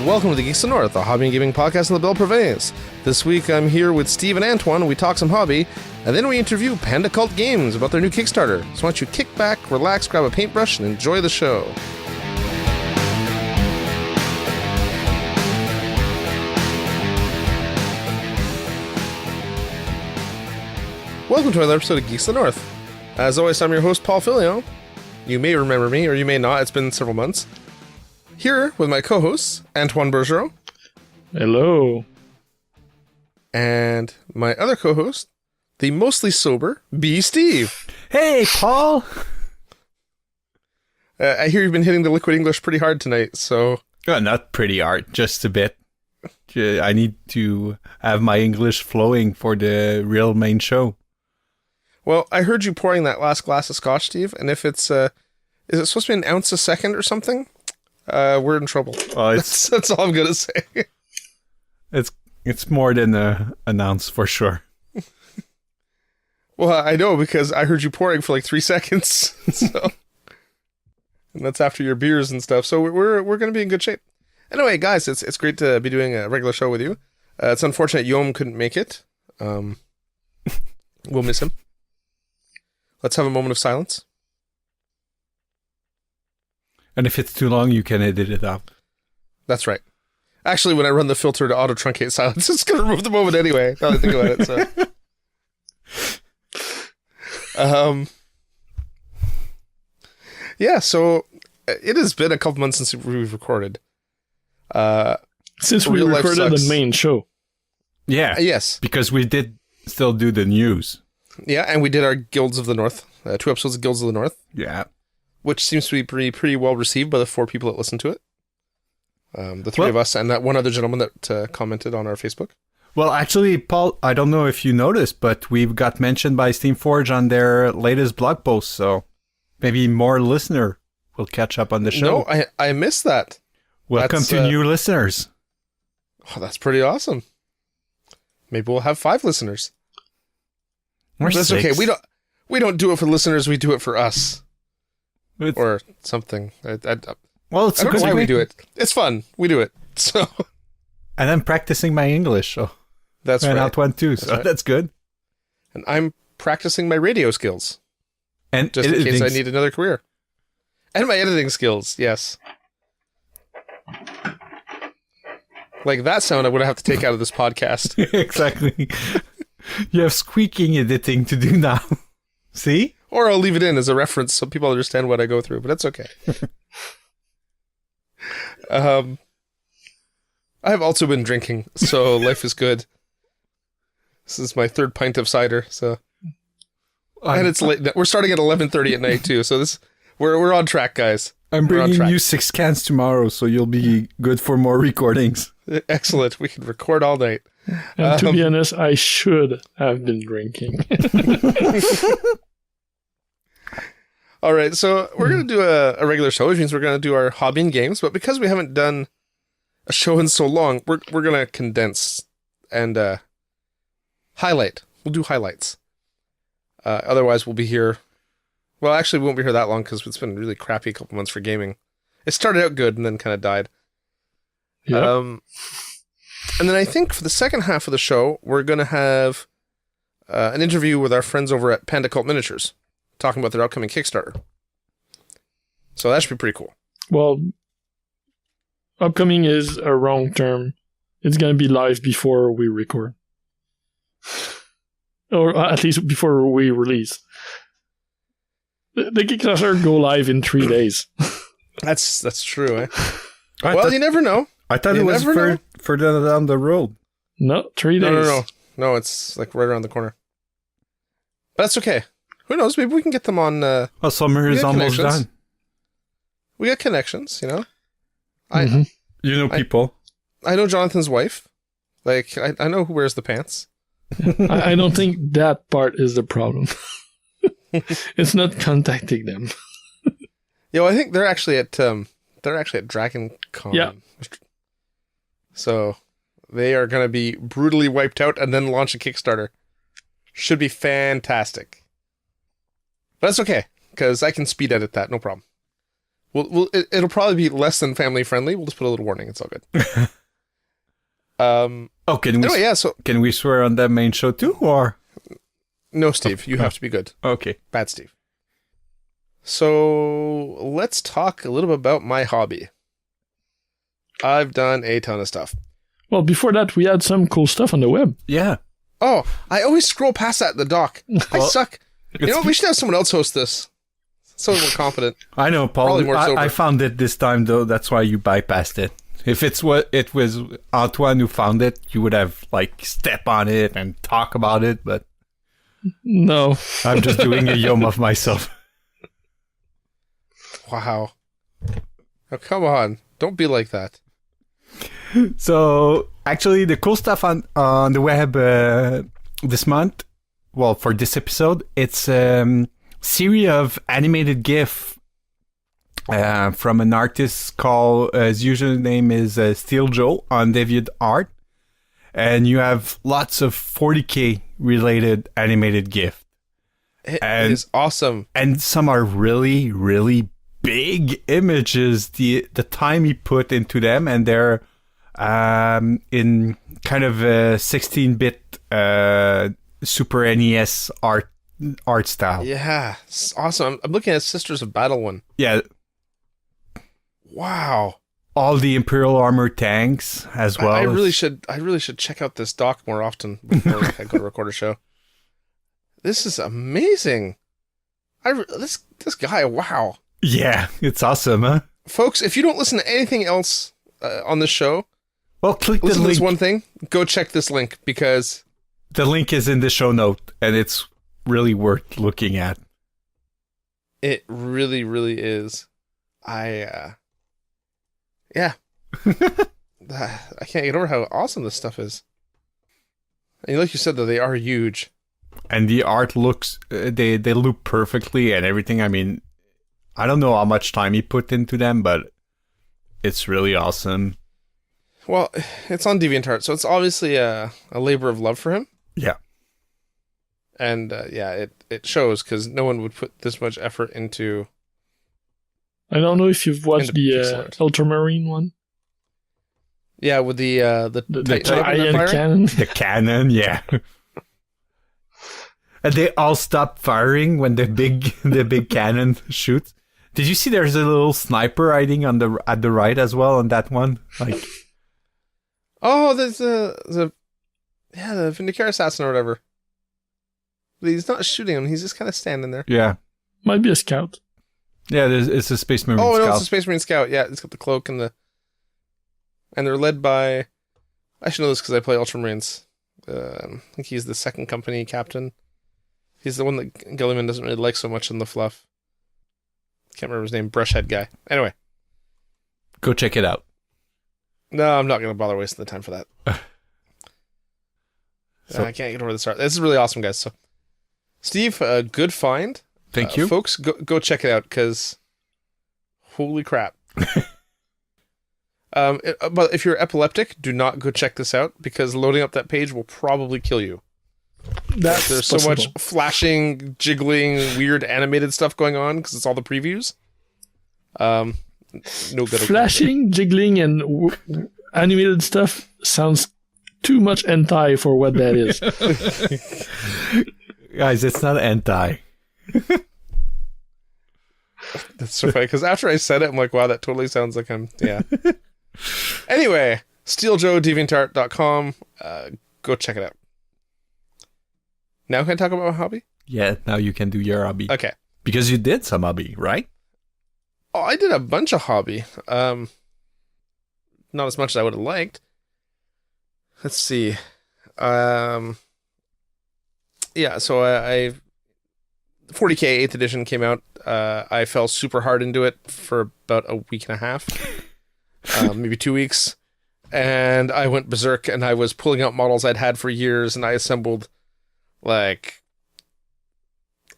Welcome to the Geeks of the North, a hobby and gaming podcast on the Belle Province. This week I'm here with Steve and Antoine. We talk some hobby, and then we interview Panda Cult Games about their new Kickstarter. So why don't you kick back, relax, grab a paintbrush, and enjoy the show. Welcome to another episode of Geeks of the North. As always, I'm your host, Paul Filio. You may remember me, or you may not. It's been several months. Here with my co-hosts, Antoine Bergeron. Hello. And my other co-host, the mostly sober B. Steve. Hey, Paul. I hear you've been hitting the liquid English pretty hard tonight, so... Not pretty hard, just a bit. I need to have my English flowing for the real main show. Well, I heard you pouring that last glass of scotch, Steve, and if it's... is it supposed to be an ounce a second or something? We're in trouble. That's all I'm going to say. It's more than an ounce for sure. Well, I know because I heard you pouring for like 3 seconds. So, and that's after your beers and stuff. So we're going to be in good shape. Anyway, guys, it's great to be doing a regular show with you. It's unfortunate Yom couldn't make it. We'll miss him. Let's have a moment of silence. And if it's too long, you can edit it out. That's right. Actually, when I run the filter to auto-truncate silence, it's going to remove the moment anyway, now that I think about it. So. Yeah, so it has been a couple months since we've recorded. Since we recorded the main show. Yeah. Yes. Because we did still do the news. Yeah, and we did our Guilds of the North. 2 episodes of Guilds of the North. Yeah. Which seems to be pretty well received by the 4 people that listen to it. The 3 of us and that one other gentleman that commented on our Facebook. Well, actually, Paul, I don't know if you noticed, but we've got mentioned by Steamforge on their latest blog post, so maybe more listener will catch up on the show. No, I missed that. Welcome to new listeners. Oh, that's pretty awesome. Maybe we'll have 5 listeners. Or that's 6. Okay. We don't do it for listeners. We do it for us. Or something. Well, it's I don't know why we do it. It's fun. We do it. So. And I'm practicing my English. So that's right. Out one too. So that's good. And I'm practicing my radio skills. And just in case I need another career. And my editing skills. Yes. Like that sound, I'm going to have to take out of this podcast. Exactly. You have squeaking editing to do now. See? Or I'll leave it in as a reference so people understand what I go through, but that's okay. I have also been drinking, so life is good. This is my 3rd pint of cider, so... And it's late. We're starting at 11:30 at night, too, so we're on track, guys. I'm bringing you 6 cans tomorrow, so you'll be good for more recordings. Excellent. We can record all night. And to be honest, I should have been drinking. All right, so we're going to do a regular show, which means we're going to do our hobby and games, but because we haven't done a show in so long, we're going to condense and highlight. We'll do highlights. Otherwise, we'll be here... Well, actually, we won't be here that long because it's been really crappy a couple months for gaming. It started out good and then kind of died. Yeah. And then I think for the second half of the show, we're going to have an interview with our friends over at Panda Cult Miniatures, talking about their upcoming Kickstarter. So that should be pretty cool. Well, upcoming is a wrong term. It's going to be live before we record. Or at least before we release. The Kickstarter go live in 3 days. That's true, eh? Well, you never know. I thought it was further down the road. No, 3 days. No, it's like right around the corner. But that's okay. Who knows? Maybe we can get them on... well, summer is almost done. We got connections, you know? You know people. I know Jonathan's wife. Like, I know who wears the pants. I don't think that part is the problem. It's not contacting them. Yo, I think they're actually at Dragon Con. Yeah. So they are going to be brutally wiped out and then launch a Kickstarter. Should be fantastic. But that's okay, because I can speed edit that, no problem. It'll probably be less than family friendly. We'll just put a little warning. It's all good. Can we swear on that main show too, or no, Steve? You have to be good. Okay, bad Steve. So let's talk a little bit about my hobby. I've done a ton of stuff. Well, before that, we had some cool stuff on the web. Yeah. Oh, I always scroll past that in the doc. I suck. You know what? We should have someone else host this. Someone more competent. I know, Paul. More I found it this time, though. That's why you bypassed it. If it was Antoine who found it, you would have, step on it and talk about it, but... No. I'm just doing a yum of myself. Wow. Oh, come on. Don't be like that. So, actually, the cool stuff on the web this month, well, for this episode, it's a series of animated GIF from an artist called, his username is Steel Joe on DeviantArt. And you have lots of 40K related animated GIF. It is awesome. And some are really, really big images. The time he put into them, and they're in kind of a 16-bit Super NES art style. Yeah, it's awesome. I'm looking at Sisters of Battle one. Yeah. Wow. All the Imperial Armor tanks as well. I really should check out this doc more often before I go to record a show. This is amazing. This guy, wow. Yeah, it's awesome, huh? Folks, if you don't listen to anything else on this show, well, click the listen link. to this one thing. Go check this link because the link is in the show note, and it's really worth looking at. It really, really is. Yeah. I can't get over how awesome this stuff is. And like you said, though, they are huge. And the art looks, they look perfectly and everything. I mean, I don't know how much time he put into them, but it's really awesome. Well, it's on DeviantArt, so it's obviously a labor of love for him. Yeah. And it shows, because no one would put this much effort into... I don't know if you've watched the Ultramarine one. Yeah, with the iron cannon. The cannon, yeah. And they all stop firing when the big cannon shoots. Did you see there's a little sniper hiding at the right as well on that one? Oh, there's the Vindicare assassin or whatever. He's not shooting him, he's just kind of standing there. Yeah. Might be a scout. Yeah, it's a Space Marine scout. Oh, no, it's a Space Marine scout. Yeah, it's got the cloak and they're led by... I should know this because I play Ultramarines. I think he's the second company captain. He's the one that Gilliman doesn't really like so much in the fluff. Can't remember his name. Brushhead guy. Anyway. Go check it out. No, I'm not going to bother wasting the time for that. I can't get over this art. This is really awesome, guys. So, Steve, good find. Thank you. Folks, go check it out, because holy crap. But if you're epileptic, do not go check this out, because loading up that page will probably kill you. There's so much flashing, jiggling, weird animated stuff going on, because it's all the previews. No good. Flashing, jiggling, and animated stuff sounds too much hentai for what that is. Guys, it's not hentai. That's so funny, because after I said it, I'm like, wow, that totally sounds like yeah. Anyway, SteelJoe.deviantart.com. Go check it out. Now can I talk about my hobby? Yeah, now you can do your hobby. Okay. Because you did some hobby, right? Oh, I did a bunch of hobby. Not as much as I would have liked. Let's see. Yeah, so I 40K 8th edition came out. I fell super hard into it for about a week and a half. Maybe 2 weeks. And I went berserk, and I was pulling out models I'd had for years, and I assembled, I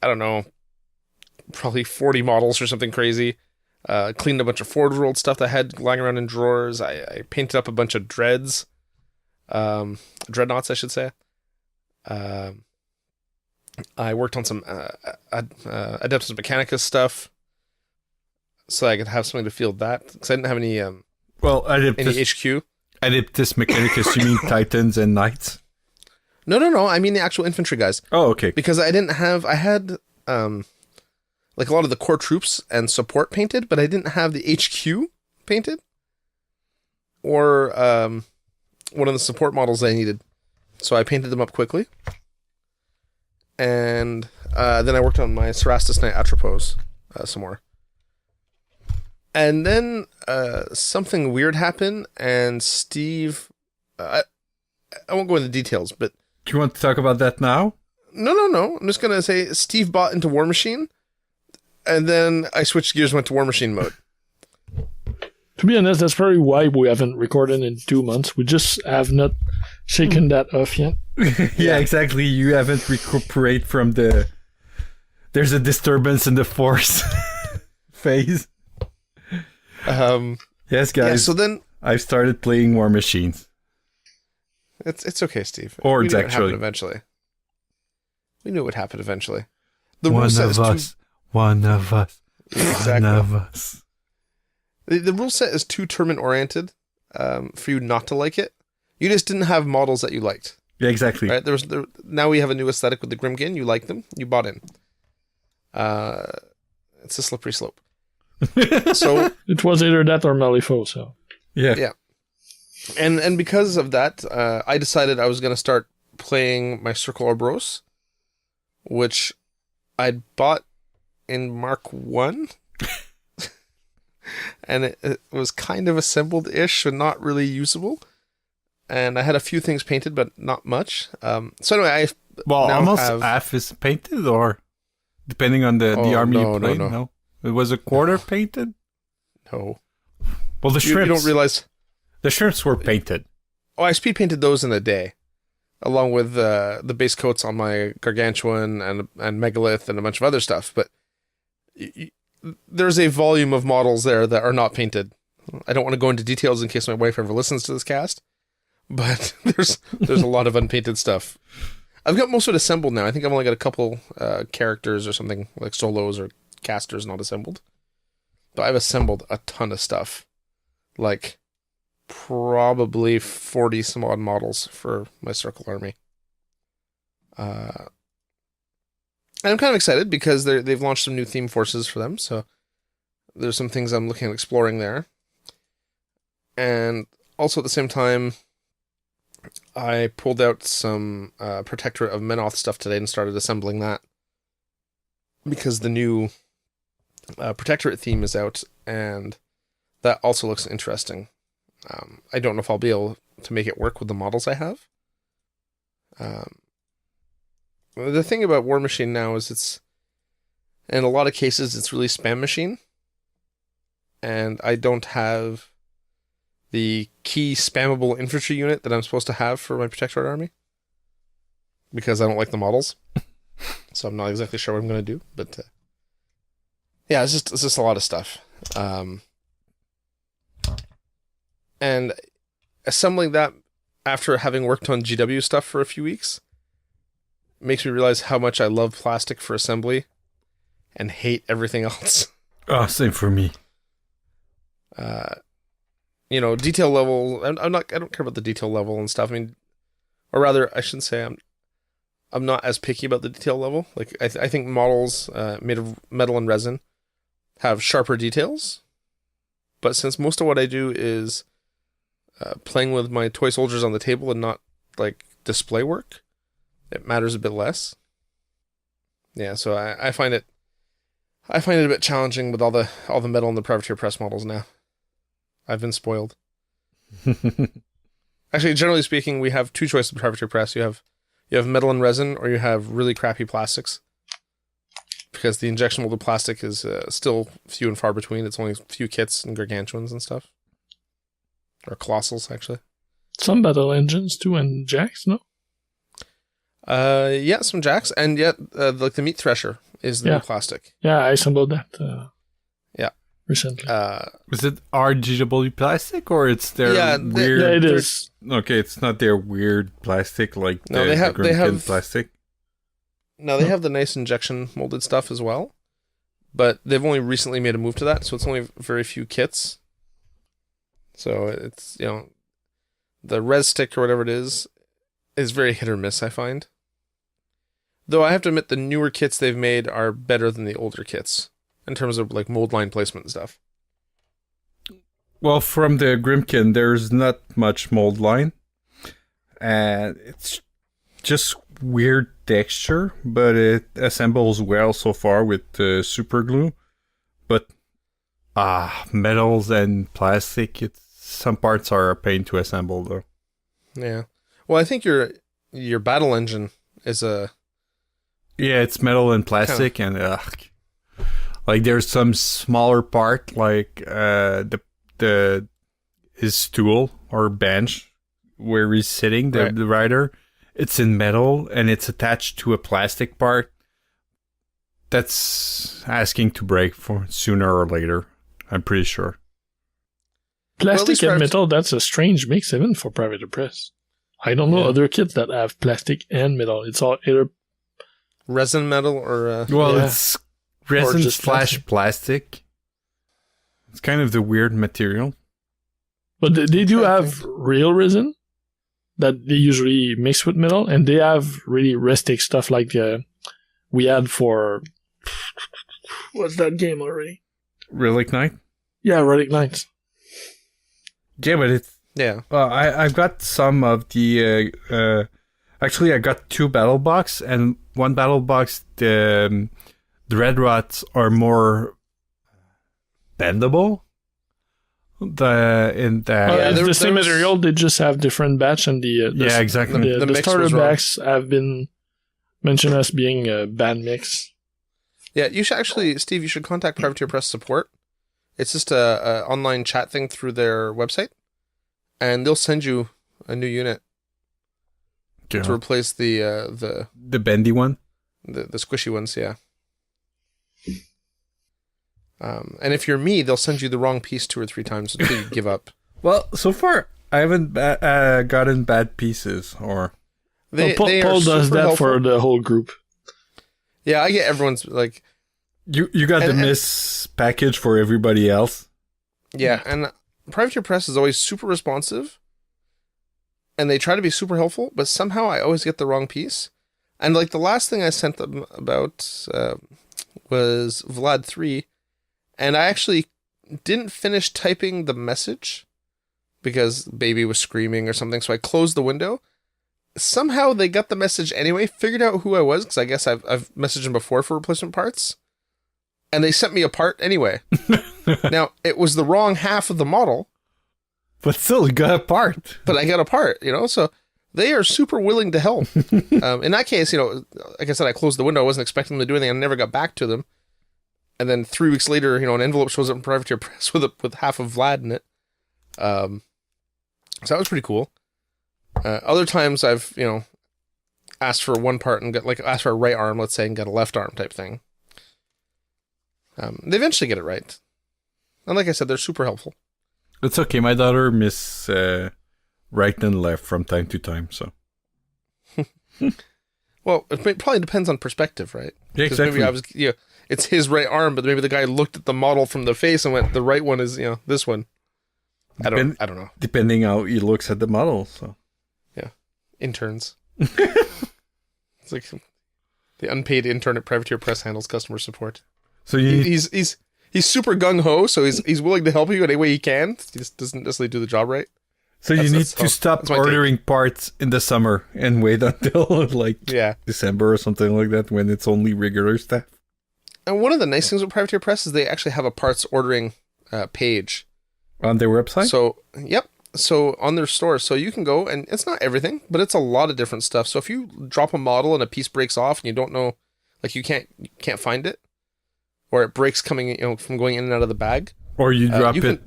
don't know, probably 40 models or something crazy. Cleaned a bunch of Forge World stuff that I had lying around in drawers. I painted up a bunch of dreads. Dreadnoughts, I should say. I worked on some Adeptus Mechanicus stuff. so I could have something to field that, because I didn't have any Well, any HQ. Adeptus Mechanicus, you mean Titans and Knights? No. I mean the actual infantry guys. Oh, okay. Because I had like a lot of the core troops and support painted, but I didn't have the HQ painted, or one of the support models I needed. So I painted them up quickly, and then I worked on my Cerastus Knight Atropos some more. And then something weird happened, and Steve... I won't go into details, but... Do you want to talk about that now? No. I'm just going to say Steve bought into War Machine, and then I switched gears and went to War Machine mode. To be honest, that's probably why we haven't recorded in 2 months. We just have not shaken that off yet. Yeah, exactly. You haven't recuperated from the... There's a disturbance in the force phase. Yes, guys. Yeah, so then... I've started playing War Machines. It's okay, Steve. Hordes, we knew actually. Eventually. We knew it would happen eventually. One of us. One of us. Exactly. One of us. The rule set is too tournament-oriented for you not to like it. You just didn't have models that you liked. Yeah, exactly. Right? Now we have a new aesthetic with the Grimgin. You like them. You bought in. It's a slippery slope. So It was either that or Malifaux, so... Yeah. And because of that, I decided I was going to start playing my Circle Orboros, which I'd bought in Mark 1. And it was kind of assembled-ish and not really usable. And I had a few things painted, but not much. So anyway, Well, now almost have... half is painted, or depending on the army you play. No. It was a quarter painted? No. Well, the shrimps. You don't realize... The shrimps were painted. Oh, I speed painted those in a day, along with the base coats on my Gargantuan and Megalith and a bunch of other stuff. But there's a volume of models there that are not painted. I don't want to go into details in case my wife ever listens to this cast, but there's a lot of unpainted stuff. I've got most of it assembled now. I think I've only got a couple characters or something, like solos or casters not assembled. But I've assembled a ton of stuff. Like... probably 40 some odd models for my Circle army. And I'm kind of excited because they've launched some new theme forces for them, so there's some things I'm looking at exploring there. And also at the same time, I pulled out some Protectorate of Menoth stuff today and started assembling that, because the new Protectorate theme is out, and that also looks interesting. I don't know if I'll be able to make it work with the models I have. The thing about War Machine now is it's, in a lot of cases, it's really spam machine. And I don't have the key spammable infantry unit that I'm supposed to have for my Protectorate army, because I don't like the models. So I'm not exactly sure what I'm going to do. But yeah, it's just a lot of stuff. And assembling that after having worked on GW stuff for a few weeks makes me realize how much I love plastic for assembly and hate everything else. Oh, same for me. Detail level. I don't care about the detail level and stuff. I mean, or rather, I shouldn't say I'm not as picky about the detail level. Like I think models made of metal and resin have sharper details, but since most of what I do is playing with my toy soldiers on the table and not like display work, it matters a bit less. Yeah, so I find it a bit challenging with all the metal and the Privateer Press models now. I've been spoiled. Actually, generally speaking, we have two choices of Privateer Press. You have metal and resin, or you have really crappy plastics. Because the injection molded plastic is still few and far between. It's only a few kits and Gargantuans and stuff. Or Colossals, actually. Some battle engines too, and jacks, no? Yeah, some jacks, and yet like the meat thresher is the new plastic. Yeah, I assembled that. Recently. Is it RGW plastic, or it's their weird? Yeah, it is. Okay, it's not their weird plastic like they have plastic. No, they have the nice injection molded stuff as well, but they've only recently made a move to that, so it's only very few kits. So it's, the res stick or whatever it is very hit or miss, I find. Though I have to admit the newer kits they've made are better than the older kits in terms of like mold line placement and stuff. Well, from the Grimkin, there's not much mold line. And it's just weird texture, but it assembles well so far with super glue. But metals and plastic, some parts are a pain to assemble though. Yeah. Well, I think your battle engine is a... Yeah, it's metal and plastic, and like there's some smaller part, like his stool or bench where he's sitting, the rider. It's in metal and it's attached to a plastic part. That's asking to break for sooner or later, I'm pretty sure. Plastic and metal, that's a strange mix even for private press. I don't know other kits that have plastic and metal. It's all either resin metal or... it's resin / plastic. It's kind of the weird material. But they do have real resin that they usually mix with metal, and they have really rustic stuff like we had for... What's that game already? Relic Knight? Yeah, Relic Knights. Yeah, but it's... Yeah. Well, I've got some of the... actually, I got 2 battle box, and one battle box, the red rods are more bendable. It's the same material, they just have different batch, and exactly. The starter packs have been mentioned as being a bad mix. Yeah, you should actually, Steve, you should contact Privateer Press support. It's just a online chat thing through their website, and they'll send you a new unit to replace the bendy one, the squishy ones. Yeah. And if you're me, they'll send you the wrong piece 2 or 3 times until you give up. Well, so far I haven't gotten bad pieces, or Paul does that helpful for the whole group. Yeah, I get everyone's like. You got the miss package for everybody else. Yeah, and Privateer Press is always super responsive, and they try to be super helpful, but somehow I always get the wrong piece. And like the last thing I sent them about was Vlad 3. And I actually didn't finish typing the message because baby was screaming or something. So I closed the window. Somehow they got the message anyway, figured out who I was, because I guess I've messaged them before for replacement parts. And they sent me a part anyway. Now, it was the wrong half of the model. But still, you got a part. But I got a part, so they are super willing to help. In that case, like I said, I closed the window. I wasn't expecting them to do anything. I never got back to them. And then 3 weeks later, an envelope shows up in Privateer Press with half of Vlad in it. So that was pretty cool. Other times I've, asked for one part and asked for a right arm, let's say, and got a left arm type thing. They eventually get it right. And like I said, they're super helpful. It's okay. My daughter miss right and left from time to time, so. Well, it probably depends on perspective, right? Yeah, exactly. Maybe it's his right arm, but maybe the guy looked at the model from the face and went, the right one is, this one. I don't know. Depending how he looks at the model, so. Yeah. Interns. It's like the unpaid intern at Privateer Press handles customer support. So he's super gung-ho, so he's willing to help you any way he can. He just doesn't necessarily do the job right. So you need to stop ordering parts in the summer and wait until December or something like that when it's only regular stuff. And one of the nice things with Privateer Press is they actually have a parts ordering page. On their website? So, yep. So on their store. So you can go, and it's not everything, but it's a lot of different stuff. So if you drop a model and a piece breaks off and you don't know, like you can't find it, or it breaks coming, from going in and out of the bag. Or you drop it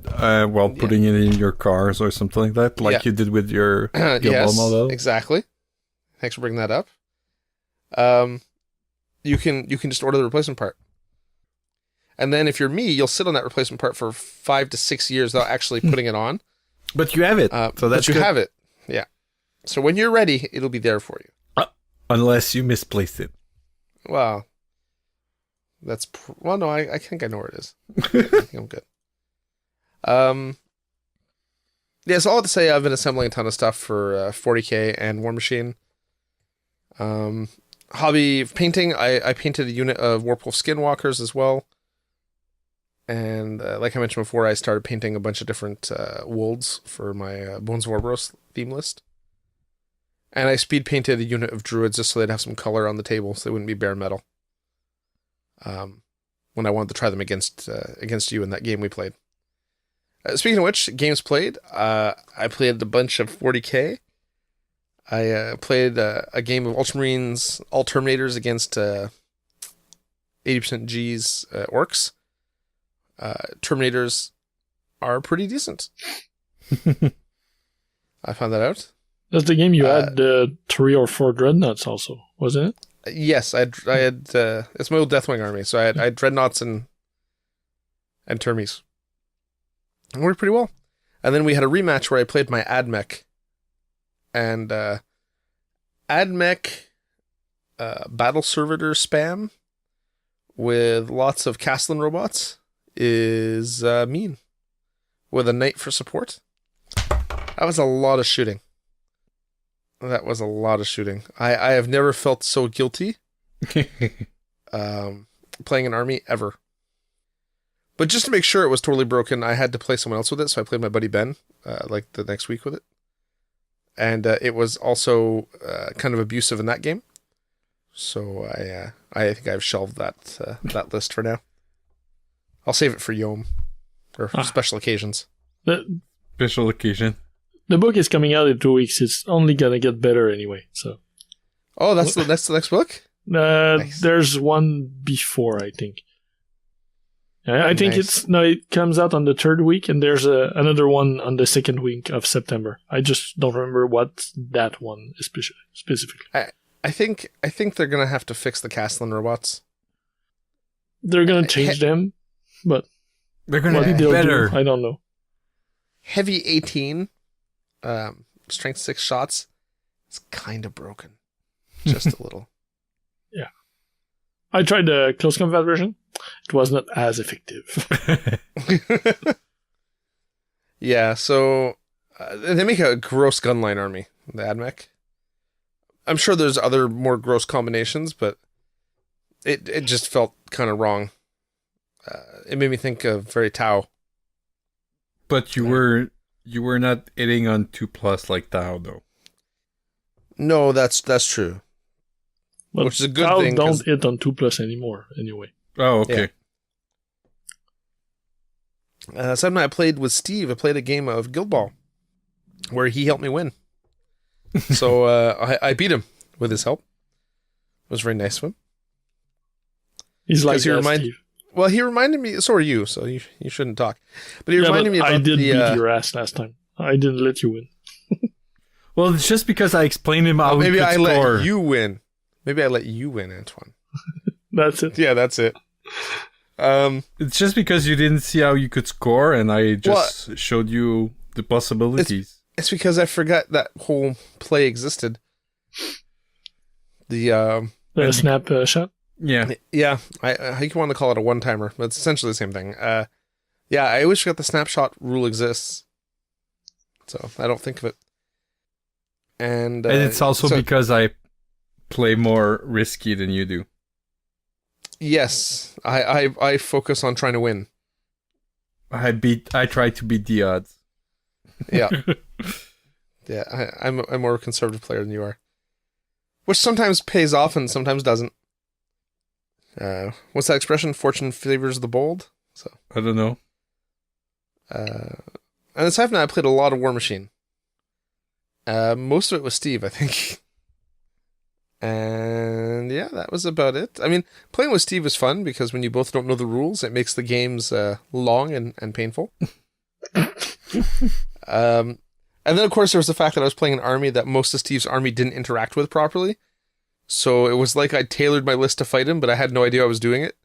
while putting it in your cars or something like that, like you did with your yes, model. Exactly. Thanks for bringing that up. You can just order the replacement part. And then if you're me, you'll sit on that replacement part for 5 to 6 years without actually putting it on. But you have it. So that's good. Have it. Yeah. So when you're ready, it'll be there for you. Unless you misplaced it. Well, Well, no, I think I know where it is. I think I'm good. Yeah, so all I have to say, I've been assembling a ton of stuff for 40K and War Machine. Hobby painting, I painted a unit of Warpwolf Skinwalkers as well. And like I mentioned before, I started painting a bunch of different wolds for my Bones of Warboros theme list. And I speed painted a unit of Druids just so they'd have some color on the table, so they wouldn't be bare metal. When I wanted to try them against you in that game we played. Speaking of which, games played, I played a bunch of 40K. I played a game of Ultramarines, all Terminators against 80% G's Orcs. Terminators are pretty decent. I found that out. That's the game you had 3 or 4 dreadnoughts also, wasn't it? Yes, I had it's my old Deathwing army, so I had dreadnoughts and Termies. It worked pretty well. And then we had a rematch where I played my AdMech. And AdMech battle servitor spam with lots of Castellan robots is mean. With a knight for support. That was a lot of shooting. I have never felt so guilty playing an army ever. But just to make sure it was totally broken, I had to play someone else with it, so I played my buddy Ben, like the next week with it. And it was also kind of abusive in that game. So I think I've shelved that list for now. I'll save it for Yom, or for special occasions. Special occasion. The book is coming out in 2 weeks. It's only gonna get better anyway. So. Oh, that's the next book? Nice. There's one before, I think. I think it comes out on the 3rd week, and there's another one on the 2nd week of September. I just don't remember what that one is specifically. I think they're gonna have to fix the Castellan robots. They're gonna change them, but they're gonna be better. I don't know. Heavy 18, strength 6 shots. It's kind of broken, just a little. Yeah, I tried the close combat version. It was not as effective. Yeah, so they make a gross gunline army, the AdMech. I'm sure there's other more gross combinations, but it just felt kind of wrong. It made me think of very Tau. But you were not hitting on 2+ like Tau, though. No, that's true. Well, which is a good Tau thing. Don't hit on 2+ anymore, anyway. Oh, okay. Yeah. Something I played with Steve. I played a game of Guild Ball where he helped me win. So I beat him with his help. It was very nice of him. He's like Steve. Well, he reminded me. So are you. So you shouldn't talk. But he reminded me about I did beat your ass last time. I didn't let you win. Well, it's just because I explained him how maybe I score. let you win. Maybe I let you win, Antoine. That's it. Yeah, that's it. It's just because you didn't see how you could score, and I just showed you the possibilities. It's because I forgot that whole play existed. The snap shot? Yeah. Yeah. I think you want to call it a one-timer, but it's essentially the same thing. Yeah, I always forgot the snapshot rule exists. So I don't think of it. And it's also because I play more risky than you do. Yes. I focus on trying to win. I try to beat the odds. Yeah. Yeah, I'm a more conservative player than you are. Which sometimes pays off and sometimes doesn't. What's that expression? Fortune favors the bold? So I don't know. And aside from that, I played a lot of War Machine. Most of it was Steve, I think. And yeah, that was about it. I mean, playing with Steve was fun because when you both don't know the rules, it makes the games long and painful. And then, of course, there was the fact that I was playing an army that most of Steve's army didn't interact with properly. So it was like I tailored my list to fight him, but I had no idea I was doing it.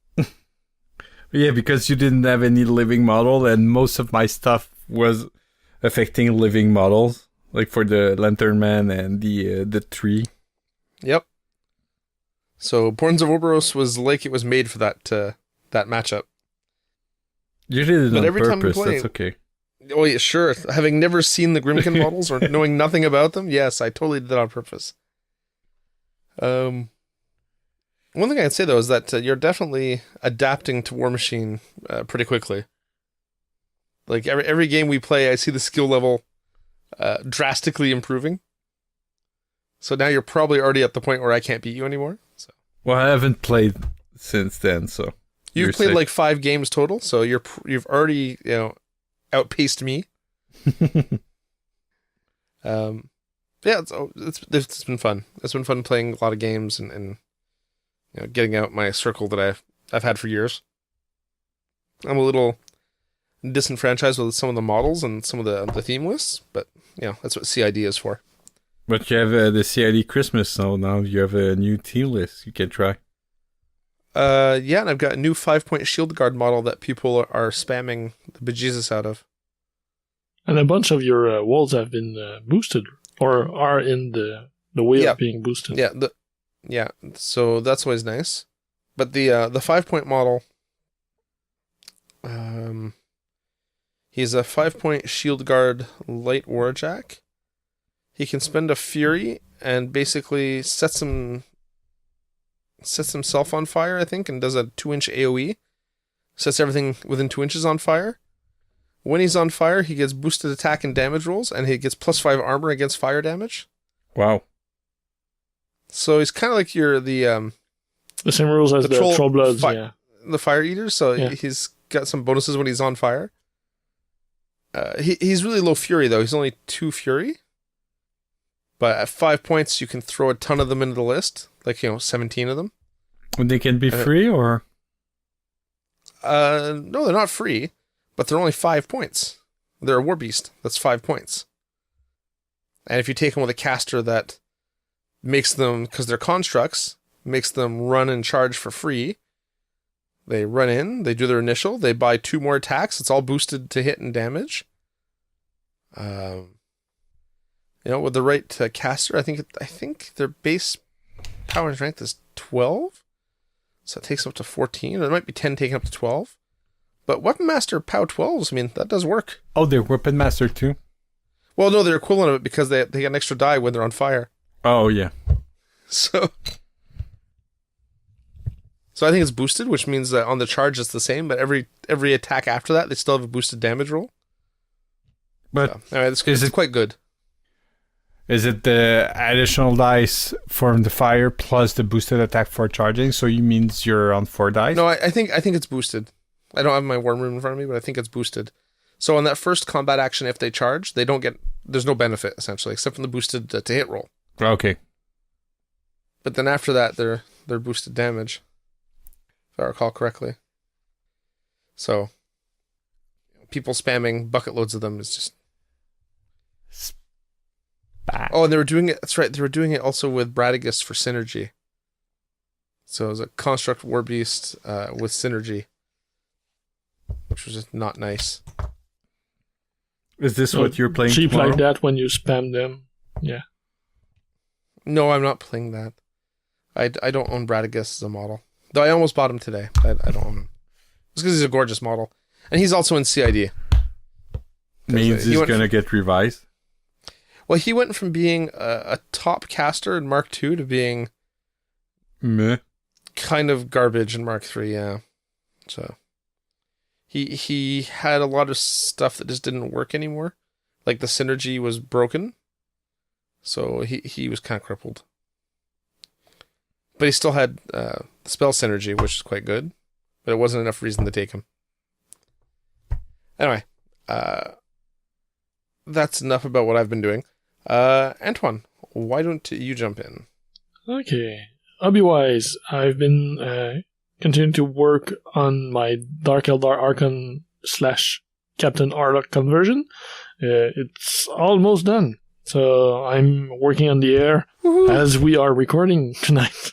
Yeah, because you didn't have any living model, and most of my stuff was affecting living models, like for the Lantern Man and the tree. Yep. So Borns of Ouroboros was like it was made for that matchup. You did it But on every time you purpose, play- that's okay. Oh yeah, sure. Having never seen the Grimkin models or knowing nothing about them, yes, I totally did that on purpose. One thing I can say though is that you're definitely adapting to War Machine pretty quickly. Like every game we play, I see the skill level drastically improving. So now you're probably already at the point where I can't beat you anymore. So. Well, I haven't played since then, so You've played like 5 games total, so you've already outpaced me. Yeah, it's been fun. It's been fun playing a lot of games and getting out my circle that I've had for years. I'm a little disenfranchised with some of the models and some of the theme lists, but that's what CID is for. But you have the CID Christmas, so now you have a new team list you can try. Yeah, and I've got a new 5-point shield guard model that people are spamming the bejesus out of. And a bunch of your walls have been boosted, or are in the way of being boosted. Yeah, so that's always nice. But the 5-point model, he's a 5-point shield guard light warjack. He can spend a fury and basically sets himself on fire, I think, and does a 2-inch AoE. Sets everything within 2 inches on fire. When he's on fire, he gets boosted attack and damage rolls, and he gets +5 armor against fire damage. Wow. So he's kind of like the same rules as the Troll Bloods, the Fire Eaters, so he's got some bonuses when he's on fire. He's really low fury, though. He's only 2 fury. But at 5 points, you can throw a ton of them into the list, like 17 of them. And they can be free, or? No, they're not free, but they're only 5 points. They're a War Beast. That's 5 points. And if you take them with a caster that makes them, because they're constructs, makes them run and charge for free, they run in, they do their initial, they buy 2 more attacks. It's all boosted to hit and damage. With the right caster, I think their base power and strength is 12, so it takes up to 14. Or it might be 10 taking up to 12. But Weapon Master POW 12s, I mean, that does work. Oh, they're Weapon Master too? Well, no, they're equivalent of it because they get an extra die when they're on fire. Oh, yeah. So I think it's boosted, which means that on the charge it's the same, but every attack after that, they still have a boosted damage roll. But so, anyway, it's quite good. Is it the additional dice from the fire plus the boosted attack for charging? So you means you're on 4 dice? No, I think it's boosted. I don't have my Worm Room in front of me, but I think it's boosted. So on that first combat action, if they charge, they don't get. There's no benefit essentially, except from the boosted to hit roll. Okay. But then after that, they're boosted damage, if I recall correctly. So people spamming bucket loads of them is just. Oh, and they were doing it. That's right. They were doing it also with Bradagus for synergy. So it was a construct war beast with synergy, which was just not nice. Is this what you're playing cheap tomorrow? Like that when you spam them? Yeah. No, I'm not playing that. I don't own Bradagus as a model. Though I almost bought him today. I don't own him. It's because he's a gorgeous model. And he's also in CID. Means he's going to get revised? Well, he went from being a top caster in Mark II to being meh, kind of garbage in Mark III, yeah. So he had a lot of stuff that just didn't work anymore. Like the synergy was broken. So he was kind of crippled. But he still had spell synergy, which is quite good. But it wasn't enough reason to take him. Anyway, that's enough about what I've been doing. Antoine, why don't you jump in? Okay. Hobby-wise, I've been continuing to work on my Dark Eldar Archon / Captain Arlock conversion. It's almost done. So I'm working on the air as we are recording tonight.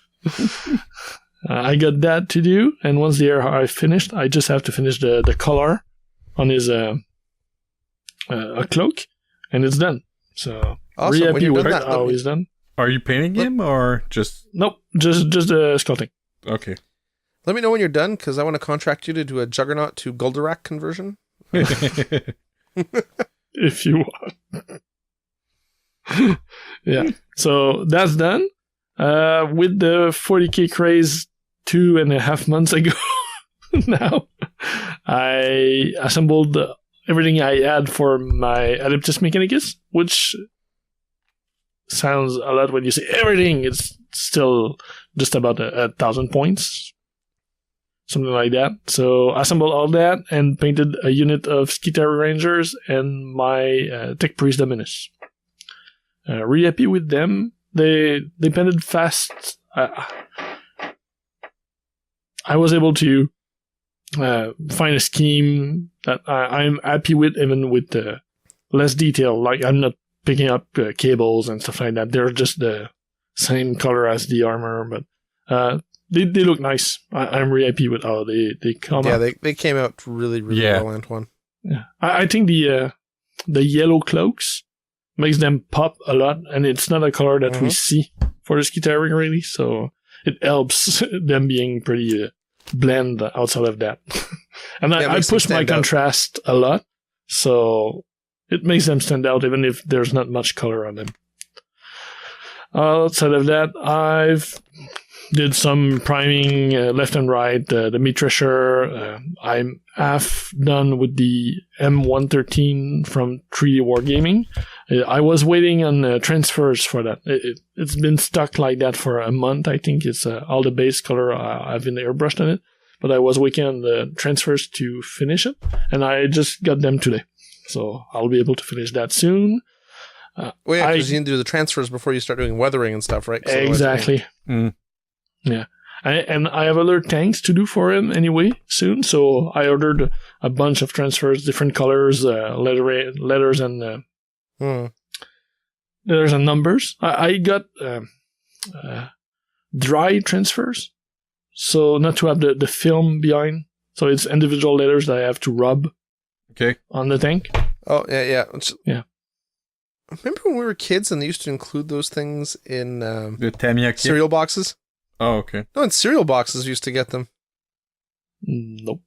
I got that to do, and once the air are finished, I just have to finish the color on his a cloak, and it's done. So awesome. really happy with how he's done. Are you painting him or just... Nope, just sculpting. Okay. Let me know when you're done, because I want to contract you to do a Juggernaut to Goldorak conversion. If you want. Yeah, so that's done. With the 40k craze 2.5 months ago now, I assembled everything I had for my Adeptus Mechanicus, which sounds a lot when you say everything. It's still just about 1,000 points, something like that. So I assembled all that and painted a unit of Skitarii Rangers and my Tech Priest Dominus. Really happy with them. They painted fast. I was able to find a scheme that I'm happy with, even with less detail. Like, I'm not picking up cables and stuff like that. They're just the same color as the armor, but they look nice. I'm really happy with how they come out. Yeah, they came out really well, Antoine. Yeah, I think the yellow cloaks makes them pop a lot, and it's not a color that we see for the Skitarii, really, so it helps them being pretty bland outside of that. And I push my contrast a lot, so it makes them stand out even if there's not much color on them. Outside of that, I've did some priming left and right, the meat thresher. I'm half done with the M113 from 3D Wargaming. I was waiting on transfers for that. It's been stuck like that for a month. I think it's all the base color I've been airbrushed on it. But I was waiting on the transfers to finish it, and I just got them today. So I'll be able to finish that soon. Because you need to do the transfers before you start doing weathering and stuff, right? Exactly. Yeah. And I have other tanks to do for him anyway soon, so I ordered a bunch of transfers, different colors, letters and letters and numbers. I got dry transfers, so not to have the film behind. So it's individual letters that I have to rub on the tank. Oh, yeah. Yeah. Remember when we were kids and they used to include those things in the Tamiya cereal boxes? Oh, okay. No, in cereal boxes you used to get them. Nope.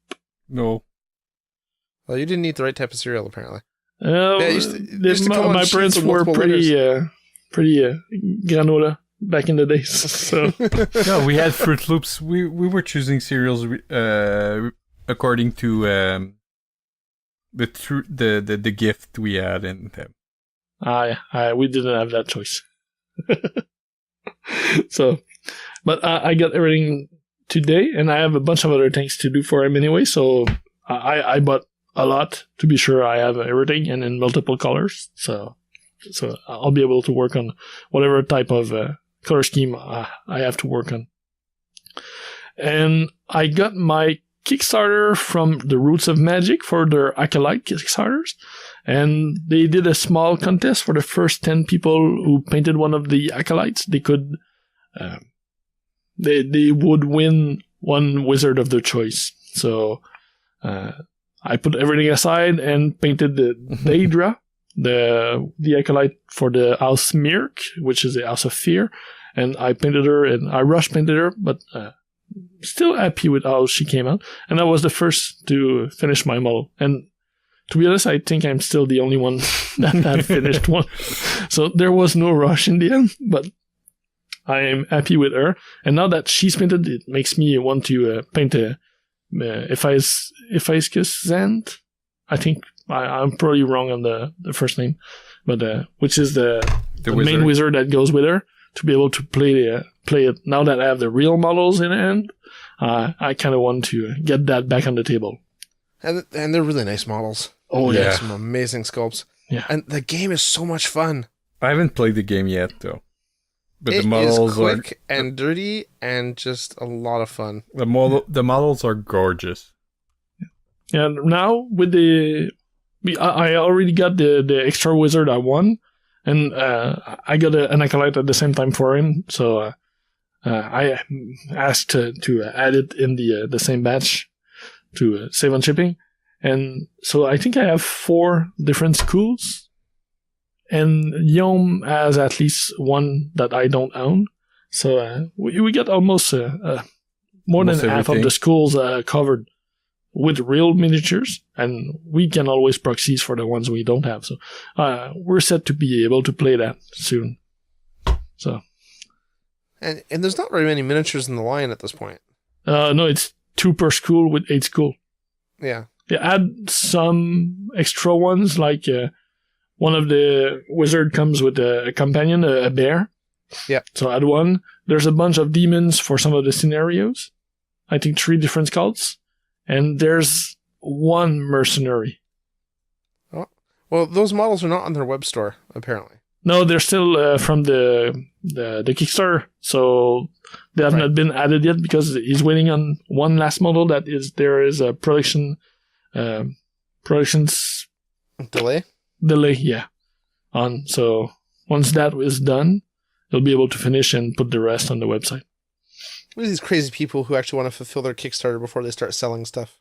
No. Well, you didn't eat the right type of cereal, apparently. My parents were pretty granola back in the days. So No, we had Fruit Loops. We were choosing cereals according to the gift we had, and we didn't have that choice. So, but I got everything today, and I have a bunch of other things to do for him anyway. So I bought a lot to be sure I have everything and in multiple colors. So I'll be able to work on whatever type of color scheme I have to work on. And I got my Kickstarter from the Roots of Magic for their Acolyte Kickstarters. And they did a small contest for the first 10 people who painted one of the Acolytes. They could, they would win one wizard of their choice. So, I put everything aside and painted the Daedra, the Acolyte for the House Mirk, which is the House of Fear. And I painted her, and I rush painted her, but still happy with how she came out. And I was the first to finish my model. And to be honest, I think I'm still the only one that had finished one. So there was no rush in the end, but I am happy with her. And now that she's painted, it makes me want to paint a Ephaiscus Zant. I think I'm probably wrong on the first name, but which is the main wizard that goes with her, to be able to play it. Now that I have the real models in hand, I kind of want to get that back on the table. And they're really nice models. Oh, yeah. Some amazing sculpts. Yeah. And the game is so much fun. I haven't played the game yet, though. But the models is quick and dirty and just a lot of fun. The models are gorgeous. Yeah, now with I already got the extra wizard I won, and I got an Acolyte at the same time for him, so I asked to add it in the same batch to save on shipping. And so I think I have 4 different schools and Yom has at least one that I don't own. So we get almost more than half of the schools covered with real miniatures, and we can always proxies for the ones we don't have. So we're set to be able to play that soon. So, and there's not very many miniatures in the line at this point. No, it's 2 per school with 8 school. Yeah. They add some extra ones, like one of the wizard comes with a companion, a bear. Yeah. So add one. There's a bunch of demons for some of the scenarios. I think 3 different scouts. And there's 1 mercenary. Oh. Well, those models are not on their web store, apparently. No, they're still from the Kickstarter. So they have not been added yet because he's waiting on one last model there is a production's delay, yeah. So once that is done, he'll be able to finish and put the rest on the website. What are these crazy people who actually want to fulfill their Kickstarter before they start selling stuff?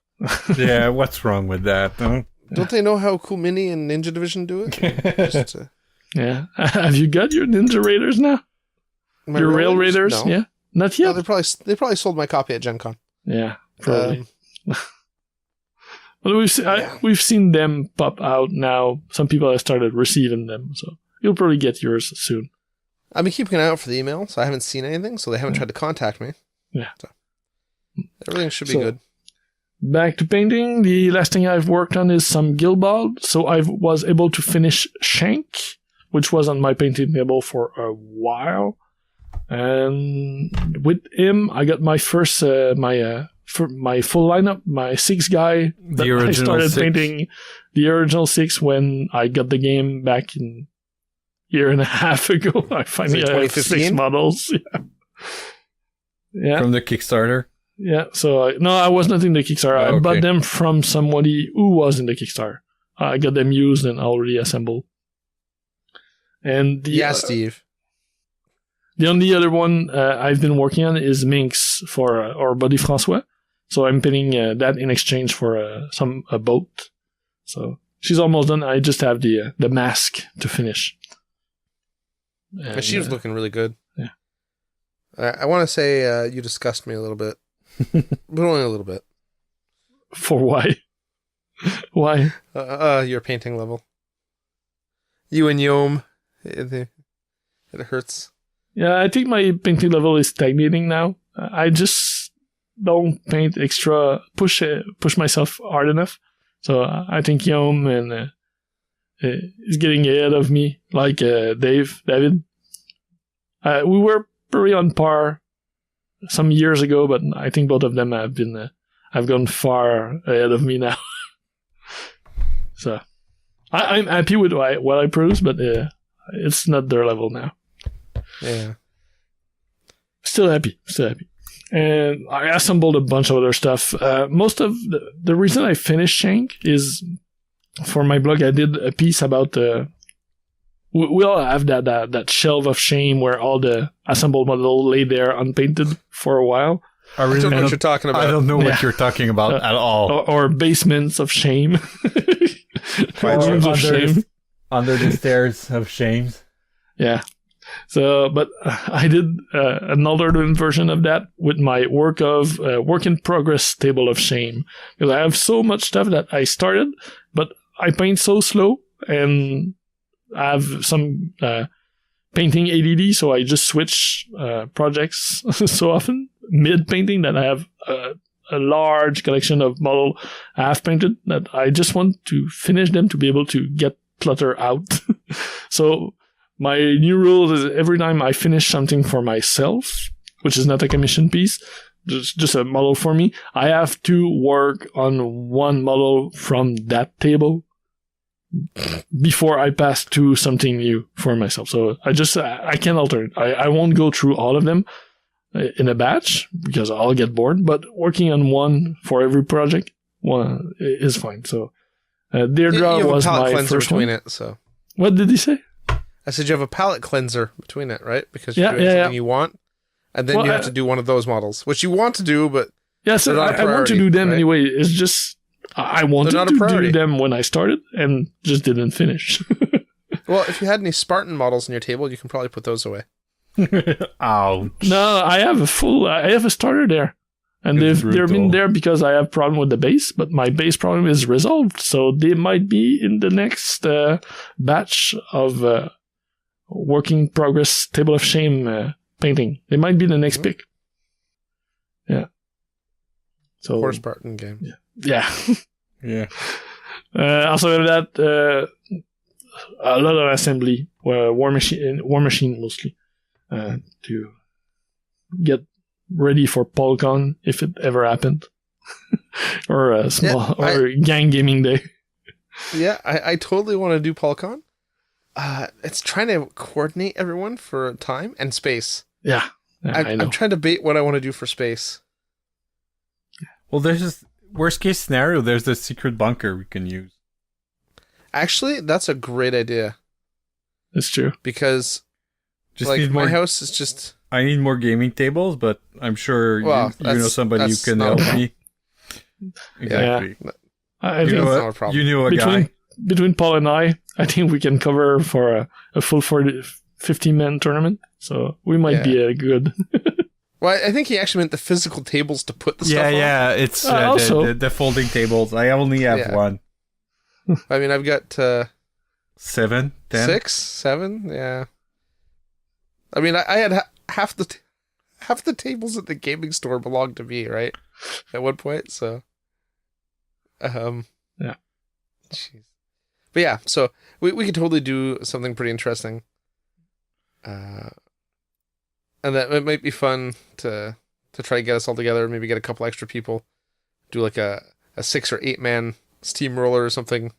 Yeah, what's wrong with that? Huh? Don't they know how Cool Mini and Ninja Division do it? Yeah. Have you got your Ninja Raiders now? Your Rail Raiders? No. Yeah. Not yet. No, they probably sold my copy at Gen Con. Yeah, probably. Well, we've seen them pop out now. Some people have started receiving them, so you'll probably get yours soon. I've been keeping an eye out for the email, so I haven't seen anything, so they haven't tried to contact me. Yeah. So everything should be good. Back to painting. The last thing I've worked on is some Gilbald, so I was able to finish Shank, which was on my painting table for a while. And with him, I got my first, for my full lineup, my 6 guy. I started painting the original 6 when I got the game back in a year and a half ago. I finally have 6 models. Yeah. From the Kickstarter? Yeah. So, no, I was not in the Kickstarter. I bought them from somebody who was in the Kickstarter. I got them used and already assembled. And Steve. The only other one I've been working on is Minx for our buddy Francois. So I'm painting that in exchange for a boat. So she's almost done. I just have the mask to finish. And she was looking really good. Yeah. I want to say you disgust me a little bit, but only a little bit. For why? Why? Your painting level. You and Yom, it hurts. Yeah, I think my painting level is stagnating now. I just don't paint extra, push myself hard enough. So I think Yom and is getting ahead of me, like David. We were pretty on par some years ago, but I think both of them have gone far ahead of me now. So I'm happy with what I produce, but it's not their level now. Yeah. Still happy. And I assembled a bunch of other stuff. Most of the reason I finished Shank is for my blog. I did a piece about we all have that shelf of shame where all the assembled models lay there unpainted for a while. I don't know what you're talking about. I don't know what you're talking about at all. Or basements of shame. Rooms of shame. Under the stairs of shames. Yeah. So, but I did another version of that with my work in progress table of shame, because I have so much stuff that I started, but I paint so slow and I have some painting ADD, so I just switch projects so often mid painting that I have a large collection of models I have painted that I just want to finish them to be able to get clutter out. So my new rule is every time I finish something for myself, which is not a commission piece, just a model for me, I have to work on one model from that table before I pass to something new for myself. So I can alter it. I won't go through all of them in a batch because I'll get bored, but working on one for every project is fine. So Deirdre was my first one. It, so. What did he say? I said you have a palette cleanser between it, right? Because you're doing something you want, and then you have to do one of those models, which you want to do, but so I want to do them anyway. It's just I wanted to do them when I started and just didn't finish. Well, if you had any Spartan models on your table, you can probably put those away. Ouch. No, I have a starter there. And they've been there because I have problem with the base, but my base problem is resolved. So they might be in the next batch of working progress Table of Shame painting. They might be the next pick. Yeah. So Horse Spartan game. Yeah. Yeah. Also that a lot of assembly, war machine mostly, to get ready for PolCon if it ever happened, or a gang gaming day. Yeah, I totally want to do PolCon. It's trying to coordinate everyone for time and space. Yeah, I know. I'm trying to bait what I want to do for space. Well, there's this worst case scenario. There's the secret bunker we can use. Actually, that's a great idea. It's true. Because my house is just... I need more gaming tables, but I'm sure you know somebody who can help me. Exactly. Yeah. I think not a problem. You know a guy. Between Paul and I think we can cover for a full 50-man tournament. So we might be good... Well, I think he actually meant the physical tables to put the stuff on. Yeah, it's also the folding tables. I only have one. I mean, I've got 7, 10? 6, 7, yeah. I mean, I had half the tables at the gaming store belonged to me, right? At one point, so... Yeah. Jeez. But yeah, so we could totally do something pretty interesting. And that it might be fun to try to get us all together, maybe get a couple extra people, do like a 6 or 8 man steamroller or something.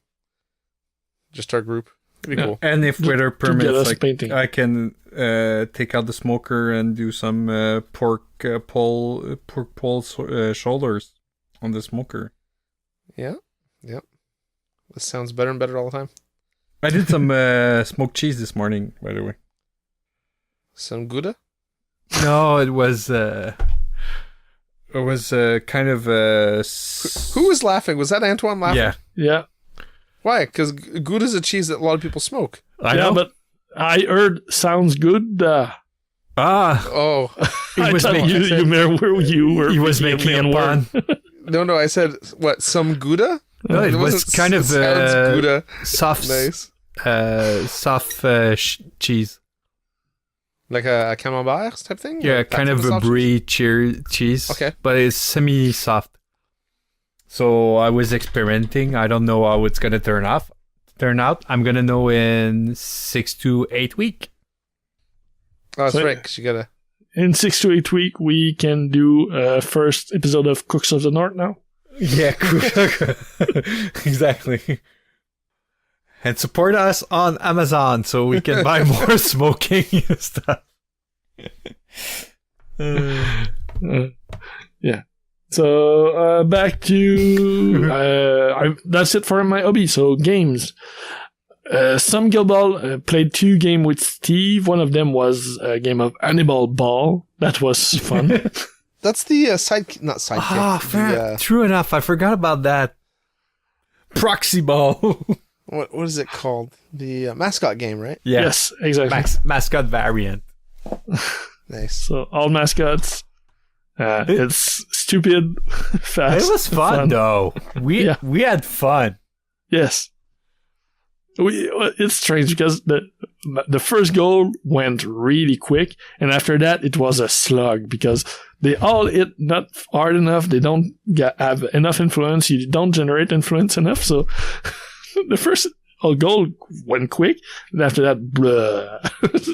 Just our group. It'd be cool. And if weather permits, painting. I can take out the smoker and do some pork pole shoulders on the smoker. Yeah. Yep. This sounds better and better all the time. I did some smoked cheese this morning, by the way. Some Gouda? No, it was kind of... Who was laughing? Was that Antoine laughing? Yeah. Why? Because Gouda's a cheese that a lot of people smoke. I know. But I heard sounds good. Oh. I thought you were. He was making a pun. No, I said, what, some Gouda? No, it was kind of Gouda. soft, nice. Cheese. Like a camembert type thing? Yeah, kind of a brie cheese. Okay. But it's semi-soft. So I was experimenting. I don't know how it's going to turn out. I'm going to know in 6 to 8 weeks. Oh, that's right, because you got to... In 6 to 8 weeks, we can do first episode of Cooks of the North now. Yeah, exactly. And support us on Amazon so we can buy more smoking stuff. Yeah. So back to that's it for my hobby. So games. Some Guild Ball played 2 games with Steve. One of them was a game of Hannibal Ball. That was fun. That's the not sidekick. True enough, I forgot about that. Proxy Ball. What is it called? The mascot game, right? Yeah. Yes, exactly. Mascot variant. Nice. So all mascots. It's stupid, fast. It was fun though. We had fun. Yes. It's strange because the first goal went really quick, and after that it was a slug because they all hit not hard enough. They don't have enough influence. You don't generate influence enough. So the first goal went quick, and after that, blah.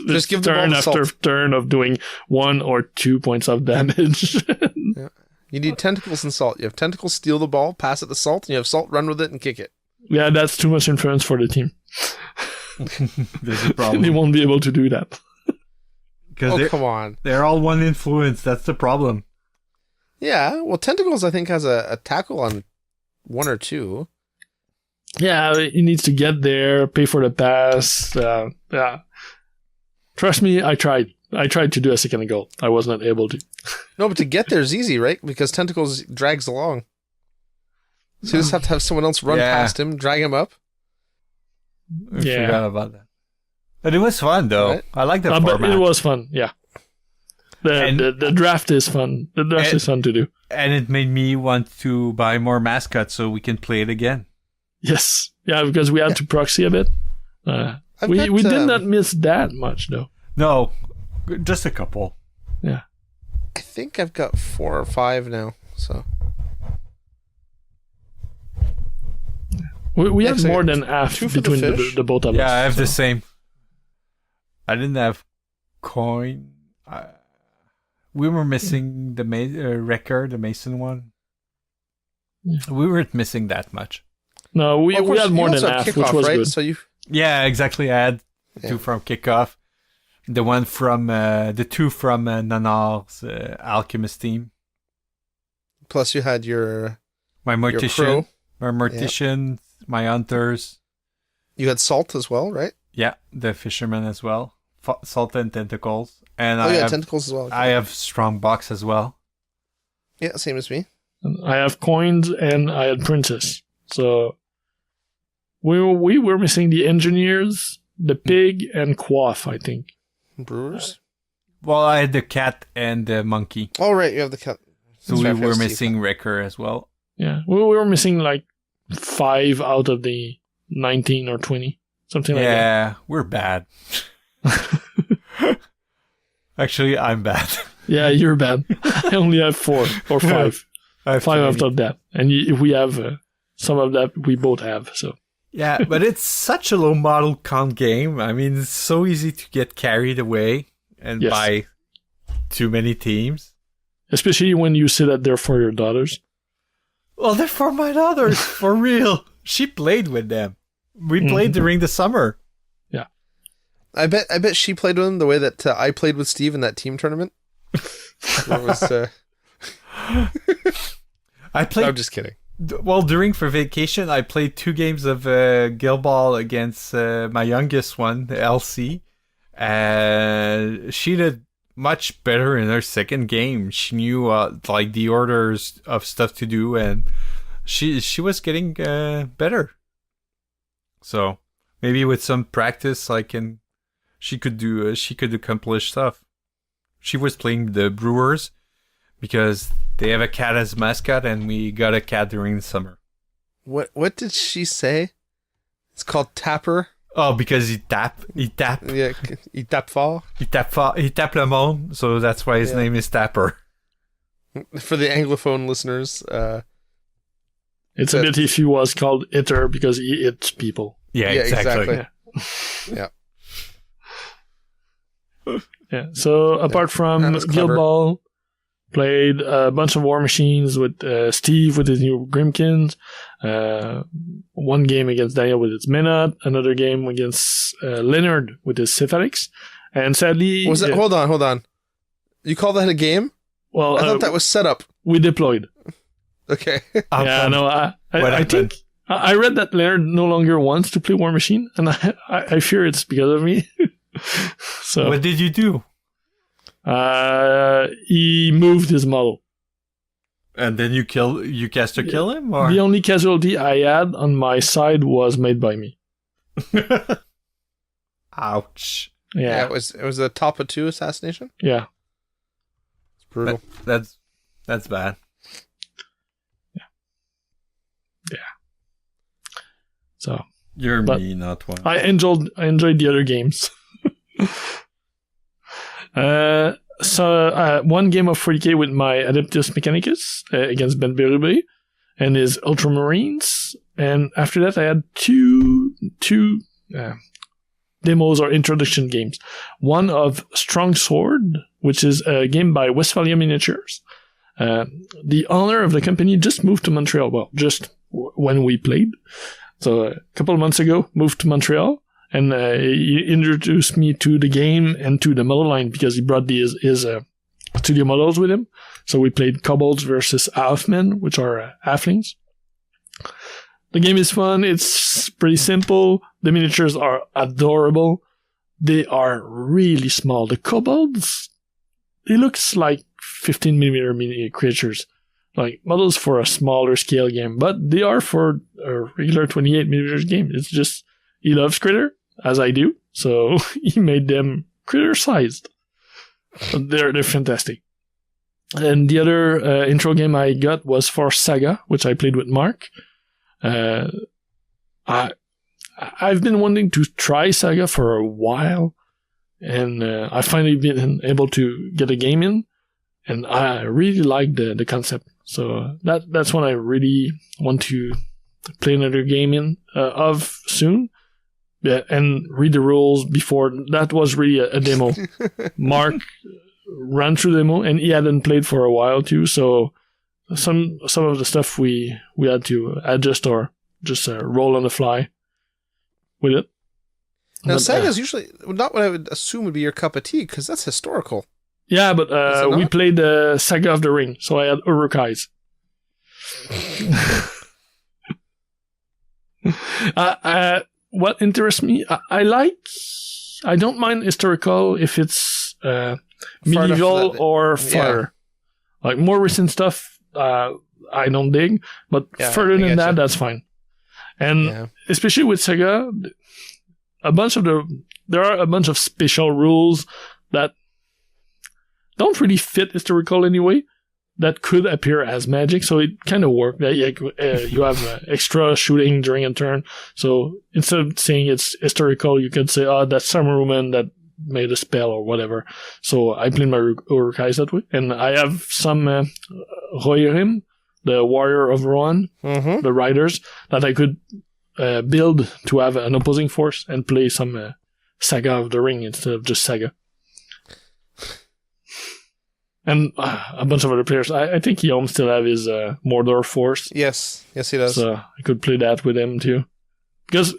Just give turn the ball after salt. turn of doing 1 or 2 points of damage. Yeah. You need tentacles and salt. You have tentacles, steal the ball, pass it to salt, and you have salt, run with it, and kick it. Yeah, that's too much influence for the team. There's a problem. They won't be able to do that. Oh, come on. They're all one influence. That's the problem. Yeah, well, tentacles, I think, has a tackle on 1 or 2. Yeah, he needs to get there, pay for the pass. Yeah. Trust me, I tried. I tried to do a second goal. I was not able to. No, but to get there is easy, right? Because tentacles drags along. So you just have to have someone else run past him, drag him up. I forgot about that. But it was fun, though. Right? I like the But format. it was fun, yeah. The draft is fun. The draft is fun to do. And it made me want to buy more mascots so we can play it again. Yes. Yeah, because we had to proxy a bit. We did not miss that much, though. No, just a couple. Yeah. I think I've got 4 or 5 now. So We have Actually, more than half 2 for the between fish. the both of us. Yeah, I have the so. same. I didn't have coin. We were missing the Wrecker, the Mason one. Yeah. We weren't missing that much. No, we Well, of course, had more you than also have half, Kickoff, which was right? good. So you Yeah, exactly. I had Yeah. 2 from Kickoff. The one from the 2 from Nanar's Alchemist team. plus you had your My crow. Mortician, my Hunters. You had Salt as well, right? Yeah, the Fisherman as well. Salt and Tentacles. And Oh I yeah, have tentacles as well. I have Strong Box as well. Yeah, same as me. I have coins and I had princess. So we were missing the engineers, the pig, and Quaff, I think. Brewers. Well, I had the cat and the monkey. Oh right, you have the cat. So That's we right, I were forgot to missing Wrecker as well. Yeah, we were missing like 5 out of the 19 or 20, something like that. Yeah, we're bad. Actually, I'm bad. Yeah, you're bad. I only have 4 or 5. I have 5 too after many. that. And if we have some of that, we both have. So Yeah, but it's such a low model count game. I mean, it's so easy to get carried away and Yes. buy too many teams. especially when you say that they're for your daughters. Well, they're for my daughters, for real. She played with them. We played during the summer. Yeah. I bet she played with him the way that I played with Steve in that team tournament. It was, I played. I'm just kidding. Well, during for vacation, I played 2 games of Guild Ball against my youngest one, Elsie. She did much better in her second game. She knew like the orders of stuff to do, and she was getting better. So maybe with some practice, she could accomplish stuff. She was playing the Brewers because they have a cat as mascot, and we got a cat during the summer. What did she say? It's called Tapper. Oh, because he tap. Yeah, he tap fall. He tap le monde, so that's why his Yeah. name is Tapper. For the Anglophone listeners, It's a bit if he was called Hitter because he hits people. Yeah, Yeah, exactly. exactly. Yeah. Yeah. So apart from That was Guild clever. Ball, played a bunch of War Machines with Steve with his new Grimkins, one game against Daniel with his Minot, another game against Leonard with his Syphalix, and sadly, Was that? Hold on. You call that a game? well, I thought that was set up. we deployed. Okay. Yeah, no, I What think happened? I read that Leonard no longer wants to play War Machine, and I fear it's because of me. So What did you do? he moved his model. And then you cast to kill him, or The only casualty I had on my side was made by me. ouch. Yeah, Yeah, it was a top of 2 assassination. yeah. It's brutal. That's bad. So You're But me, not one. I enjoyed the other games. One game of 40k with my Adeptus Mechanicus against Ben Berube and his Ultramarines, and after that I had two demos or introduction games. One of Strong Sword, which is a game by Westfalia Miniatures. The owner of the company just moved to Montreal. Well, just when we played. So a couple of months ago, moved to Montreal, and he introduced me to the game and to the model line because he brought his studio models with him. So we played Kobolds versus Halfmen, which are Halflings. The game is fun. It's pretty simple. The miniatures are adorable. They are really small. The Kobolds, they look like 15mm mini creatures. Like models for a smaller scale game, but they are for a regular 28mm game. It's just, he loves Critter, as I do. So he made them critter-sized. They're fantastic. And the other intro game I got was for Saga, which I played with Mark. I've been wanting to try Saga for a while, and I finally been able to get a game in, and I really like the concept. So that's one I really want to play another game of soon. Yeah, and read the rules before. That was really a demo. Mark ran through the demo, and he hadn't played for a while too, so some of the stuff we had to adjust or just roll on the fly with it. Now, Saga is usually not what I would assume would be your cup of tea, because that's historical. Yeah, but we played the Saga of the Ring, so I had Uruk-hais. What interests me, I don't mind historical if it's medieval or further. Yeah. Like more recent stuff, I don't dig, but further than that, that's fine. And especially with Saga, there are a bunch of special rules that don't really fit historical anyway, that could appear as magic, so it kind of worked. You have extra shooting during a turn, so instead of saying it's historical, you could say, that's some woman that made a spell or whatever. So I played my Uruk-hais that way, and I have some Rohirrim, the warrior of Rohan, the riders, that I could build to have an opposing force and play some Saga of the Ring instead of just Saga. And a bunch of other players. I think Guillaume still have his Mordor force. Yes, he does. So I could play that with him too. Because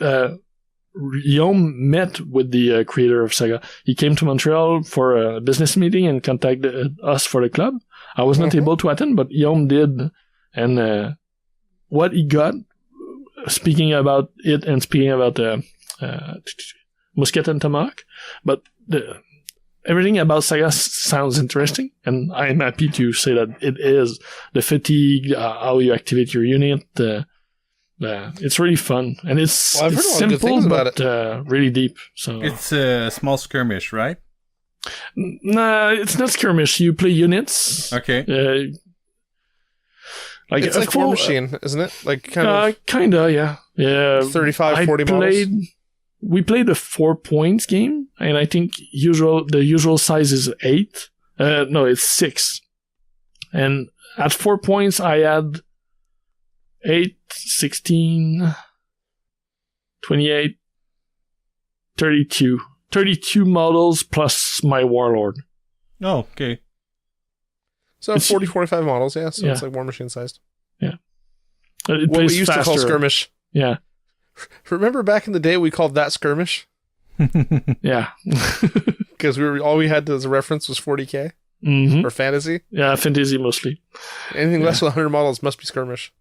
Guillaume met with the creator of Saga. He came to Montreal for a business meeting and contacted us for the club. I was not able to attend, but Guillaume did. And what he got, speaking about it and speaking about Musket and Tomahawk, but everything about Saga sounds interesting, and I'm happy to say that it is. The fatigue, how you activate your unit, it's really fun, and it's simple but really deep. So it's a small skirmish, right? Nah, it's not skirmish. You play units. Okay. It's like War Machine, isn't it? Like kinda, yeah. Yeah. 35, 40 models. We played a 4 points game, and I think the usual size is 8. No, it's 6. And at 4 points, I had 8, 16, 28, 32. 32 models plus my warlord. Oh, okay. So 40, 45 models, yeah. So it's like War Machine sized. Yeah. What we used to call skirmish. Yeah. Remember back in the day we called that skirmish? Yeah. Because all we had as a reference was 40K? Or fantasy? Yeah, fantasy mostly. Anything less than 100 models must be skirmish.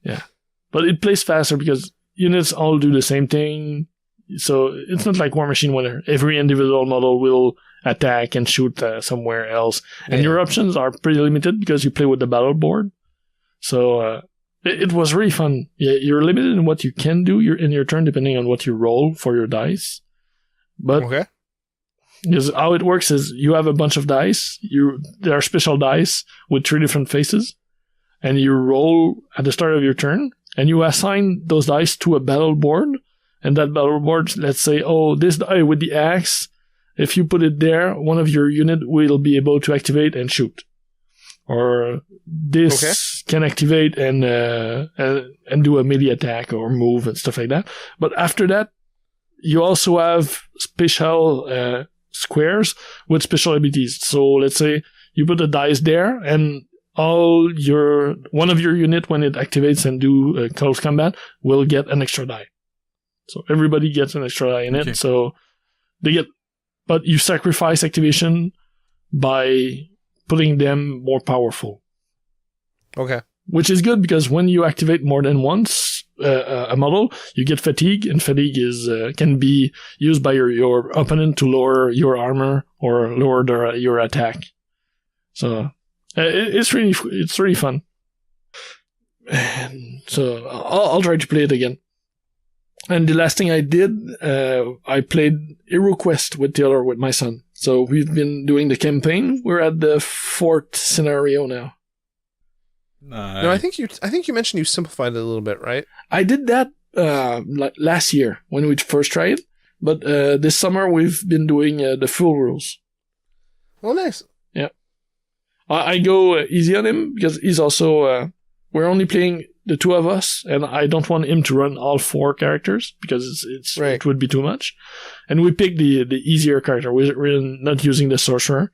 Yeah. But it plays faster because units all do the same thing. So it's not like War Machine where every individual model will attack and shoot somewhere else. And your options are pretty limited because you play with the battle board. So it was really fun. Yeah, you're limited in what you can do in your turn depending on what you roll for your dice. But because how it works is you have a bunch of dice. There are special dice with 3 different faces. And you roll at the start of your turn. And you assign those dice to a battle board. And that battle board, let's say, this die with the axe, if you put it there, one of your unit will be able to activate and shoot. Or this can activate and do a melee attack or move and stuff like that. But after that, you also have special squares with special abilities. So let's say you put a dice there, and one of your unit, when it activates and do close combat, will get an extra die. So everybody gets an extra die in it. So but you sacrifice activation by putting them more powerful. Okay. Which is good because when you activate more than once a model, you get fatigue, and fatigue can be used by your opponent to lower your armor or lower your attack. So it's really fun. And so I'll try to play it again. And the last thing I did, I played HeroQuest with my son. So we've been doing the campaign. We're at the 4th scenario now. No, I think you mentioned you simplified it a little bit, right? I did that last year when we first tried it, but this summer we've been doing the full rules. Oh, nice. Yeah, I go easy on him because he's also we're only playing the 2 of us, and I don't want him to run all 4 characters because it would be too much. And we picked the easier character. We're not using the sorcerer.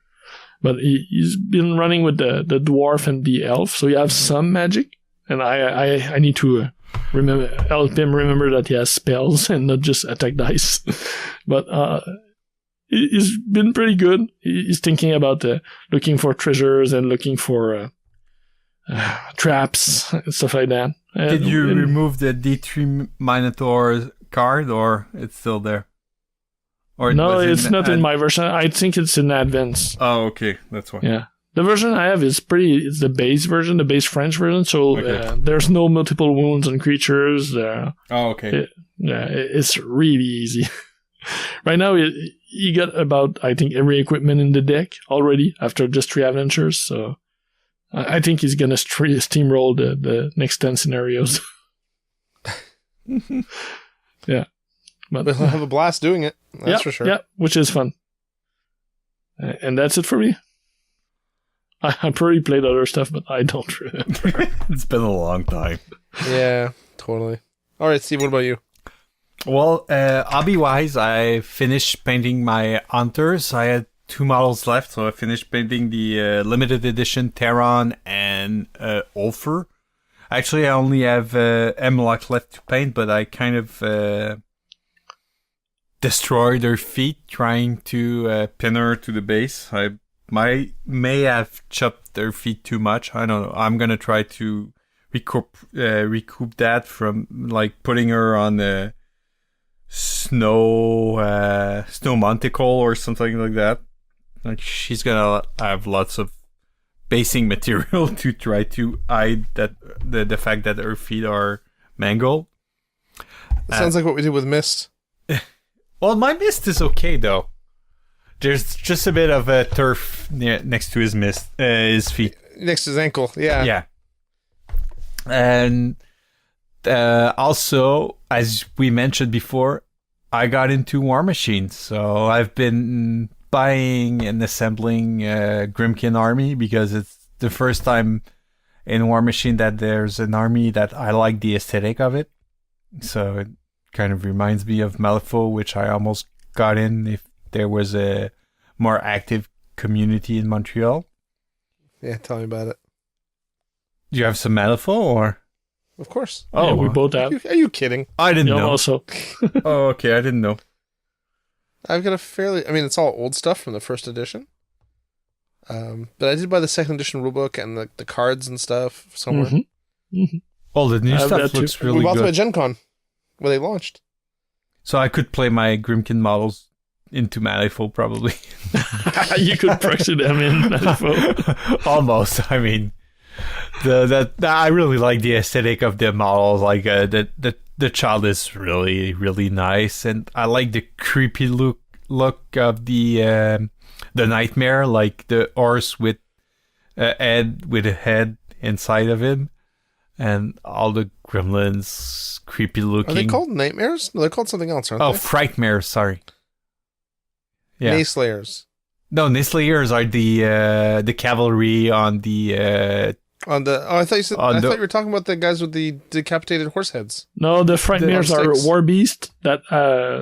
But he's been running with the dwarf and the elf, so he has some magic. And I need to help him remember that he has spells and not just attack dice. But he's been pretty good. He's thinking about looking for treasures and looking for traps and stuff like that. Did you remove the D3 Minotaur card, or it's still there? Or no, it's not in my version. I think it's in Advance. Oh, okay. That's why. Yeah. The version I have is it's the base version, the base French version, so there's no multiple wounds on creatures. Oh, okay. It's really easy. Right now, you got about, I think, every equipment in the deck already after just 3 adventures, so I think he's going to steamroll the next 10 scenarios. Yeah. But he'll have a blast doing it. That's for sure. Yeah, which is fun. And that's it for me. I probably played other stuff, but I don't remember. It's been a long time. Yeah, totally. All right, Steve, what about you? Well, hobby-wise, I finished painting my Hunters. I had 2 models left, so I finished painting the limited edition Terran and Ulfer. Actually, I only have Hemlock left to paint, but I kind of destroyed her feet trying to pin her to the base. I may have chopped their feet too much. I don't know. I'm gonna try to recoup that from like putting her on the snow monticle or something like that. Like she's gonna have lots of basing material to try to hide that the fact that her feet are mangled. Sounds like what we did with Mist. Well, my Mist is okay though. There's just a bit of a turf next to his feet. Next to his ankle, yeah. Yeah. And also, as we mentioned before, I got into War Machines. So I've been buying and assembling Grimkin army because it's the first time in War Machine that there's an army that I like the aesthetic of it. So it kind of reminds me of Malifaux, which I almost got in if there was a more active community in Montreal. Yeah, tell me about it. Do you have some Malifaux or? Of course. Oh, yeah, we both have. Are you kidding? I didn't know. Also. Oh, okay. I didn't know. I've got it's all old stuff from the first edition. But I did buy the second edition rulebook and the cards and stuff somewhere. Mm-hmm. Mm-hmm. Oh, the new stuff looks really good. We bought them at Gen Con where they launched. So I could play my Grimkin models into Malifaux, probably. You could proxy them in Malifaux. Almost. I mean, I really like the aesthetic of the models. Like the child is really, really nice, and I like the creepy look of the nightmare, like the horse with a head inside of him, and all the gremlins creepy looking. Are they called nightmares? No, they're called something else, aren't they? Oh, frightmares. Sorry. Yeah. Nayslayers. No, Nayslayers are the cavalry on the. I thought you were talking about the guys with the decapitated horse heads. No, the frightmares are war beasts that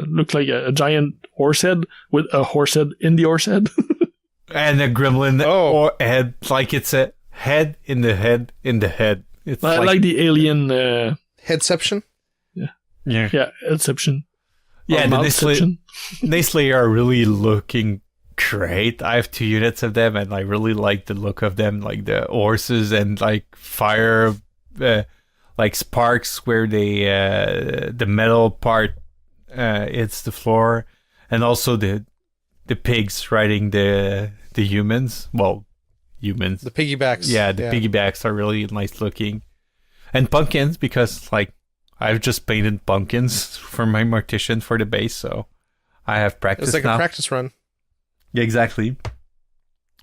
look like a giant horse head with a horse head in the horse head. And a gremlin or head, like it's a head in the head in the head. It's like the alien headception. Yeah, headception. Yeah, the Nayslayer are really looking great. I have 2 units of them, and I really like the look of them, like the horses and like fire, like sparks where they the metal part hits the floor, and also the pigs riding the humans. Well, humans. The piggybacks. Yeah, the piggybacks are really nice looking, and pumpkins because like I've just painted pumpkins for my mortician for the base, so I have practice now. It's like a practice run. Yeah, exactly.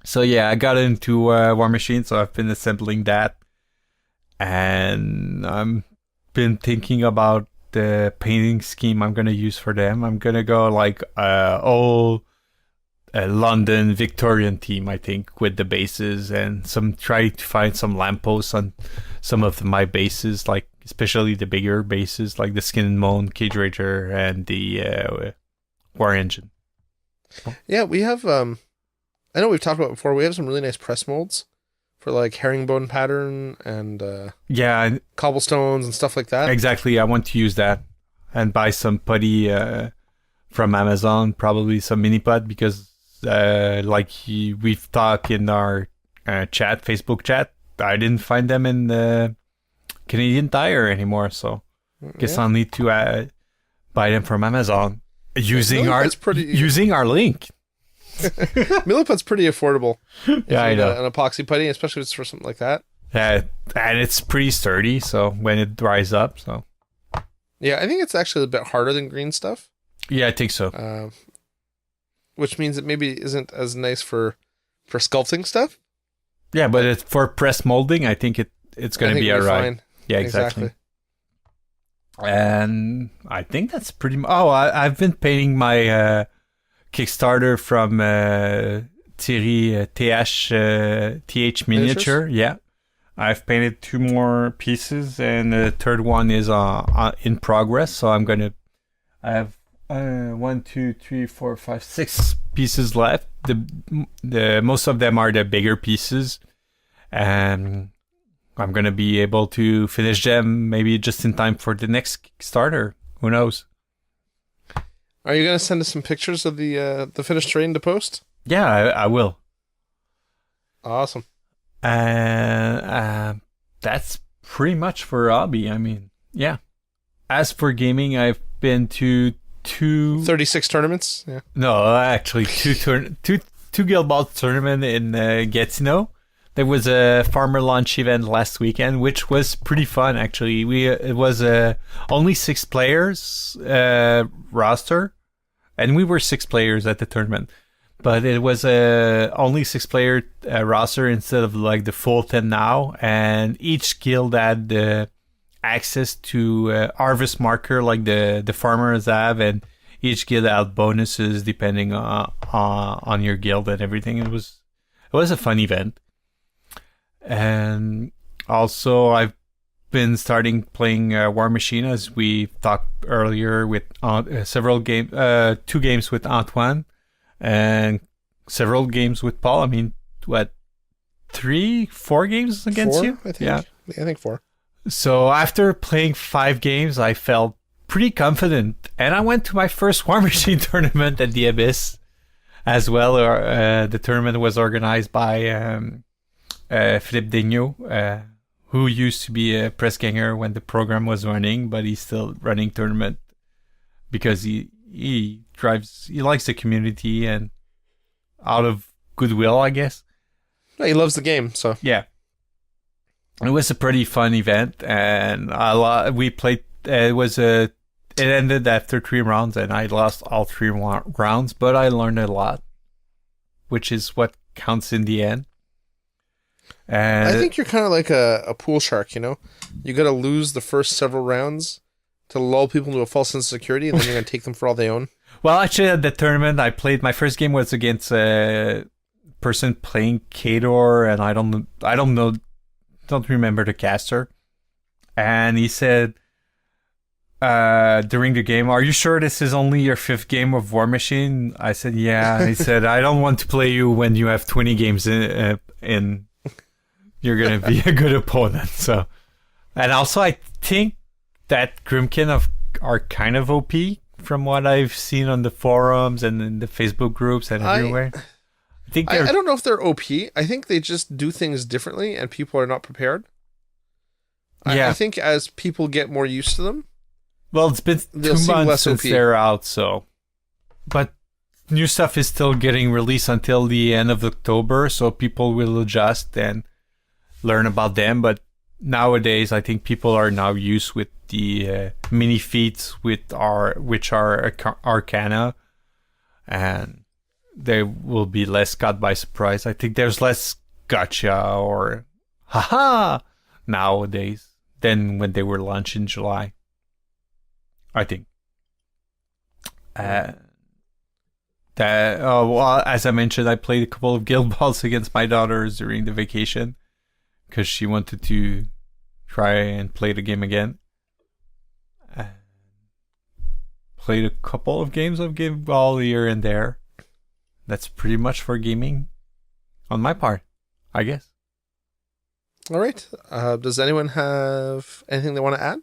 So yeah, I got into War Machine, so I've been assembling that. And I've been thinking about the painting scheme I'm going to use for them. I'm going to go like old London Victorian theme, I think, with the bases, and try to find some lampposts on some of my bases, like especially the bigger bases, like the Skin and Bone, Cage Rager, and the War Engine. Yeah, we have, I know we've talked about before, we have some really nice press molds for like herringbone pattern and cobblestones and stuff like that. Exactly, I want to use that and buy some putty from Amazon, probably some mini putt, because we've talked in our Facebook chat, I didn't find them in the Canadian Tire anymore, so guess I'll need to buy them from Amazon using our link. Milliput's pretty affordable. Yeah, I know. An epoxy putty, especially if it's for something like that. And it's pretty sturdy, so when it dries up, so. Yeah, I think it's actually a bit harder than green stuff. Yeah, I think so. Which means it maybe isn't as nice for sculpting stuff. Yeah, but for press molding, I think it's going to be alright. Fine. Yeah, exactly. And I think that's pretty much... Oh, I've been painting my Kickstarter from Thierry TH Miniature. Yeah. I've painted 2 more pieces, and the third one is in progress. So I'm going to... I have 1, 2, 3, 4, 5, 6 pieces left. The most of them are the bigger pieces. And I'm going to be able to finish them maybe just in time for the next Kickstarter. Who knows? Are you going to send us some pictures of the finished terrain to post? Yeah, I will. Awesome. And that's pretty much for hobby. I mean, yeah. As for gaming, I've been to 36 tournaments? Yeah. No, actually, two Guild Balls tournament in Gatineau. There was a farmer launch event last weekend, which was pretty fun, actually. It was only 6 players roster, and we were 6 players at the tournament. But it was only 6-player roster instead of like the full 10 now, and each guild had access to harvest marker like the farmers have, and each guild had bonuses depending on your guild and everything. It was a fun event. And also, I've been starting playing War Machine, as we talked earlier, with several games, 2 games with Antoine, and several games with Paul. I mean, 3, 4 games against 4, you? I think. Yeah, I think 4. So after playing 5 games, I felt pretty confident, and I went to my first War Machine tournament at the Abyss as well. The tournament was organized by Philippe Daigneault, who used to be a press ganger when the program was running, but he's still running tournament because he likes the community and out of goodwill, I guess. Yeah, he loves the game, so. Yeah. It was a pretty fun event, and we played. It ended after 3 rounds, and I lost all 3 rounds, but I learned a lot, which is what counts in the end. And I think you're kind of like a pool shark, you know? You got to lose the first several rounds to lull people into a false sense of security, and then you're going to take them for all they own. Well, actually, at the tournament, I played. My first game was against a person playing Kador, and I don't remember the caster. And he said during the game, "Are you sure this is only your 5th game of War Machine?" I said, "Yeah." He said, "I don't want to play you when you have 20 games in. You're gonna be a good opponent." So, and also, I think that Grimkin are kind of OP from what I've seen on the forums and in the Facebook groups and everywhere. I don't know if they're OP. I think they just do things differently, and people are not prepared. Yeah. I think as people get more used to them, well, it's been 2 months since they're out, so. But new stuff is still getting released until the end of October, so people will adjust and learn about them. But nowadays, I think people are now used with the mini feats which are Arcana, and they will be less caught by surprise. I think there's less gotcha or haha nowadays than when they were launched in July, I think. Well, as I mentioned, I played a couple of guild balls against my daughters during the vacation because she wanted to try and play the game again. Played a couple of games of guild ball here and there. That's pretty much for gaming on my part, I guess. All right. Does anyone have anything they want to add?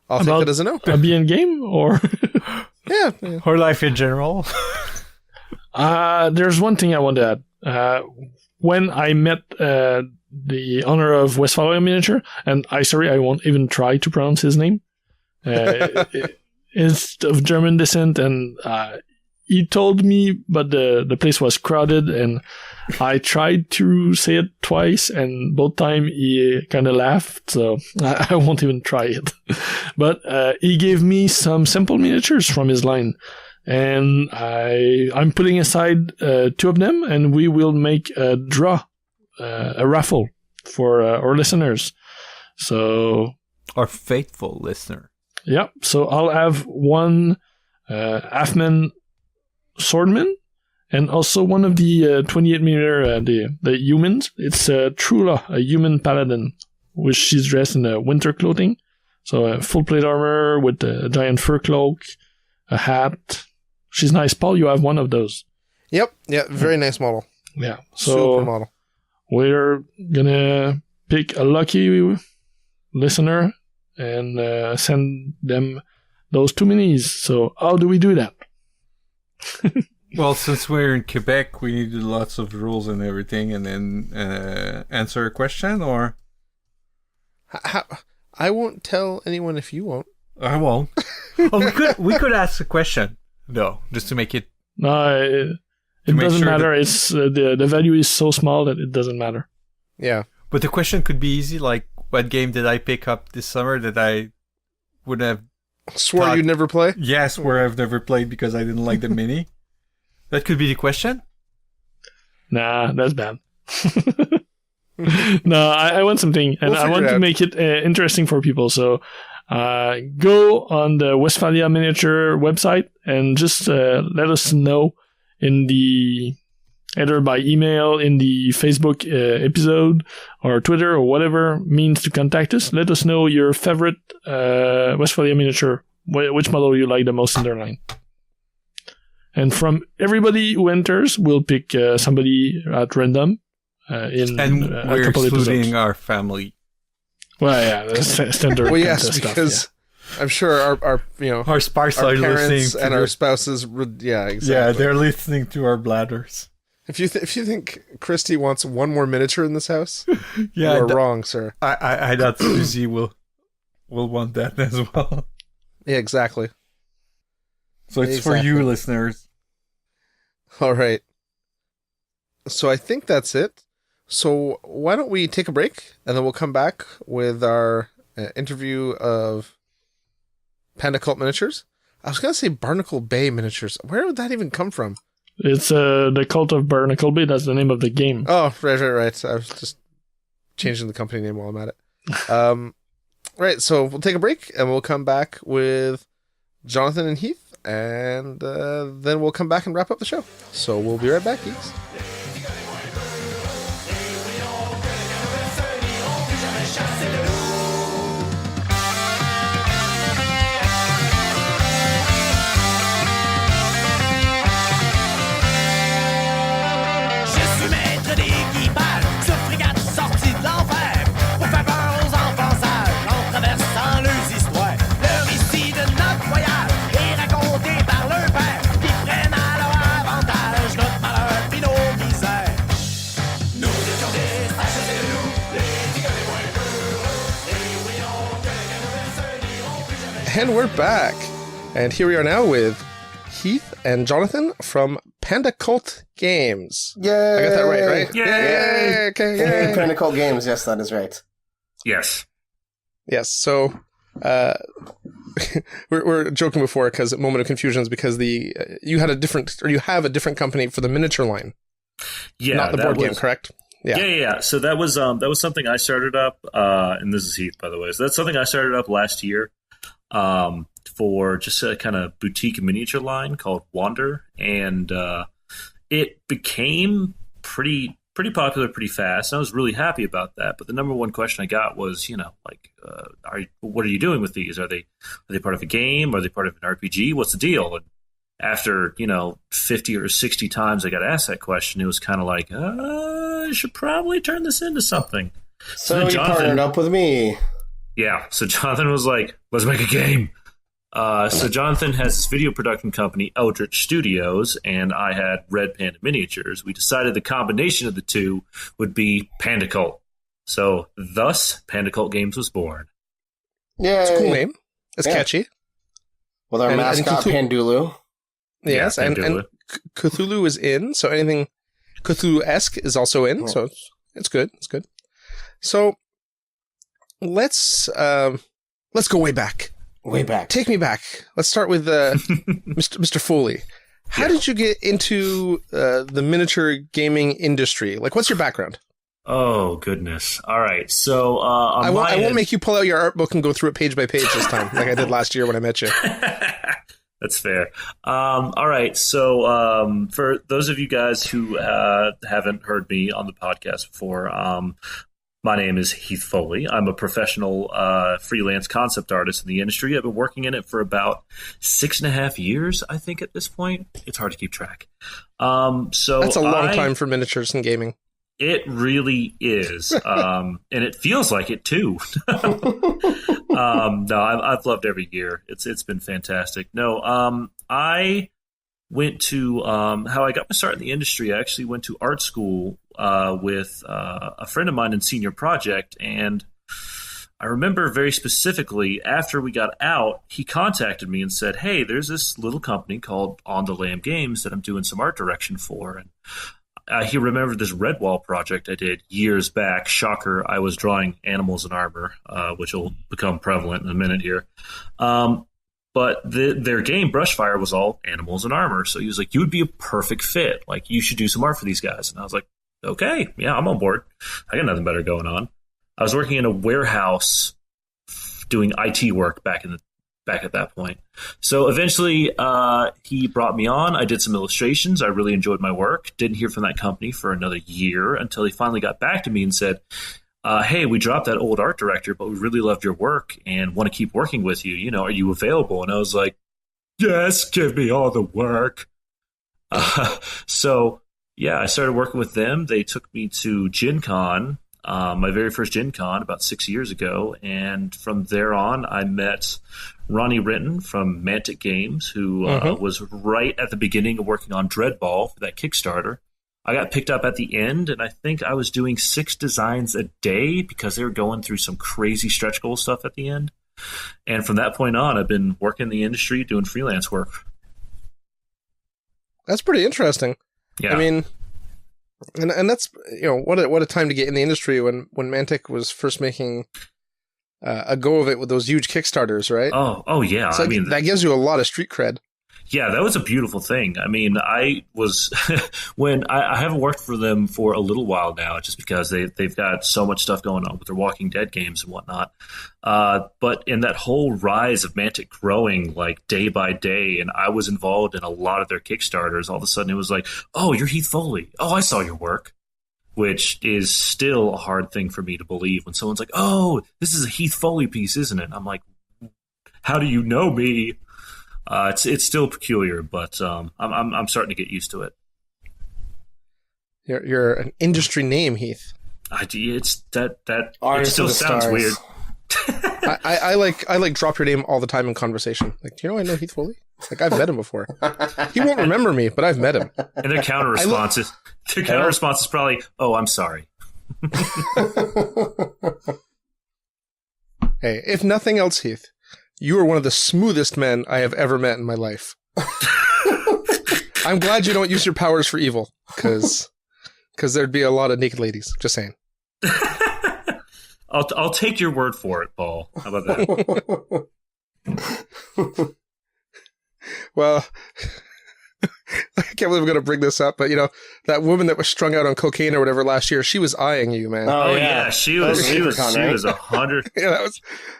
I'll take that as a no. A BN game or Yeah. Or life in general. there's one thing I want to add. When I met the owner of Westfalia Miniature, and I won't even try to pronounce his name. It's of German descent, and he told me, but the place was crowded, and I tried to say it twice, and both times he kind of laughed, so I won't even try it. But he gave me some simple miniatures from his line, and I'm putting aside 2 of them, and we will make a raffle for our listeners. So Our faithful listener. yeah, so I'll have one Halfman Swordman, and also one of the 28 millimeter the humans. It's Trula, a human paladin, which she's dressed in winter clothing, so full plate armor with a giant fur cloak, a hat. She's nice. Paul, you have one of those. Yep. Yeah. Very nice model. Yeah. So Super model. we're gonna pick a lucky listener and send them those 2 minis. So how do we do that? Well, since we're in Quebec, we need lots of rules and everything, and then answer a question, or I won't tell anyone if you won't. I won't. We could ask a question though, just to make it. No, it make doesn't sure matter. It's the value is so small that it doesn't matter. Yeah. But the question could be easy, like, what game did I pick up this summer that I would have Swore you'd never play? yes, where I've never played because I didn't like the mini. That could be the question. Nah, that's bad. No, I want something, and We'll I want figure it to out. make it interesting for people. So go on the Westfalia Miniature website and just let us know in the either by email, in the Facebook episode, or Twitter, or whatever means to contact us. Let us know your favorite Westfalia Miniature, which model you like the most in their line. And from everybody who enters, we'll pick somebody at random in And a we're couple excluding episodes. our family. Well, yeah, that's standard. Well, yes, contest because stuff, I'm sure our Our sparks our are parents listening and to our the- spouses. Yeah, exactly. Yeah, they're listening to our bladders. If you think Christy wants one more miniature in this house, Yeah, you are wrong, sir. I thought Susie will want that as well. Yeah, exactly. So it's for you, listeners. All right. So I think that's it. So why don't we take a break, and then we'll come back with our interview of Panda Cult Miniatures. I was going to say Barnacle Bay Miniatures. Where would that even come from? It's the Cult of Barnacle Bay. That's the name of the game. Oh, right. I was just changing the company name while I'm at it. Right, so we'll take a break, and we'll come back with Jonathan and Heath, and then we'll come back and wrap up the show. So we'll be right back, geeks. Je suis maître d'équipage, ce frégate sortie de l'enfer, pour faire peur aux enfants sages, en traversant leurs histoires. Le récit de notre voyage est raconté par leur père, qui prennent à leur avantage notre malheur pis nos misères. Nous étions des stages de loups, les tigres les moins heureux, et oui, on que les canaux se diront plus jamais. And we're back. And here we are now with Heath and Jonathan from Panda Cult Games. Yay! I got that right? Yay! Okay, yay! Panda Cult Games. Yes, that is right. Yes. Yes, so we're joking before because moment of confusion is because you have a different company for the miniature line, not the board game, correct? Yeah. So that was something I started up, and this is Heath, by the way. So that's something I started up last year, for just a kind of boutique miniature line called Wander, and it became pretty popular pretty fast. And I was really happy about that. But the number one question I got was, what are you doing with these? Are they part of a game? Are they part of an RPG? What's the deal? And after 50 or 60 times I got asked that question, it was kind of like, I should probably turn this into something. So you partnered up with me. Yeah. So Jonathan was like, let's make a game. So Jonathan has this video production company, Eldritch Studios, and I had Red Panda Miniatures. We decided the combination of the two would be Panda Cult. So thus, Panda Cult Games was born. Yeah, it's a cool name. It's catchy. With our mascot, Pandulu. Yes, and Cthulhu is in, so anything Cthulhu-esque is also in, so it's good. It's good. So let's go way back. Way back. Take me back. Let's start with Mr. Foley. How did you get into the miniature gaming industry? Like, what's your background? Oh, goodness. All right. So I won't make you pull out your art book and go through it page by page this time, like I did last year when I met you. That's fair. All right. So for those of you guys who haven't heard me on the podcast before, my name is Heath Foley. I'm a professional freelance concept artist in the industry. I've been working in it for about 6.5 years, I think, at this point. It's hard to keep track. So that's a long time for miniatures and gaming. It really is. And it feels like it, too. No, I've loved every year. It's been fantastic. No, I went to how I got my start in the industry. I actually went to art school with a friend of mine in senior project, and I remember very specifically after we got out, he contacted me and said, hey, there's this little company called On the Lamb Games that I'm doing some art direction for. And he remembered this Redwall project I did years back. Shocker, I was drawing animals in armor, which will become prevalent in a minute here. But their game, Brushfire, was all animals in armor. So he was like, you would be a perfect fit. Like, you should do some art for these guys. And I was like, okay, yeah, I'm on board. I got nothing better going on. I was working in a warehouse doing IT work back at that point. So eventually he brought me on. I did some illustrations. I really enjoyed my work. Didn't hear from that company for another year until he finally got back to me and said, hey, we dropped that old art director, but we really loved your work and want to keep working with you. Are you available? And I was like, yes, give me all the work. So, yeah, I started working with them. They took me to Gen Con, my very first Gen Con about 6 years ago. And from there on, I met Ronnie Renton from Mantic Games, who was right at the beginning of working on Dreadball for that Kickstarter. I got picked up at the end, and I think I was doing 6 designs a day because they were going through some crazy stretch goal stuff at the end. And from that point on, I've been working in the industry, doing freelance work. That's pretty interesting. Yeah. I mean, and that's, what a time to get in the industry when Mantic was first making a go of it with those huge Kickstarters, right? Oh yeah. So that gives you a lot of street cred. Yeah, that was a beautiful thing. I mean, I was when I haven't worked for them for a little while now, just because they've got so much stuff going on with their Walking Dead games and whatnot. But in that whole rise of Mantic growing like day by day, and I was involved in a lot of their Kickstarters, all of a sudden it was like, oh, you're Heath Foley. Oh, I saw your work. Which is still a hard thing for me to believe when someone's like, oh, this is a Heath Foley piece, isn't it? I'm like, how do you know me? It's still peculiar, but I'm starting to get used to it. You're an industry name, Heath. It's that Artist it still of the sounds stars. weird. I like drop your name all the time in conversation. Like, do you know I know Heath Foley? Like, I've met him before. He won't remember me, but I've met him. And their counter response is probably, "Oh, I'm sorry." Hey, if nothing else, Heath, you are one of the smoothest men I have ever met in my life. I'm glad you don't use your powers for evil, because there'd be a lot of naked ladies. Just saying. I'll take your word for it, Paul. How about that? Well, I can't believe I'm going to bring this up, but that woman that was strung out on cocaine or whatever last year, she was eyeing you, man. Oh yeah, she was 100. Yeah,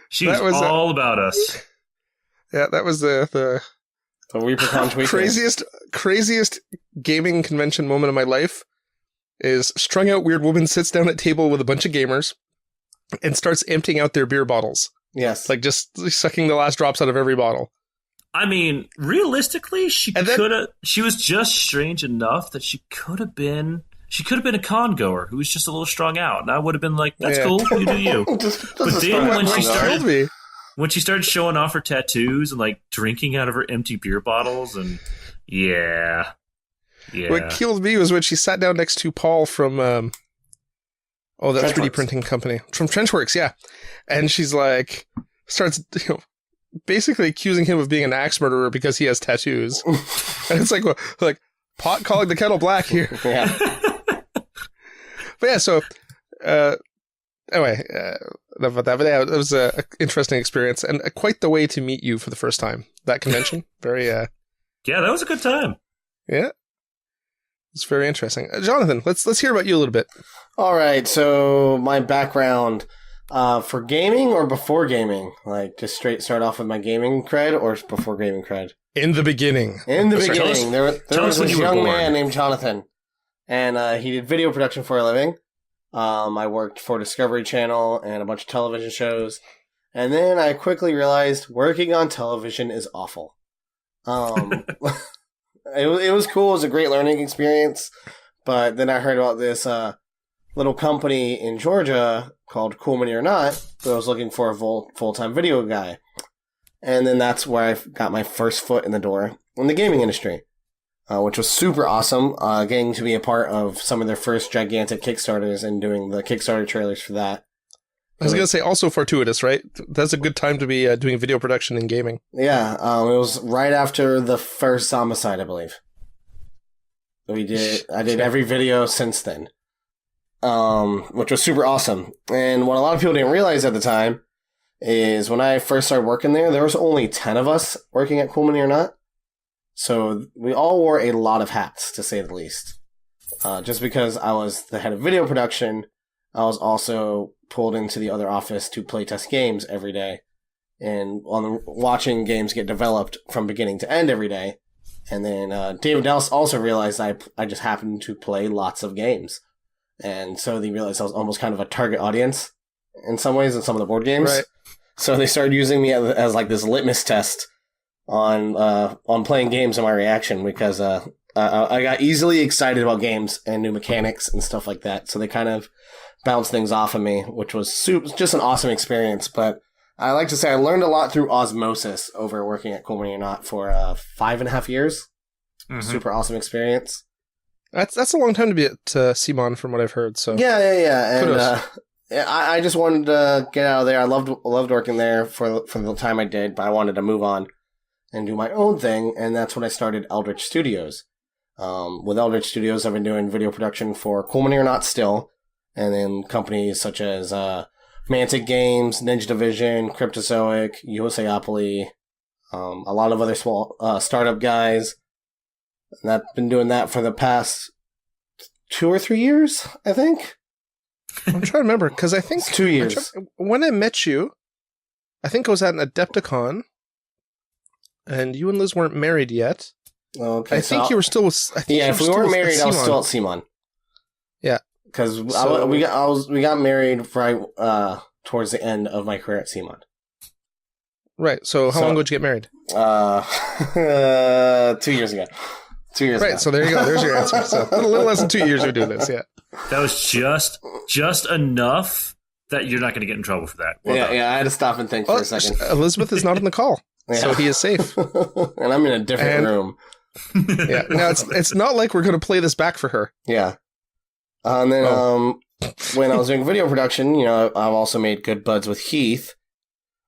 She was all about us. Yeah, that was the Repercon craziest gaming convention moment of my life. Is strung out weird woman sits down at table with a bunch of gamers and starts emptying out their beer bottles. Yes. Like just sucking the last drops out of every bottle. I mean, realistically, she was just strange enough that she could have been a con goer who was just a little strung out. And I would have been like, that's cool, you do you. But then when she started showing off her tattoos and like drinking out of her empty beer bottles and yeah. What killed me was when she sat down next to Paul from that 3D printing company. From Trenchworks, yeah. And she's like, starts basically accusing him of being an axe murderer because he has tattoos. And it's like pot calling the kettle black here. Yeah. But yeah, so anyway, enough about that. But yeah, it was an interesting experience and quite the way to meet you for the first time. That convention, very yeah, that was a good time. Yeah. It's very interesting. Jonathan, let's hear about you a little bit. All right, so my background for gaming or before gaming? Like just straight start off with my gaming cred or before gaming cred? In the beginning. In the beginning. There was this young man named Jonathan, and he did video production for a living. I worked for Discovery Channel and a bunch of television shows. And then I quickly realized working on television is awful. It was cool. It was a great learning experience. But then I heard about this little company in Georgia called Cool Mini or Not that was looking for a full-time video guy. And then that's where I got my first foot in the door in the gaming industry, which was super awesome. Getting to be a part of some of their first gigantic Kickstarters and doing the Kickstarter trailers for that. I was going to say also fortuitous, right? That's a good time to be doing video production in gaming. Yeah, it was right after the first Zombicide, I believe. I did every video since then, which was super awesome. And what a lot of people didn't realize at the time is when I first started working there was only 10 of us working at Cool Mini or Not. So we all wore a lot of hats, to say the least. Just because I was the head of video production, I was also pulled into the other office to playtest games every day and watching games get developed from beginning to end every day. And then David Dallas also realized I just happened to play lots of games. And so they realized I was almost kind of a target audience in some ways in some of the board games. Right. So they started using me as like this litmus test on playing games and my reaction because I got easily excited about games and new mechanics and stuff like that. So they kind of bounced things off of me, which was just an awesome experience. But I like to say I learned a lot through osmosis over working at Cool Mini or Not for 5.5 years. Mm-hmm. Super awesome experience. That's a long time to be at CMON from what I've heard. So yeah. And I just wanted to get out of there. I loved working there for the time I did, but I wanted to move on and do my own thing, and that's when I started Eldritch Studios. With Eldritch Studios, I've been doing video production for Cool Mini or Not still, and then companies such as Mantic Games, Ninja Division, Cryptozoic, USAopoly, a lot of other small startup guys. And I've been doing that for the past 2 or 3 years, I think. I'm trying to remember, because I think... It's 2 years. When I met you, I think I was at an Adepticon, and you and Liz weren't married yet. Okay, I think you were still with... if we weren't married, I was still at CMON. Yeah. Because we got married right towards the end of my career at CMON. Right, so how long ago did you get married? 2 years ago. 2 years ago. Right, so there you go. There's your answer. So a little less than 2 years you're doing this, yeah. That was just enough that you're not going to get in trouble for that. Well, I had to stop and think for a second. Elizabeth is not in the call, so he is safe. And I'm in a different room. Yeah, now it's not like we're going to play this back for her. Yeah. And then when I was doing video production, I've also made good buds with Heath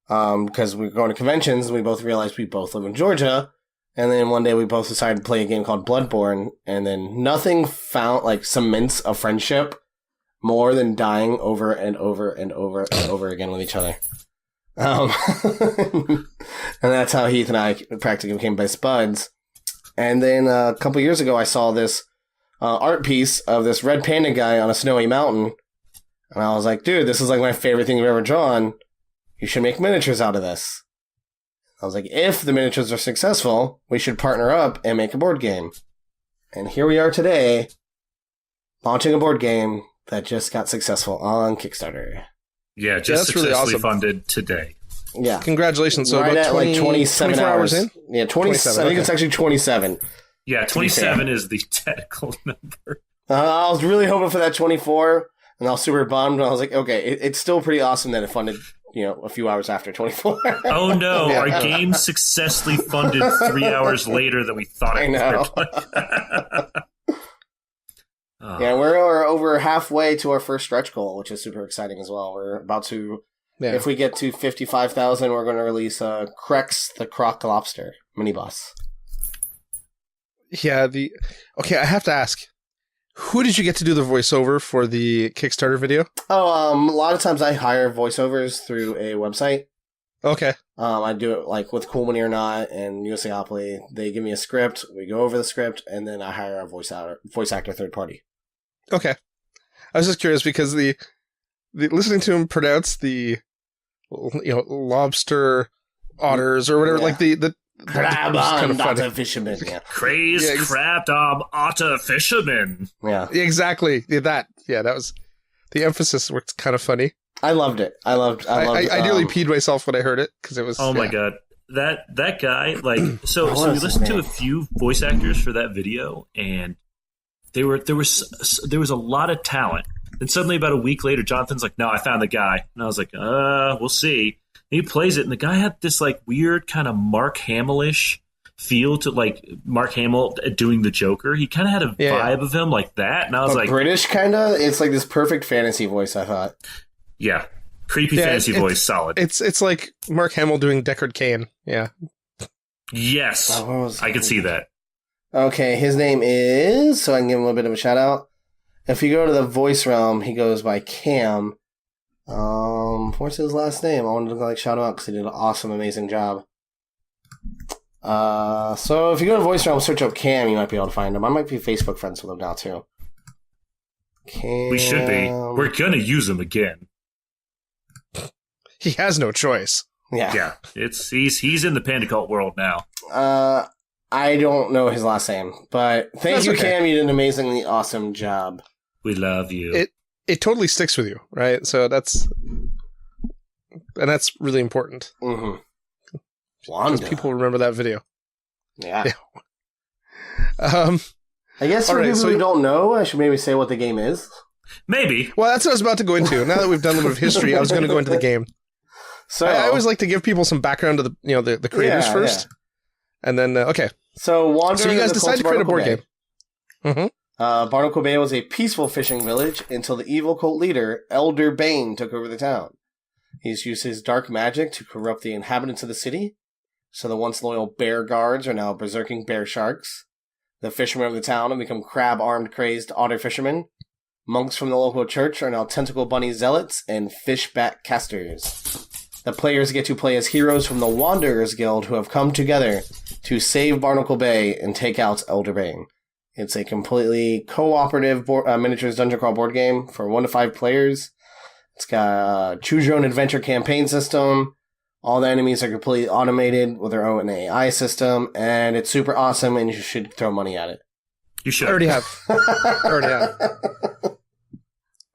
because we were going to conventions and we both realized we both live in Georgia. And then one day we both decided to play a game called Bloodborne, and then nothing cements a friendship more than dying over and over and over and over again with each other. And that's how Heath and I practically became best buds. And then a couple years ago, I saw this art piece of this red panda guy on a snowy mountain. And I was like, dude, this is like my favorite thing you've ever drawn. You should make miniatures out of this. I was like, if the miniatures are successful, we should partner up and make a board game. And here we are today, launching a board game that just got successful on Kickstarter. Yeah, just that's really successfully awesome. funded today. Yeah. Congratulations. So right about at 20, 27 24 hours in? Yeah, 27. I think it's actually 27. Yeah, 27 is the technical number. I was really hoping for that 24, and I was super bummed. I was like, okay, it's still pretty awesome that it funded, a few hours after 24. Oh no, Yeah. our game successfully funded 3 hours later than we thought it I know. would. Yeah, we're over halfway to our first stretch goal, which is super exciting as well. We're about to, if we get to 55,000, we're going to release Crex the Croc Lobster mini boss. Yeah, okay, I have to ask. Who did you get to do the voiceover for the Kickstarter video? Oh, a lot of times I hire voiceovers through a website. Okay. I do it like with Cool Money or Not and USAopoly. They give me a script, we go over the script, and then I hire a voice actor third party. Okay. I was just curious because the listening to him pronounce the lobster otters or whatever, Yeah. like the Crab it's kind on of funny. Dr. Fisherman, yeah. Crazed Yeah, crab dom otter fisherman. Yeah. Exactly. That was the emphasis worked kind of funny. I loved it. I nearly peed myself when I heard it because it was. Oh my god. That guy, so What we was his listened to name? a few voice actors for that video, and there was a lot of talent. And suddenly, about a week later, Jonathan's like, "No, I found the guy," and I was like, we'll see." And he plays it, and the guy had this weird kind of Mark Hamill-ish feel to Mark Hamill doing the Joker. He kind of had a vibe of him like that, and I was But like, British kind of. It's like this perfect fantasy voice, I thought. "Yeah, creepy fantasy voice, solid." It's like Mark Hamill doing Deckard Cain. Yeah. Yes, Oh, what was I could see that. Okay, his name is, so I can give him a little bit of a shout out. If you go to the voice realm, he goes by Cam. What's his last name? I wanted to shout him out because he did an awesome, amazing job. So if you go to voice realm, search up Cam, you might be able to find him. I might be Facebook friends with him now too. Cam. We should be. We're gonna use him again. He has no choice. Yeah. Yeah, he's in the Panda Cult world now. I don't know his last name, but thank That's you, okay. Cam. You did an amazingly awesome job. We love you. It totally sticks with you, right? So that's really important. Mm-hmm. Because Wanda. people remember that video. Yeah. Um, I guess for All right, people so- who don't know, I should maybe say what the game is. Maybe. well, that's what I was about to go into. Now that we've done a little bit of history, I was going to go into the game. So I always like to give people some background to the creators Yeah, first, and then okay. So Wander. So you guys the decide Cult to of create a board Barnacle game. Bay. Mm-hmm. Barnacle Bay was a peaceful fishing village until the evil cult leader, Elder Bane, took over the town. He's used his dark magic to corrupt the inhabitants of the city, so the once loyal bear guards are now berserking bear sharks. The fishermen of the town have become crab-armed, crazed otter fishermen. Monks from the local church are now tentacle bunny zealots and fishback casters. The players get to play as heroes from the Wanderers Guild who have come together to save Barnacle Bay and take out Elder Bane. It's a completely cooperative miniatures dungeon crawl board game for 1 to 5 players. It's got a choose your own adventure campaign system. All the enemies are completely automated with their own AI system, and it's super awesome, and you should throw money at it. You should. I already have.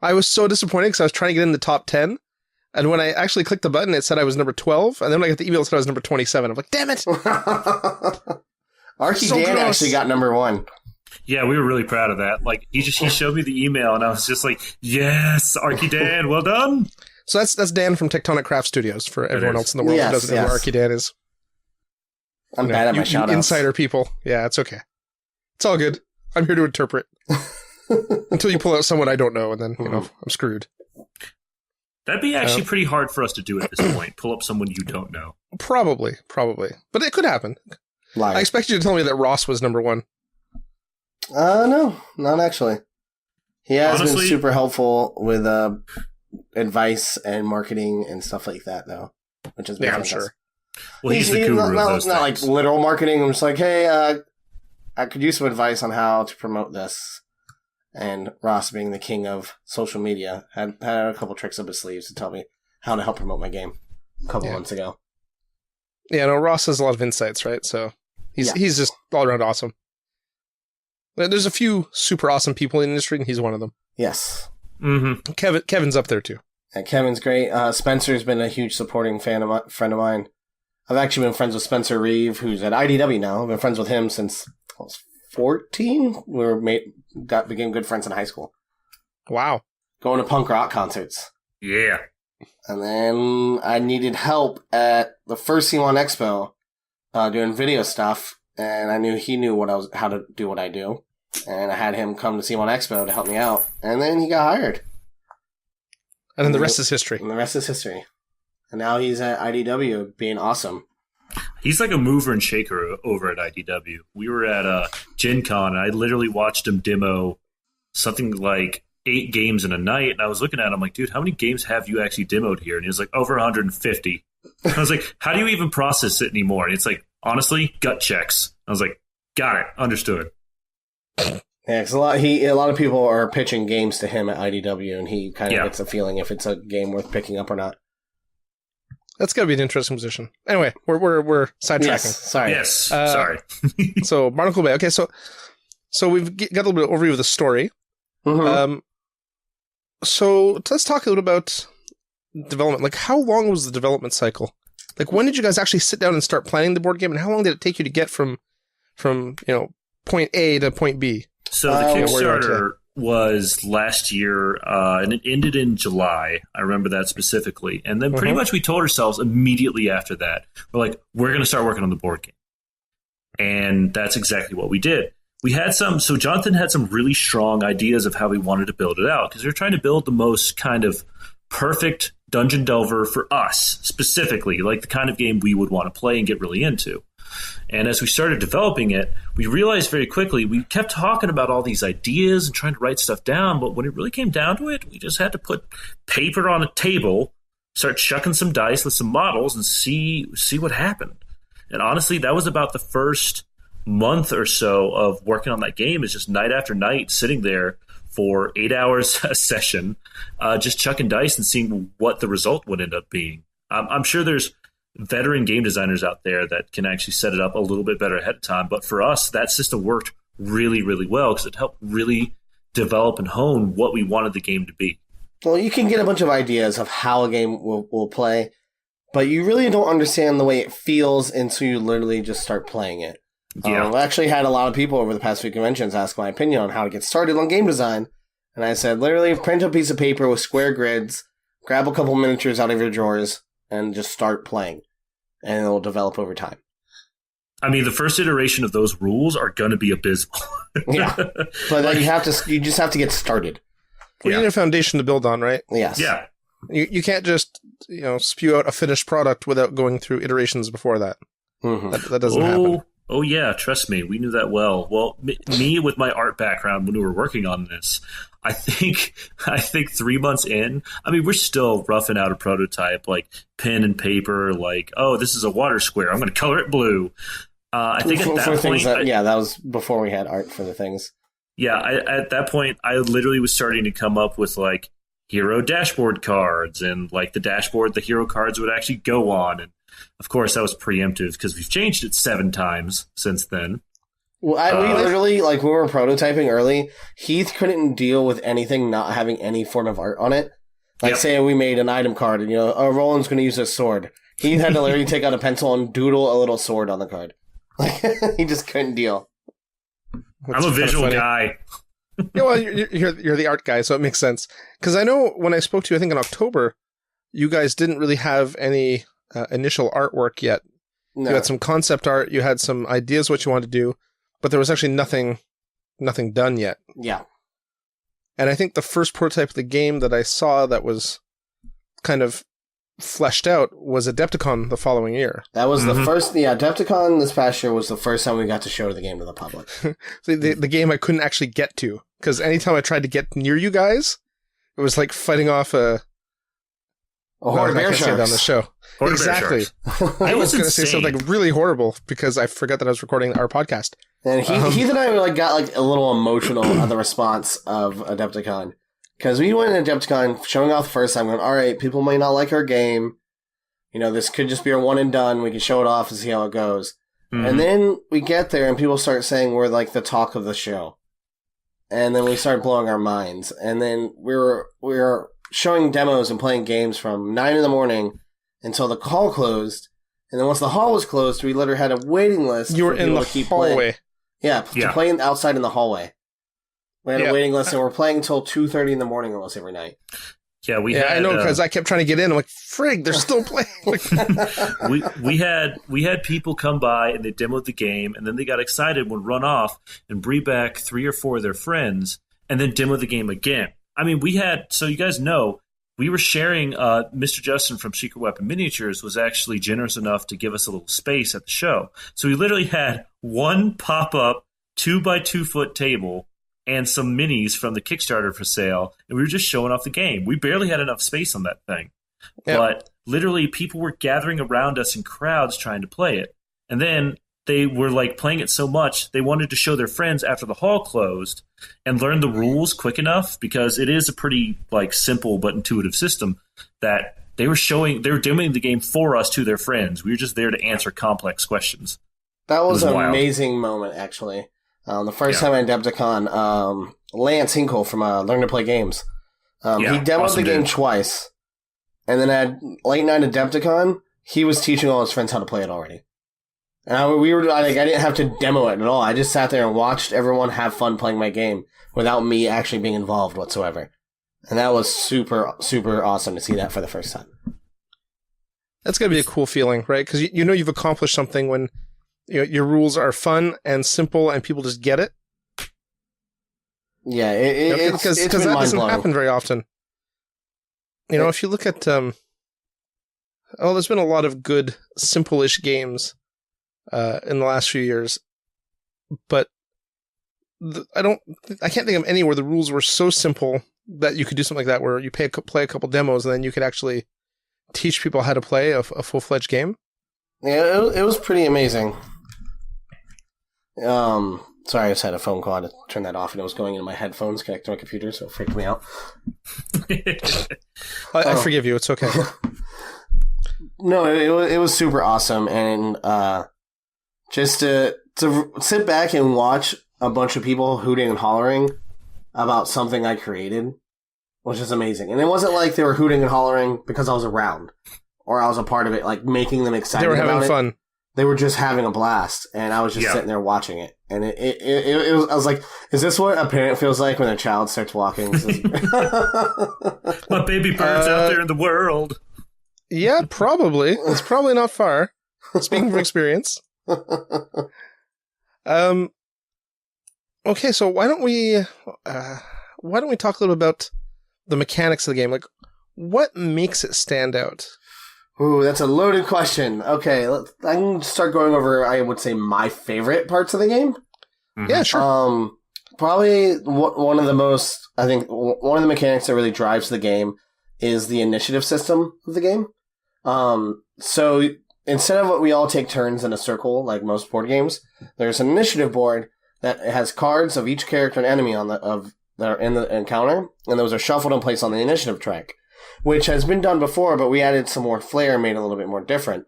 I was so disappointed because I was trying to get in the top 10, and when I actually clicked the button, it said I was number 12, and then when I got the email, it said I was number 27. I'm like, damn it! Archie So Dan close. actually got number 1. Yeah, we were really proud of that. He showed me the email, and I was just like, "Yes, Archie Dan, well done." So that's Dan from Tectonic Craft Studios for everyone is. else in the world Yes, who doesn't know yes. where Archie Dan is. I'm bad at my you shout-outs. insider people. Yeah, it's okay. It's all good. I'm here to interpret. Until you pull out someone I don't know, and then, I'm screwed. That'd be actually pretty hard for us to do at this point. Pull up someone you don't know. Probably. But it could happen. Liar. I expect you to tell me that Ross was number one. No, not actually. He has Honestly, been super helpful with advice and marketing and stuff like that, though. Which is I'm sure. Well, he's the guru of those not things. like literal marketing. I'm just like, hey, I could use some advice on how to promote this. And Ross, being the king of social media, had a couple tricks up his sleeves to tell me how to help promote my game a couple months ago. Yeah, no, Ross has a lot of insights, right? So he's just all around awesome. There's a few super awesome people in the industry, and he's one of them. Yes. Mm-hmm. Kevin's up there too. And Kevin's great. Spencer's been a huge supporting friend of mine. I've actually been friends with Spencer Reeve, who's at IDW now. I've been friends with him since I was 14. Became good friends in high school. Wow. Going to punk rock concerts. Yeah. And then I needed help at the first C1 Expo doing video stuff, and I knew he knew how to do what I do. And I had him come to C1 Expo to help me out, and then he got hired. And then the rest is history. And the rest is history. And now he's at IDW being awesome. He's like a mover and shaker over at IDW. We were at Gen Con, and I literally watched him demo something like 8 games in a night. And I was looking at him like, dude, how many games have you actually demoed here? And he was like, over 150. I was like, how do you even process it anymore? And it's like, honestly, gut checks. I was like, got it. Understood. Yeah, because a lot of people are pitching games to him at IDW, and he kind of gets a feeling if it's a game worth picking up or not. That's got to be an interesting position. Anyway, we're sidetracking. Yes, sorry. Yes, sorry. So Barnacle Bay. Okay, so we've got a little bit of overview of the story. Mm-hmm. So let's talk a little about development. Like, how long was the development cycle? Like, when did you guys actually sit down and start planning the board game, and how long did it take you to get from point A to point B? So the Kickstarter was last year, and it ended in July. I remember that specifically. And then pretty much we told ourselves immediately after that, we're going to start working on the board game. And that's exactly what we did. We had so Jonathan had some really strong ideas of how we wanted to build it out, because we were trying to build the most kind of perfect dungeon delver for us, specifically, like the kind of game we would want to play and get really into. And as we started developing it, we realized very quickly we kept talking about all these ideas and trying to write stuff down, but when it really came down to it, we just had to put paper on a table, start chucking some dice with some models, and see what happened. And honestly, that was about the first month or so of working on that game, is just night after night sitting there for 8 hours a session, just chucking dice and seeing what the result would end up being. I'm sure there's veteran game designers out there that can actually set it up a little bit better ahead of time. But for us, that system worked really, really well, because it helped really develop and hone what we wanted the game to be. Well, you can get a bunch of ideas of how a game will play, but you really don't understand the way it feels until you literally just start playing it. Yeah. I actually had a lot of people over the past few conventions ask my opinion on how to get started on game design. And I said, literally print a piece of paper with square grids, grab a couple miniatures out of your drawers, and just start playing. And it'll develop over time. I mean, the first iteration of those rules are going to be abysmal. Yeah. But then you just have to get started. You need a foundation to build on, right? Yes. Yeah. You can't just spew out a finished product without going through iterations before that. Mm-hmm. That doesn't happen. Oh, yeah, trust me. We knew that well. Well, me with my art background when we were working on this, I think 3 months in, I mean, we're still roughing out a prototype, like pen and paper, like, oh, this is a water square. I'm going to color it blue. I think at that point... that was before we had art for the things. Yeah, at that point, I literally was starting to come up with, like, hero dashboard cards, and, like, the dashboard the hero cards would actually go on, and of course, that was preemptive because we've changed it 7 times since then. Well, we literally, like, we were prototyping early. Heath couldn't deal with anything not having any form of art on it. Like, say we made an item card and, Roland's going to use a sword. He had to literally take out a pencil and doodle a little sword on the card. Like, he just couldn't deal. I'm a visual guy. Yeah, well, you're the art guy, so it makes sense. Because I know when I spoke to you, I think in October, you guys didn't really have any initial artwork yet. No. You had some concept art, you had some ideas what you wanted to do, but there was actually nothing done yet. Yeah. And I think the first prototype of the game that I saw that was kind of fleshed out was Adepticon the following year. That was the first. Yeah, Adepticon this past year was the first time we got to show the game to the public. The game I couldn't actually get to, because anytime I tried to get near you guys, it was like fighting off a horde of bear sharks on the show. Exactly. I was going to say something really horrible because I forgot that I was recording our podcast. And Heath and I got a little emotional at the response of Adepticon. Because we went in Adepticon showing off the first time, going, all right, people may not like our game. This could just be a one and done. We can show it off and see how it goes. Mm-hmm. And then we get there and people start saying we're like the talk of the show. And then we start blowing our minds. And then we were showing demos and playing games from 9 in the morning until the hall closed. And then once the hall was closed, we literally had a waiting list. You were in the hallway. To play outside in the hallway. We had a waiting list, and we're playing until 2:30 in the morning almost every night. Yeah, I know, because I kept trying to get in. I'm like, frig, they're still playing. we had people come by and they demoed the game, and then they got excited, would run off and bring back 3 or 4 of their friends, and then demo the game again. I mean, so you guys know, we were sharing. Mr. Justin from Secret Weapon Miniatures was actually generous enough to give us a little space at the show, so we literally had one pop-up 2x2 foot table and some minis from the Kickstarter for sale, and we were just showing off the game. We barely had enough space on that thing. Yeah. But literally, people were gathering around us in crowds trying to play it. And then they were playing it so much, they wanted to show their friends after the hall closed and learn the rules quick enough, because it is a pretty simple but intuitive system, that they were demoing the game for us to their friends. We were just there to answer complex questions. That was an amazing moment, actually. The first time at Adepticon, Lance Hinkle from Learn to Play Games, he demoed the game twice, and then at late night Adepticon, he was teaching all his friends how to play it already. And I didn't have to demo it at all. I just sat there and watched everyone have fun playing my game without me actually being involved whatsoever. And that was super, super awesome to see that for the first time. That's got to be a cool feeling, right? Because you've accomplished something when your rules are fun and simple, and people just get it. Yeah, because that doesn't happen very often. If you look at, there's been a lot of good, simple-ish games in the last few years, but I can't think of any where the rules were so simple that you could do something like that, where you play a couple demos, and then you could actually teach people how to play a full-fledged game. Yeah, it was pretty amazing. Sorry, I just had a phone call. I had to turn that off, and it was going into my headphones connected to my computer, so it freaked me out. I forgive you. It's okay. No, it was super awesome, and just to sit back and watch a bunch of people hooting and hollering about something I created was just amazing. And it wasn't like they were hooting and hollering because I was around or I was a part of it, making them excited. They were having fun. They were just having a blast, and I was just sitting there watching it. And it was, I was like, is this what a parent feels like when their child starts walking? My baby bird's out there in the world. Yeah, probably. It's probably not far. Speaking from experience. Okay, so why don't we talk a little about the mechanics of the game? What makes it stand out? Ooh, that's a loaded question. Okay, I can start going over, I would say, my favorite parts of the game. Mm-hmm. Yeah, sure. Probably one of the mechanics that really drives the game is the initiative system of the game. So instead of what we all take turns in a circle, like most board games, there's an initiative board that has cards of each character and enemy that are in the encounter, and those are shuffled and placed on the initiative track, which has been done before, but we added some more flair and made it a little bit more different.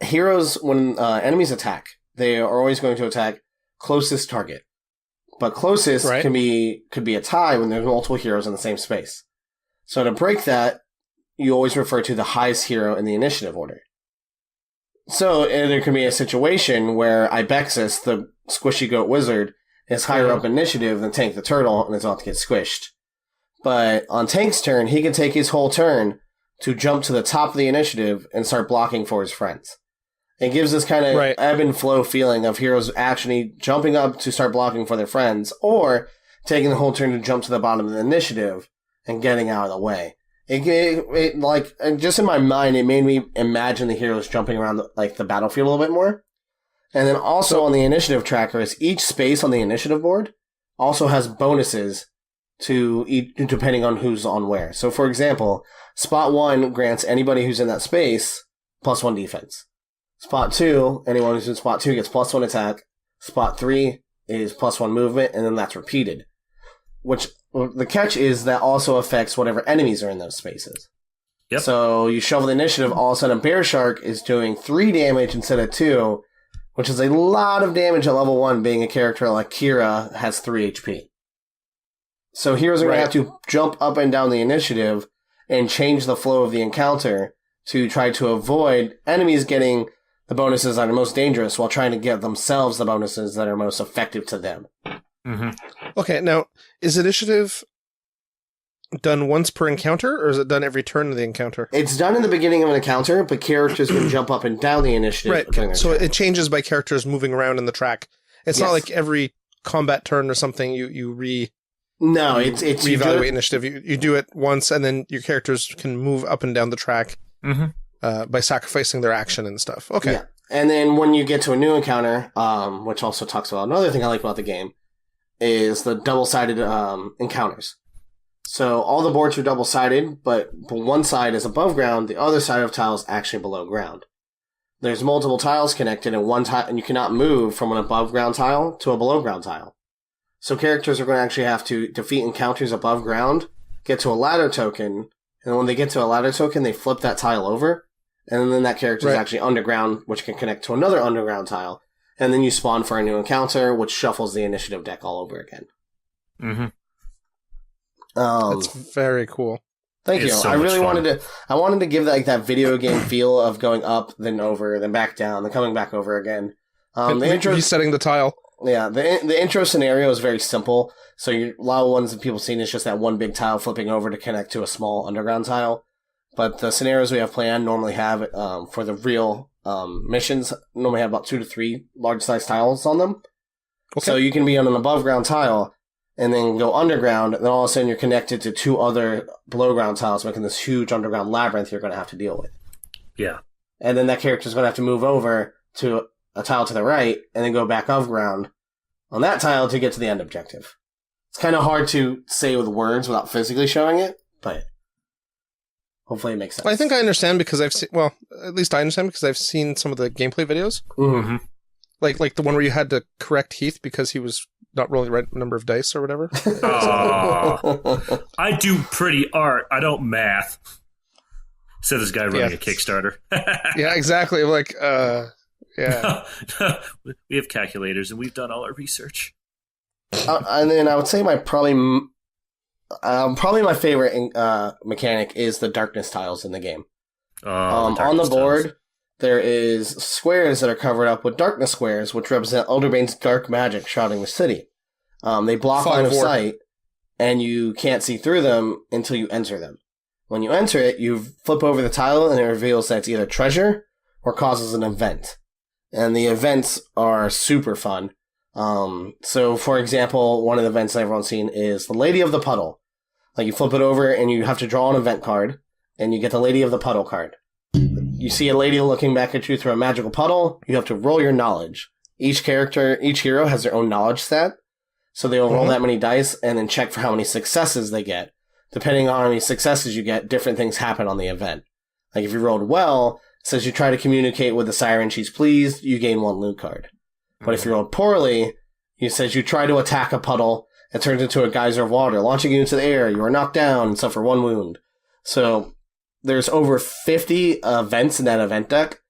Heroes, when enemies attack, they are always going to attack closest target. But closest could be a tie when there's multiple heroes in the same space. So to break that, you always refer to the highest hero in the initiative order. So there can be a situation where Ibexus, the squishy goat wizard, is higher up initiative than Tank the turtle and is about to get squished. But on Tank's turn, he can take his whole turn to jump to the top of the initiative and start blocking for his friends. It gives this kind of ebb and flow feeling of heroes actually jumping up to start blocking for their friends, or taking the whole turn to jump to the bottom of the initiative and getting out of the way. It like, just in my mind, it made me imagine the heroes jumping around the battlefield a little bit more. And then also on the initiative trackers, each space on the initiative board also has bonuses to each, depending on who's on where. So, for example, spot 1 grants anybody who's in that space +1 defense. Spot 2, anyone who's in spot 2 gets +1 attack. Spot 3 is +1 movement, and then that's repeated. Which, the catch is that also affects whatever enemies are in those spaces. Yep. So you shovel the initiative, all of a sudden Bear Shark is doing 3 damage instead of 2, which is a lot of damage at level 1, being a character like Kira has 3 HP. So heroes are going to have to jump up and down the initiative and change the flow of the encounter to try to avoid enemies getting the bonuses that are most dangerous while trying to get themselves the bonuses that are most effective to them. Mm-hmm. Okay, now, is initiative done once per encounter, or is it done every turn of the encounter? It's done in the beginning of an encounter, but characters can jump up and down the initiative. Right, so it changes by characters moving around in the track. It's not like every combat turn or something you No, it's reevaluate initiative. You do it once, and then your characters can move up and down the track by sacrificing their action and stuff. Okay. Yeah. And then when you get to a new encounter, which also talks about another thing I like about the game, is the double-sided encounters. So all the boards are double-sided, but one side is above ground, the other side of the tile is actually below ground. There's multiple tiles connected, and you cannot move from an above-ground tile to a below-ground tile. So characters are going to actually have to defeat encounters above ground, get to a ladder token, and when they get to a ladder token, they flip that tile over, and then that character is actually underground, which can connect to another underground tile, and then you spawn for a new encounter, which shuffles the initiative deck all over again. Mm-hmm. That's very cool. Thank you. So I really fun. I wanted to give that video game feel of going up, then over, then back down, then coming back over again. Resetting the tile. Yeah, the intro scenario is very simple. So a lot of ones that people have seen is just that one big tile flipping over to connect to a small underground tile. But the scenarios we have planned normally have, for the real missions, normally have about 2 to 3 large-sized tiles on them. Okay. So you can be on an above-ground tile, and then go underground, and then all of a sudden you're connected to 2 other below-ground tiles, making this huge underground labyrinth you're going to have to deal with. Yeah. And then that character's going to have to move over to a tile to the right, and then go back off ground on that tile to get to the end objective. It's kind of hard to say with words without physically showing it, but hopefully it makes sense. Well, I think I understand because I've seen, well, at least I understand because I've seen some of the gameplay videos. Mm-hmm. Like the one where you had to correct Heath because he was not rolling the right number of dice or whatever. I do pretty art. I don't math. Said this guy running a Kickstarter. Yeah, exactly. Like, yeah. We have calculators and we've done all our research. And then I would say probably my favorite mechanic is the darkness tiles in the game. On the board, tiles. There is squares that are covered up with darkness squares, which represent Elderbane's dark magic shrouding the city. They block line of sight, and you can't see through them until you enter them. When you enter it, you flip over the tile, and it reveals that it's either treasure or causes an event. And the events are super fun. So, for example, one of the events everyone's seen is the Lady of the Puddle. Like, you flip it over, and you have to draw an event card, and you get the Lady of the Puddle card. You see a lady looking back at you through a magical puddle, you have to roll your knowledge. Each hero has their own knowledge stat, so they'll roll that many dice and then check for how many successes they get. Depending on how many successes you get, different things happen on the event. Like if you rolled well, it says you try to communicate with the siren, she's pleased, you gain 1 loot card. But if you rolled poorly, it says you try to attack a puddle, it turns into a geyser of water, launching you into the air, you are knocked down and suffer 1 wound. So there's over 50 events in that event deck,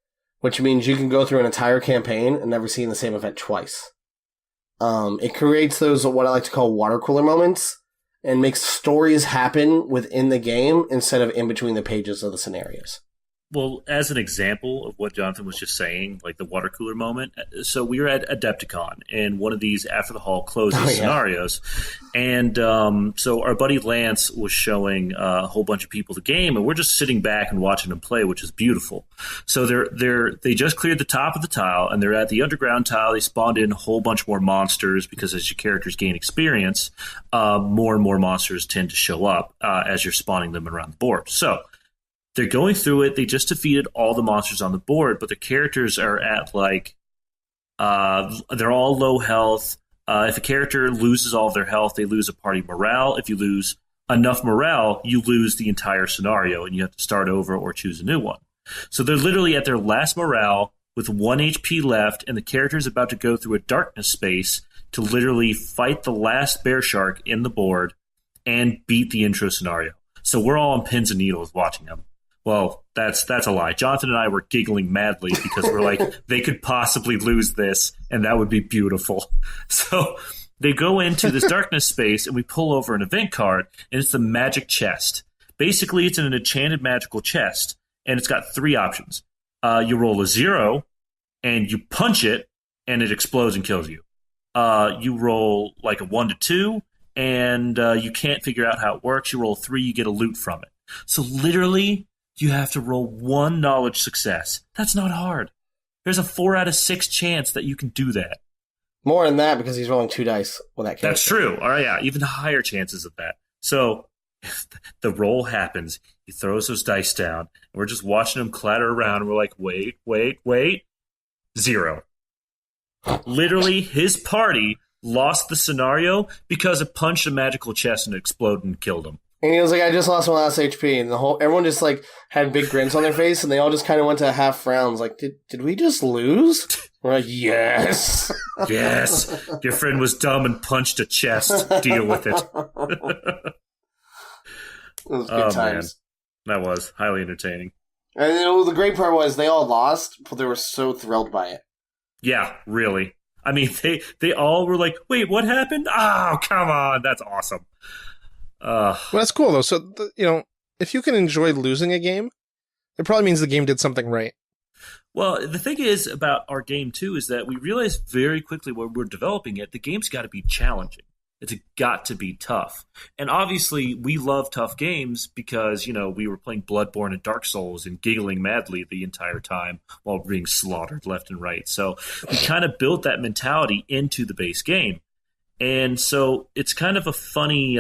which means you can go through an entire campaign and never see the same event twice. It creates those, what I like to call water cooler moments, and makes stories happen within the game instead of in between the pages of the scenarios. Well, as an example of what Jonathan was just saying, like the water cooler moment. So we were at Adepticon in one of these after the hall closes scenarios. And so our buddy Lance was showing a whole bunch of people the game, and we're just sitting back and watching them play, which is beautiful. So they just cleared the top of the tile, and they're at the underground tile. They spawned in a whole bunch more monsters because as your characters gain experience, more and more monsters tend to show up as you're spawning them around the board. So they're going through it. They just defeated all the monsters on the board, but the characters are at like they're all low health. If a character loses all of their health, they lose a party morale. If you lose enough morale, you lose the entire scenario, and you have to start over or choose a new one. So they're literally at their last morale with 1 HP left, and the character is about to go through a darkness space to literally fight the last bear shark in the board and beat the intro scenario. So we're all on pins and needles watching them. Well, that's a lie. Jonathan and I were giggling madly because we're like, they could possibly lose this, and that would be beautiful. So they go into this darkness space, and we pull over an event card, and it's the magic chest. Basically, it's an enchanted magical chest, and it's got 3 options. You roll a 0, and you punch it, and it explodes and kills you. You roll like a 1 to 2, and you can't figure out how it works. You roll a 3, you get a loot from it. So literally, you have to roll 1 knowledge success. That's not hard. There's a 4 out of 6 chance that you can do that. More than that because he's rolling 2 dice with that character. That's true. All right, yeah, even higher chances of that. So the roll happens. He throws those dice down, and we're just watching him clatter around, and we're like, wait. 0. Literally, his party lost the scenario because it punched a magical chest and exploded and killed him. And he was like, I just lost my last HP. And everyone just like had big grins on their face, and they all just kind of went to half frowns. Like, did we just lose? We're like, yes. Yes. Your friend was dumb and punched a chest. Deal with it. It was good times. Man. That was highly entertaining. And the great part was they all lost, but they were so thrilled by it. Yeah, really. I mean, they all were like, wait, what happened? Oh, come on. That's awesome. Well, that's cool, though. So, if you can enjoy losing a game, it probably means the game did something right. Well, the thing is about our game, too, is that we realized very quickly when we're developing it, the game's got to be challenging. It's got to be tough. And obviously, we love tough games because, we were playing Bloodborne and Dark Souls and giggling madly the entire time while being slaughtered left and right. So we kind of built that mentality into the base game. And so it's kind of a funny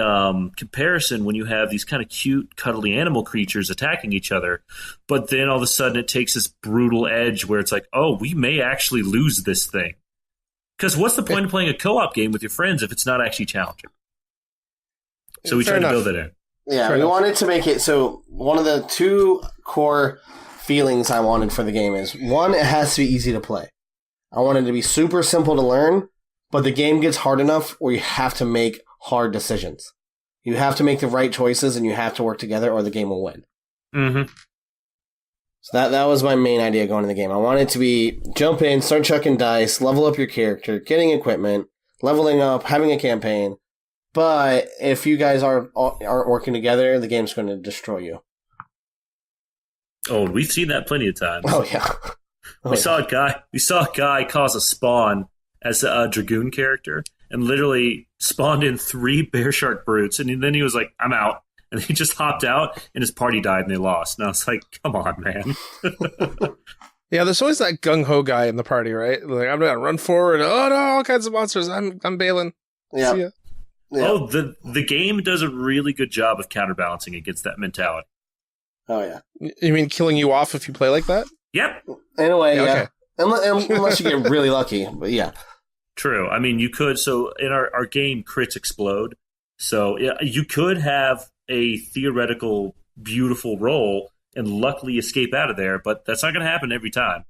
comparison when you have these kind of cute, cuddly animal creatures attacking each other, but then all of a sudden it takes this brutal edge where it's like, oh, we may actually lose this thing. Because what's the point of playing a co-op game with your friends if it's not actually challenging? So we tried to build it in. Yeah, we wanted to make it so one of the 2 core feelings I wanted for the game is, 1, it has to be easy to play. I wanted it to be super simple to learn, but the game gets hard enough where you have to make hard decisions. You have to make the right choices, and you have to work together, or the game will win. Mm-hmm. So that was my main idea going into the game. I wanted to be jump in, start chucking dice, level up your character, getting equipment, leveling up, having a campaign. But if you guys aren't working together, the game's going to destroy you. Oh, we've seen that plenty of times. Oh yeah. We saw a guy cause a spawn as a Dragoon character and literally spawned in 3 bear shark brutes, and then he was like, I'm out. And he just hopped out, and his party died, and they lost. And I was like, come on, man. Yeah, there's always that gung-ho guy in the party, right? Like, I'm going to run forward. Oh, no, all kinds of monsters. I'm bailing. Yeah. Yeah. Oh, the game does a really good job of counterbalancing against that mentality. Oh, yeah. You mean killing you off if you play like that? Yep. In a way, yeah. Okay. Unless you get really lucky, but yeah. True. I mean, you could. So in our game, crits explode. So yeah, you could have a theoretical beautiful roll and luckily escape out of there, but that's not going to happen every time.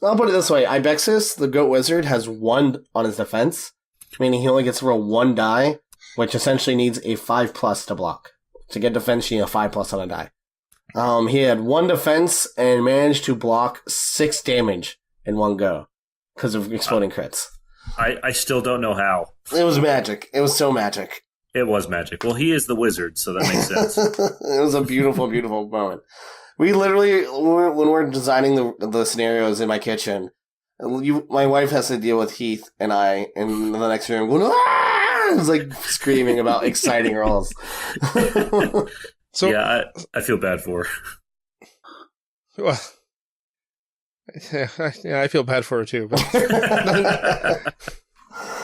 I'll put it this way. Ibexus, the Goat Wizard, has 1 on his defense, meaning he only gets to roll 1 die, which essentially needs a 5+ to block. To get defense, you need a 5+ on a die. He had 1 defense and managed to block 6 damage in one go because of exploding crits. I still don't know how. It was magic. It was so magic. It was magic. Well, he is the wizard, so that makes sense. It was a beautiful, beautiful moment. We literally, when we're designing the scenarios in my kitchen, my wife has to deal with Heath and I in the next room going, "Ah!" It's like screaming about exciting rolls. So yeah, I feel bad for her. Well, yeah, I feel bad for her too. But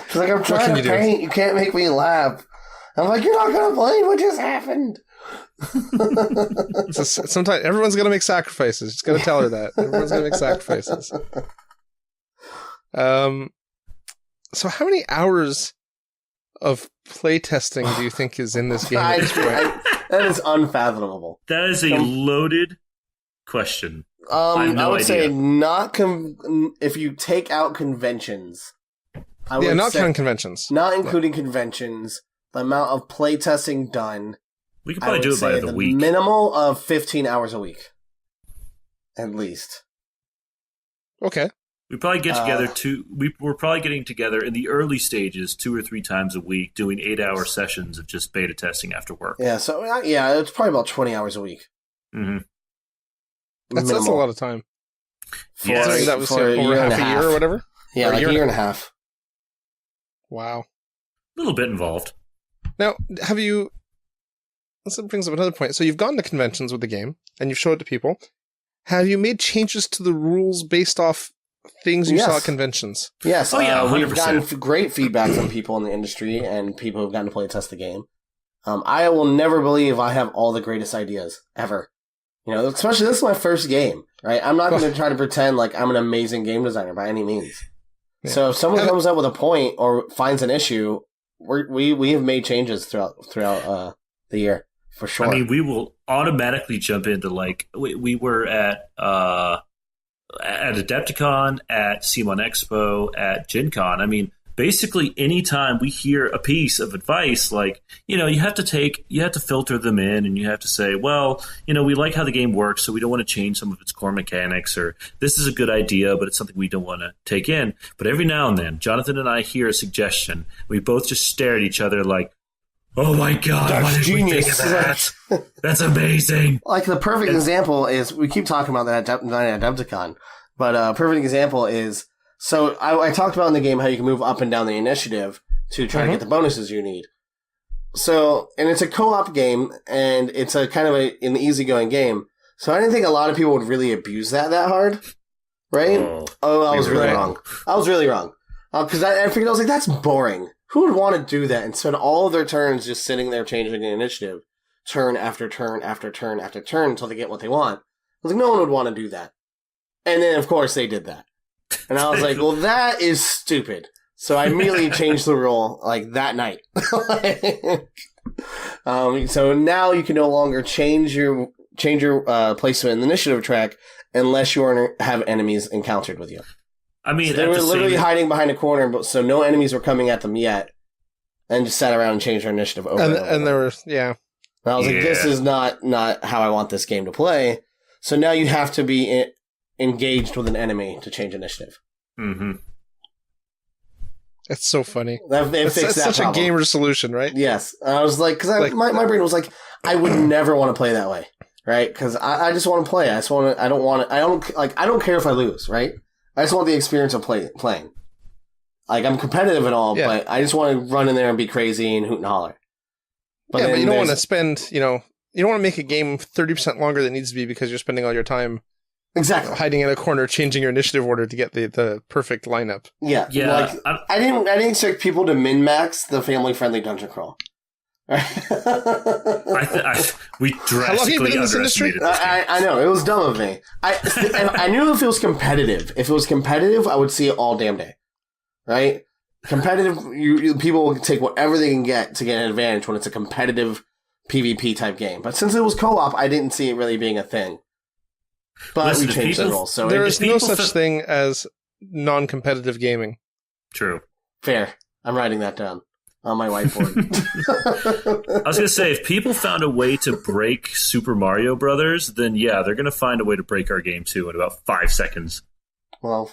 She's like, I'm trying to paint. You can't make me laugh. I'm like, you're not gonna believe what just happened. Sometimes everyone's gonna make sacrifices. Just gotta tell her that everyone's gonna make sacrifices. So how many hours of playtesting do you think is in this game at this point? That is unfathomable. That is a loaded question. I would say not if you take out conventions. Not counting conventions. Not including conventions, the amount of playtesting done. We could probably do it by the week. Minimal of 15 hours a week. At least. Okay. We probably get together we're probably getting together in the early stages 2 or 3 times a week, doing 8-hour sessions of just beta testing after work. Yeah, so it's probably about 20 hours a week. Mm-hmm. That's a lot of time. That was for over half a year or whatever? Yeah, like a year and a half. Wow. A little bit involved. Now, this brings up another point. So you've gone to conventions with the game, and you've showed it to people. Have you made changes to the rules based off things you saw at conventions? Yes. We've gotten great feedback from people in the industry and people who've gotten to play test the game. I will never believe I have all the greatest ideas, ever. You know, especially this is my first game, right? I'm not going to try to pretend like I'm an amazing game designer by any means. Yeah. So if someone comes up with a point or finds an issue, we have made changes throughout the year, for sure. I mean, we will automatically jump into, like, we were at Adepticon, at Simon Expo, at Gen Con. I mean, basically anytime we hear a piece of advice, like, you have to filter them in, and you have to say, well, we like how the game works, so we don't want to change some of its core mechanics, or this is a good idea, but it's something we don't want to take in. But every now and then, Jonathan and I hear a suggestion. We both just stare at each other like, oh my God, why did we think of that? That's amazing. Like, the perfect example is, we keep talking about that at Adepticon, but a perfect example is, so I talked about in the game how you can move up and down the initiative to try to get the bonuses you need. So, and it's a co-op game, and it's a kind of an easygoing game. So I didn't think a lot of people would really abuse that hard, right? I was really wrong. I was really wrong. Because I figured, I was like, that's boring. Who would want to do that and spend all of their turns just sitting there changing the initiative, turn after turn after turn after turn until they get what they want? I was like, no one would want to do that. And then, of course, they did that. And I was like, well, that is stupid. So I immediately changed the rule, like, that night. So now you can no longer change your placement in the initiative track unless you have enemies encountered with you. I mean, so they were literally hiding behind a corner, so no enemies were coming at them yet, and just sat around and changed their initiative over. And there were, And I was like, this is not how I want this game to play. So now you have to be engaged with an enemy to change initiative. Mm-hmm. It's so funny. It's such a gamer solution, right? Yes. I was like, because my brain was like, I would never want to play that way, right? Because I just want to play. I don't care if I lose, right? I just want the experience of playing. Like, I'm competitive and all, but I just want to run in there and be crazy and hoot and holler. But you don't want to spend, you don't want to make a game 30% longer than it needs to be because you're spending all your time hiding in a corner, changing your initiative order to get the perfect lineup. Yeah. Like, I didn't expect people to min-max the family-friendly dungeon crawl. We drastically underestimated this game. I know, it was dumb of me. I knew if it was competitive. If it was competitive, I would see it all damn day. Right? Competitive, people will take whatever they can get to get an advantage when it's a competitive PvP type game. But since it was co-op, I didn't see it really being a thing. But we changed the rules. So there is no such thing as non-competitive gaming. True. Fair. I'm writing that down on my whiteboard. I was going to say, if people found a way to break Super Mario Brothers, then yeah, they're going to find a way to break our game too in about 5 seconds. Well,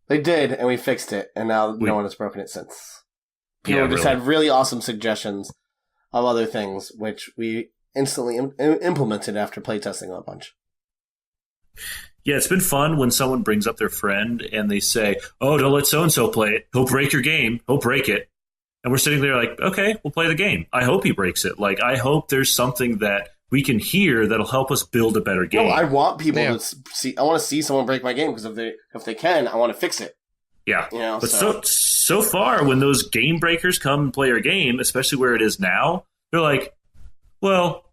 they did, and we fixed it, and now no one has broken it since. People just had really awesome suggestions of other things, which we instantly implemented after playtesting a bunch. Yeah, it's been fun when someone brings up their friend and they say, "Oh, don't let so-and-so play it. He'll break your game. He'll break it." And we're sitting there like, "Okay, we'll play the game. I hope he breaks it. Like, I hope there's something that we can hear that'll help us build a better game." No, I want people to see. I want to see someone break my game because if they can, I want to fix it. Yeah, You know, but so far, when those game breakers come and play our game, especially where it is now, they're like, "Well,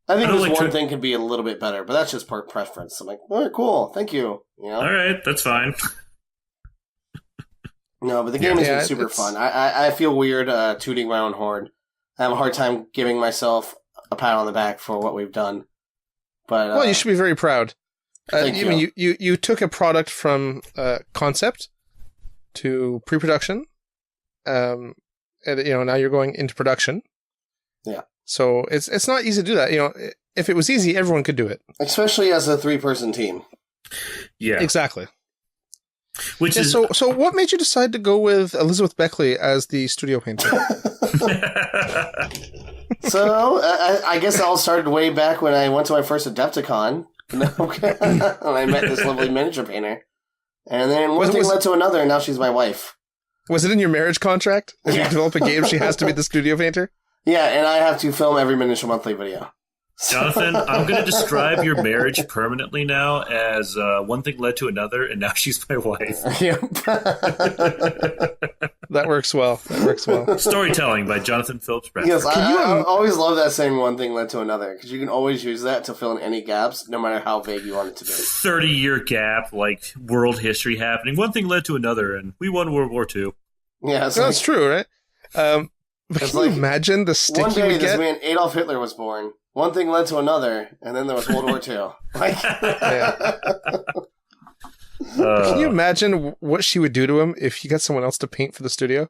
I think I don't this like one thing could be a little bit better, but that's just part preference. I'm like, all right, cool, thank you. You know, all right, that's fine." no, but the game has been super fun. I feel weird tooting my own horn. I have a hard time giving myself a pat on the back for what we've done. But Well, you should be very proud. Thank you. I mean, you took a product from concept to pre-production, and now you're going into production. Yeah. So it's not easy to do that. If it was easy, everyone could do it. especially as a 3-person team. Yeah, Exactly. which Yeah, is so what made you decide to go with Elizabeth Beckley as the studio painter? So I guess it all started way back when I went to my first Adepticon. And I met this lovely miniature painter. And then one thing led to another, and now she's my wife. Was it in your marriage contract? If you develop a game, she has to be the studio painter? Yeah, and I have to film every Miniature Monthly video. Jonathan, I'm going to describe your marriage permanently now as one thing led to another, and now she's my wife. That works well. Storytelling by Jonathan Phillips Bradford. Yes, I always love that saying one thing led to another, because you can always use that to fill in any gaps, no matter how vague you want it to be. 30-year gap, like world history happening. One thing led to another, and we won World War II. Yeah, That's true, right? But can you imagine the stick one you day would this get? man Adolf Hitler was born. One thing led to another, and then there was World War II. Can you imagine what she would do to him if he got someone else to paint for the studio?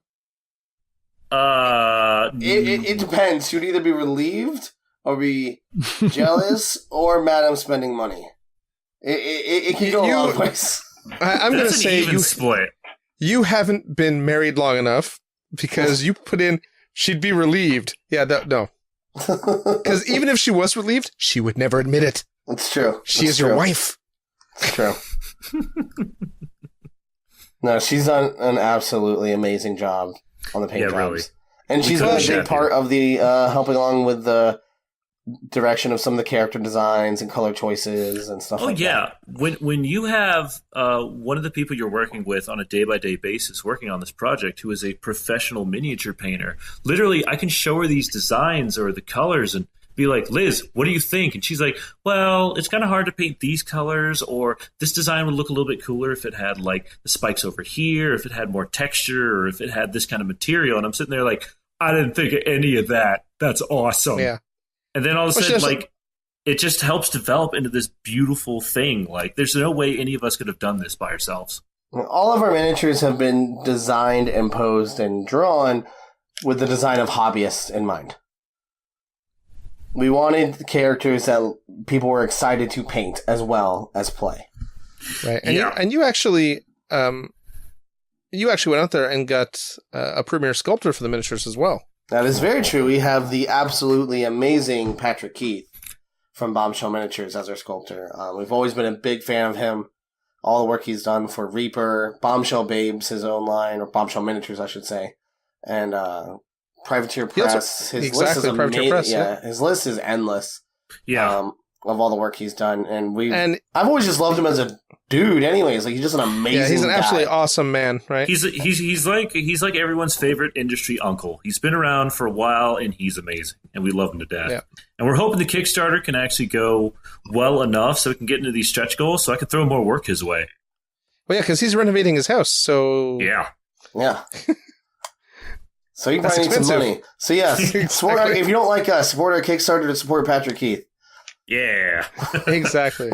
It depends. She would either be relieved or be jealous or mad I'm spending money. It can go a lot of ways. I'm going to say split. You haven't been married long enough because you put in she'd be relieved. Yeah, no. Because even if she was relieved, she would never admit it. It's true. She is your wife. It's true. No, she's done an absolutely amazing job on the paint jobs. Really. And she's been a big part of the helping along with the direction of some of the character designs and color choices and stuff like that. When you have one of the people you're working with on a day-by-day basis working on this project who is a professional miniature painter, literally I can show her these designs or the colors and be like, "Liz, what do you think?" And she's like, "Well, it's kind of hard to paint these colors, or this design would look a little bit cooler if it had like the spikes over here, if it had more texture, or if it had this kind of material." And I'm sitting there like, I didn't think of any of that. That's awesome. Yeah. And then all of a sudden, like, it just helps develop into this beautiful thing. Like, there's no way any of us could have done this by ourselves. All of our miniatures have been designed, imposed, and drawn with the design of hobbyists in mind. We wanted characters that people were excited to paint as well as play. Right. And you actually went out there and got a premier sculptor for the miniatures as well. That is very true. We have the absolutely amazing Patrick Keith from Bombshell Miniatures as our sculptor. We've always been a big fan of him. All the work he's done for Reaper, Bombshell Babes, his own line, or Bombshell Miniatures, I should say, and Privateer Press. His list is amazing. His list is endless. Yeah. Of all the work he's done, and I've always just loved him as a dude. Anyways, like he's just an amazing. Yeah, he's an guy. absolutely awesome man, right? He's like everyone's favorite industry uncle. He's been around for a while, and he's amazing, and we love him to death. Yeah. And we're hoping the Kickstarter can actually go well enough so we can get into these stretch goals, so I can throw more work his way. Well, yeah, because he's renovating his house, so yeah. So you probably need some money. So yeah, support if you don't like us, support our Kickstarter to support Patrick Keith. Yeah, exactly.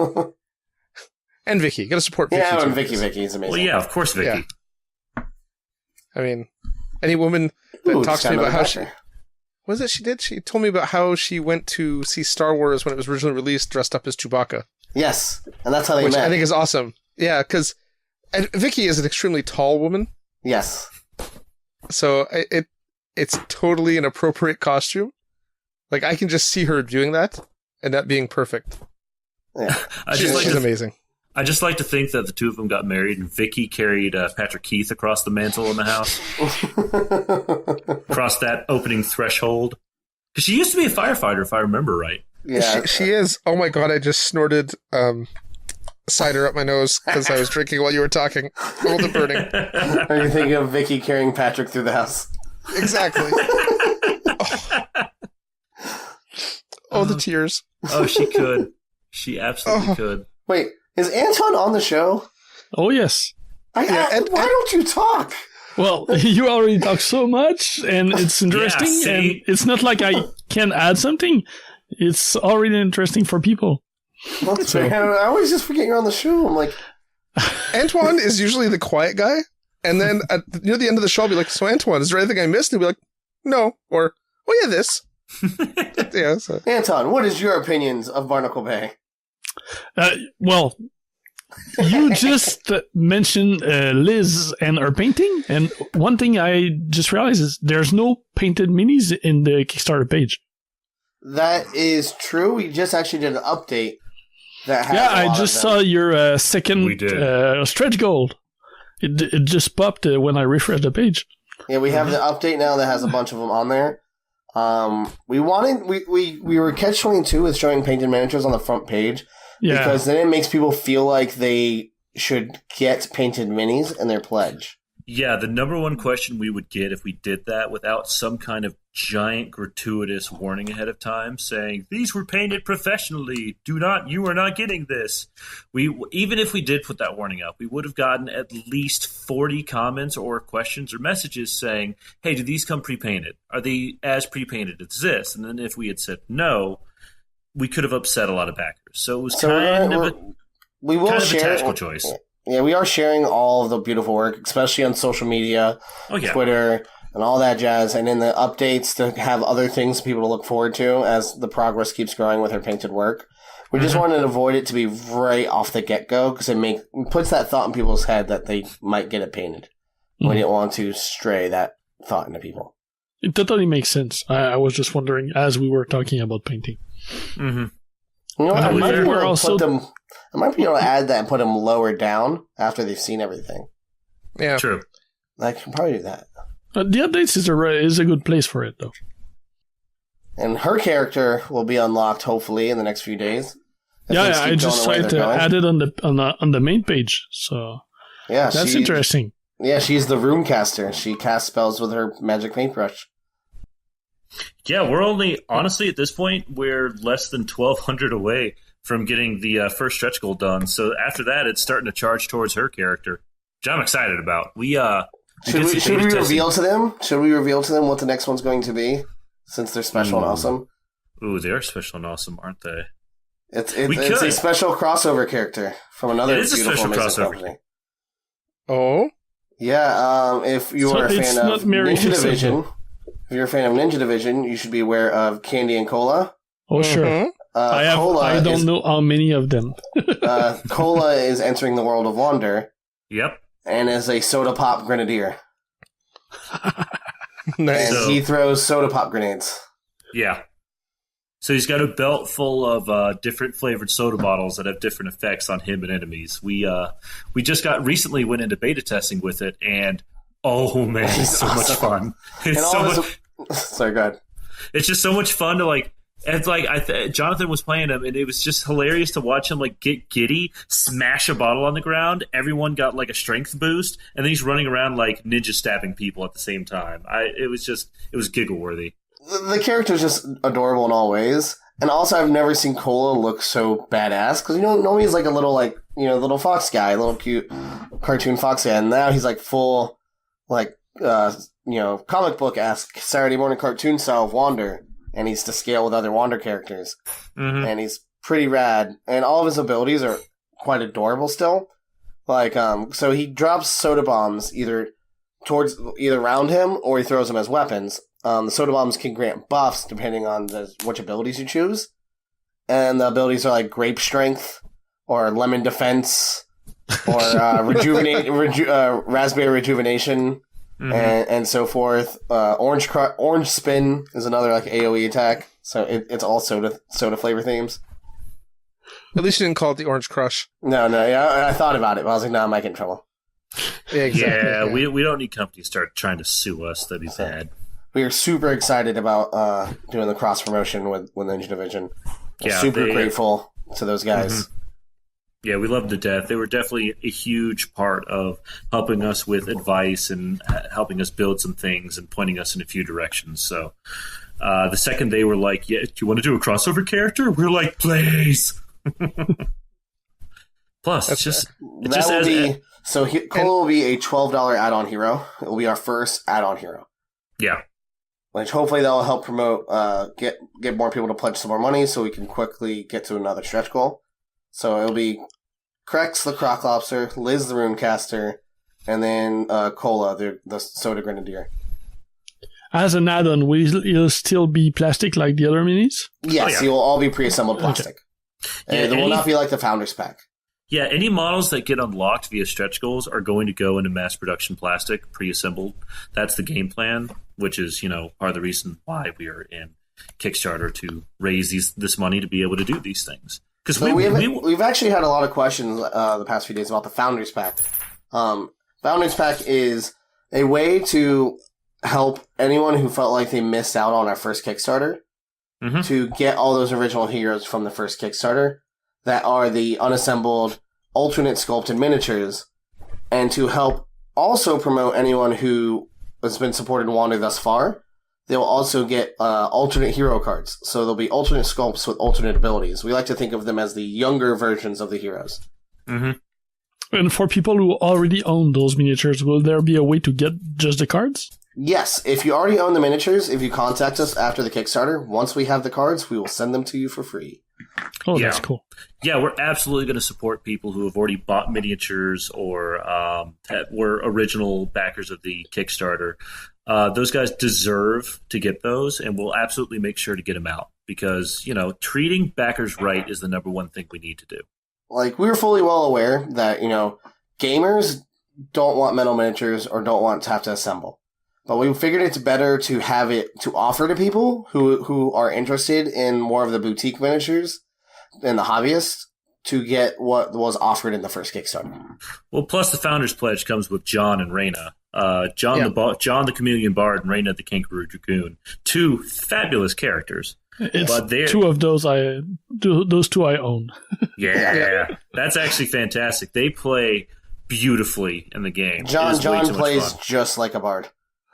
And Vicky, you got to support Vicky. Yeah, and Vicky, Vicky's amazing. Well, yeah, of course, Vicky. Yeah. I mean, any woman that talks to me about how she told me about how she went to see Star Wars when it was originally released, dressed up as Chewbacca. Yes, and that's how they met. Which I think is awesome. Yeah, because Vicky is an extremely tall woman. Yes. So it's totally an appropriate costume. Like I can just see her doing that. And that being perfect. Yeah. She's amazing. I just like to think that the two of them got married and Vicky carried Patrick Keith across the mantle in the house. Across that opening threshold. Because she used to be a firefighter, if I remember right. Yeah. She is. Oh my god, I just snorted cider up my nose because I was drinking while you were talking. All the burning. Are you thinking of Vicky carrying Patrick through the house? Exactly. Oh, the tears. Oh, she could. She absolutely could. Wait, is Anton on the show? Oh, yes. Why don't you talk? Well, you already talk so much, and it's interesting, and it's not like I can add something. It's already interesting for people. I always just forget you're on the show. I'm like... Antoine is usually the quiet guy, and then near the end of the show, I'll be like, so Antoine, is there anything I missed? And he'll be like, no, or, oh yeah, this. Yeah, so. Anton, what is your opinions of Barnacle Bay? Well, you just mentioned Liz and her painting, and one thing I just realized is there's no painted minis in the Kickstarter page. That is true. We just actually did an update that has I just saw your second stretch goal. It just popped when I refreshed the page. Yeah, we have the update now that has a bunch of them on there. We were catch-22 with showing painted miniatures on the front page. Yeah. Because then it makes people feel like they should get painted minis in their pledge. Yeah, the number one question we would get if we did that without some kind of giant gratuitous warning ahead of time saying, these were painted professionally, you are not getting this. Even if we did put that warning up, we would have gotten at least 40 comments or questions or messages saying, hey, do these come pre-painted? Are they as pre-painted as this? And then if we had said no, we could have upset a lot of backers. So it was kind of a tactical choice. Yeah, we are sharing all of the beautiful work, especially on social media, Twitter, and all that jazz, and in the updates to have other things for people to look forward to as the progress keeps growing with her painted work. We just wanted to avoid it to be right off the get-go, because it puts that thought in people's head that they might get it painted. We didn't want to stray that thought into people. It totally makes sense. I was just wondering as we were talking about painting. Mm-hmm. You know, I might be able to add that and put them lower down after they've seen everything. Yeah, true. I can probably do that. The updates is a good place for it, though. And her character will be unlocked hopefully in the next few days. I just saw it added on the main page. So yeah, that's interesting. Yeah, she's the room caster. She casts spells with her magic paintbrush. Yeah, we're only, honestly, at this point, we're less than 1,200 away from getting the first stretch goal done. So after that, it's starting to charge towards her character, which I'm excited about. Should we reveal to them? Should we reveal to them what the next one's going to be, since they're special and awesome? Ooh, they are special and awesome, aren't they? It's a special crossover character from another beautiful amazing company. Oh? Yeah, if you are a fan of Ninja Division... If you're a fan of Ninja Division, you should be aware of Candy and Cola. Oh, sure. I don't know how many of them. Cola is entering the world of Wonder. Yep. And is a soda pop grenadier. Nice. And he throws soda pop grenades. Yeah. So he's got a belt full of different flavored soda bottles that have different effects on him and enemies. We just went into beta testing with it, and oh man, it's so much fun. It's so much. Sorry, go ahead. It's just so much fun to like. It's like Jonathan was playing him, and it was just hilarious to watch him like get giddy, smash a bottle on the ground. Everyone got like a strength boost, and then he's running around like ninja stabbing people at the same time. It was giggle worthy. The character is just adorable in all ways, and also I've never seen Cola look so badass because normally he's like a little little fox guy, a little cute cartoon fox guy, and now he's like full like comic book-esque Saturday morning cartoon style of Wander, and he's to scale with other Wander characters. Mm-hmm. And he's pretty rad, and all of his abilities are quite adorable still. Like, so he drops soda bombs either around him or he throws them as weapons. The soda bombs can grant buffs depending on which abilities you choose. And the abilities are like grape strength or lemon defense or raspberry rejuvenation. Mm-hmm. And so forth. Orange spin is another like AoE attack. So it's all soda flavor themes. At least you didn't call it the Orange Crush. No, yeah, I thought about it, but I was like, no, I might get in trouble. Yeah, exactly. Yeah, we don't need companies to start trying to sue us. That'd be bad. We are super excited about doing the cross promotion with Ninja Division. Yeah, super grateful to those guys. Mm-hmm. Yeah, we love them to death. They were definitely a huge part of helping us with advice and helping us build some things and pointing us in a few directions. So the second they were like, yeah, do you want to do a crossover character? We're like, please. Plus, Cole will be a $12 add-on hero. It will be our first add-on hero. Yeah. Which hopefully that'll help promote, get more people to pledge some more money so we can quickly get to another stretch goal. So it'll be Krex the Croc Lobster, Liz the Runecaster, and then Cola the Soda Grenadier. As an add-on, will it still be plastic like the other minis? Yes, it will all be pre-assembled plastic. Okay. And it will not be like the Founders Pack. Yeah, any models that get unlocked via stretch goals are going to go into mass production plastic, pre-assembled. That's the game plan, which is, part of the reason why we are in Kickstarter to raise this money to be able to do these things. Because we've actually had a lot of questions the past few days about the Founders Pack. Founders Pack is a way to help anyone who felt like they missed out on our first Kickstarter to get all those original heroes from the first Kickstarter that are the unassembled, alternate sculpted miniatures, and to help also promote anyone who has been supported Wander thus far. They'll also get alternate hero cards. So there'll be alternate sculpts with alternate abilities. We like to think of them as the younger versions of the heroes. Mm-hmm. And for people who already own those miniatures, will there be a way to get just the cards? Yes. If you already own the miniatures, if you contact us after the Kickstarter, once we have the cards, we will send them to you for free. Oh, that's cool. Yeah, we're absolutely going to support people who have already bought miniatures or were original backers of the Kickstarter. Those guys deserve to get those, and we'll absolutely make sure to get them out because, treating backers right is the number one thing we need to do. Like, we're fully well aware that, gamers don't want metal miniatures or don't want to have to assemble. But we figured it's better to have it to offer to people who are interested in more of the boutique miniatures and the hobbyists to get what was offered in the first Kickstarter. Well, plus the Founders Pledge comes with John and Reyna. John the Chameleon Bard and Reyna the Kangaroo Dragoon. Two fabulous characters. It's two of those those two I own. Yeah. That's actually fantastic. They play beautifully in the game. John plays just like a bard.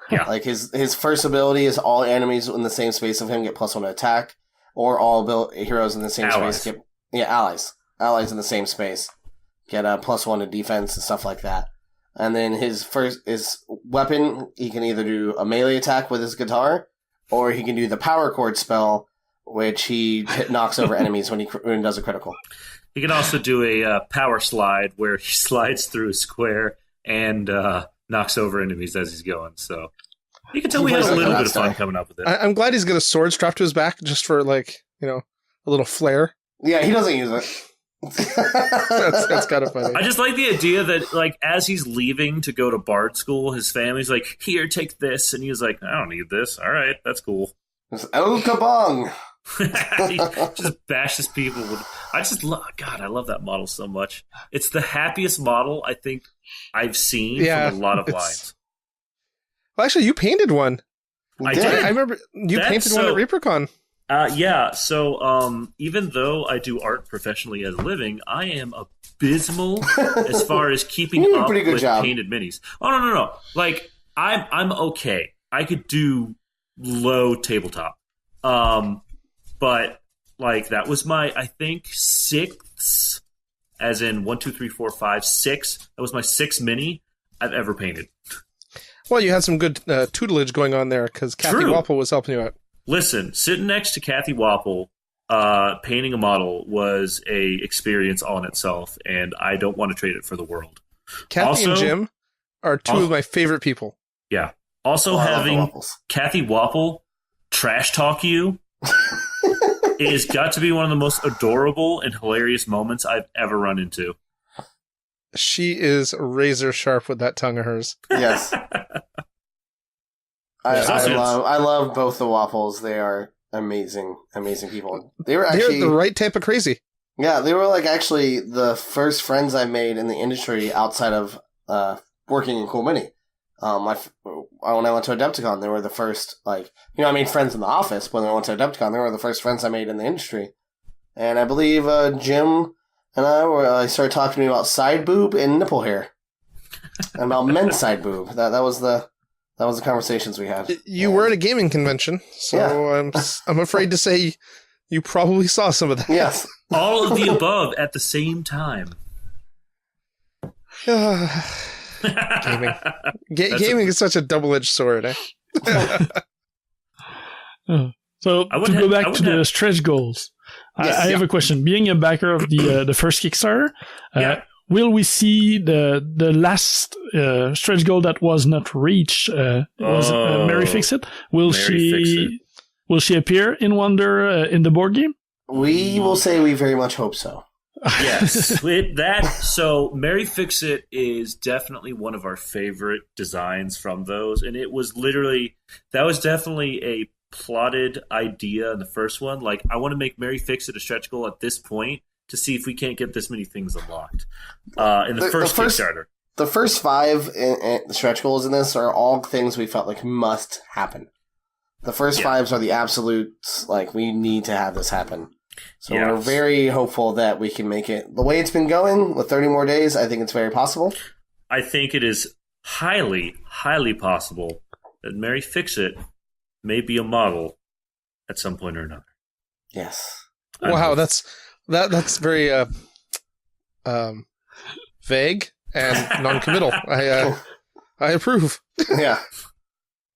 Yeah. Like his first ability is all enemies in the same space of him get +1 attack, or all heroes in the same space get allies in the same space get a +1 to defense and stuff like that. And then his weapon, he can either do a melee attack with his guitar, or he can do the power chord spell, which he knocks over enemies when he does a critical. He can also do a power slide where he slides through a square and knocks over enemies as he's going. So you can tell we had a little bit of fun coming up with it. I'm glad he's got a sword strapped to his back just for, a little flair. Yeah, he doesn't use it. that's kind of funny. I just like the idea that, as he's leaving to go to Bard school, his family's like, here, take this. And he's like, I don't need this. All right, that's cool. It's El Kabong. He just bashes people with. I love that model so much. It's the happiest model I think I've seen from a lot of lines. Well, actually, you painted one. I did. I remember you painted one at ReaperCon. Yeah. So even though I do art professionally as a living, I am abysmal as far as keeping up with painted minis. Oh no! I'm okay. I could do low tabletop. But that was my, I think, 6th, as in 1, 2, 3, 4, 5, 6. That was my 6th mini I've ever painted. Well, you had some good tutelage going on there because Kathy Wapple was helping you out. Listen, sitting next to Kathy Wapple, painting a model was a experience all in itself, and I don't want to trade it for the world. Kathy and Jim are two of my favorite people. Yeah. Also, having Kathy Wapple trash talk you. It has got to be one of the most adorable and hilarious moments I've ever run into. She is razor sharp with that tongue of hers. Yes. I love both the Waffles. They are amazing people. They're the right type of crazy. Yeah, they were like actually the first friends I made in the industry outside of working in Cool Mini. When I went to Adepticon, they were the first, like, I made friends in the office, but when I went to Adepticon, they were the first friends I made in the industry. And I believe Jim and I started talking to me about side boob and nipple hair. And about men's side boob. That was the conversations we had. You were at a gaming convention, so yeah. I'm afraid to say you probably saw some of that. Yes. All of the above at the same time. Gaming. Gaming is such a double-edged sword, eh? So to go back to the stretch goals, yes, I have a question. Being a backer of the first Kickstarter, will we see the last stretch goal that was not reached? Was Mary Fixit? Will she appear in Wonder in the board game? We will say we very much hope so. Yes. So Mary Fixit is definitely one of our favorite designs from those. And that was definitely a plotted idea in the first one. Like, I want to make Mary Fixit a stretch goal at this point to see if we can't get this many things unlocked. In the first Kickstarter. The first 5 stretch goals in this are all things we felt like must happen. The first 5s are the absolutes, like, we need to have this happen. So we're very hopeful that we can make it. The way it's been going, with 30 more days, I think it's very possible. I think it is highly, highly possible that Mary Fixit may be a model at some point or another. Yes. Wow, that's very vague and non-committal. I approve. Yeah.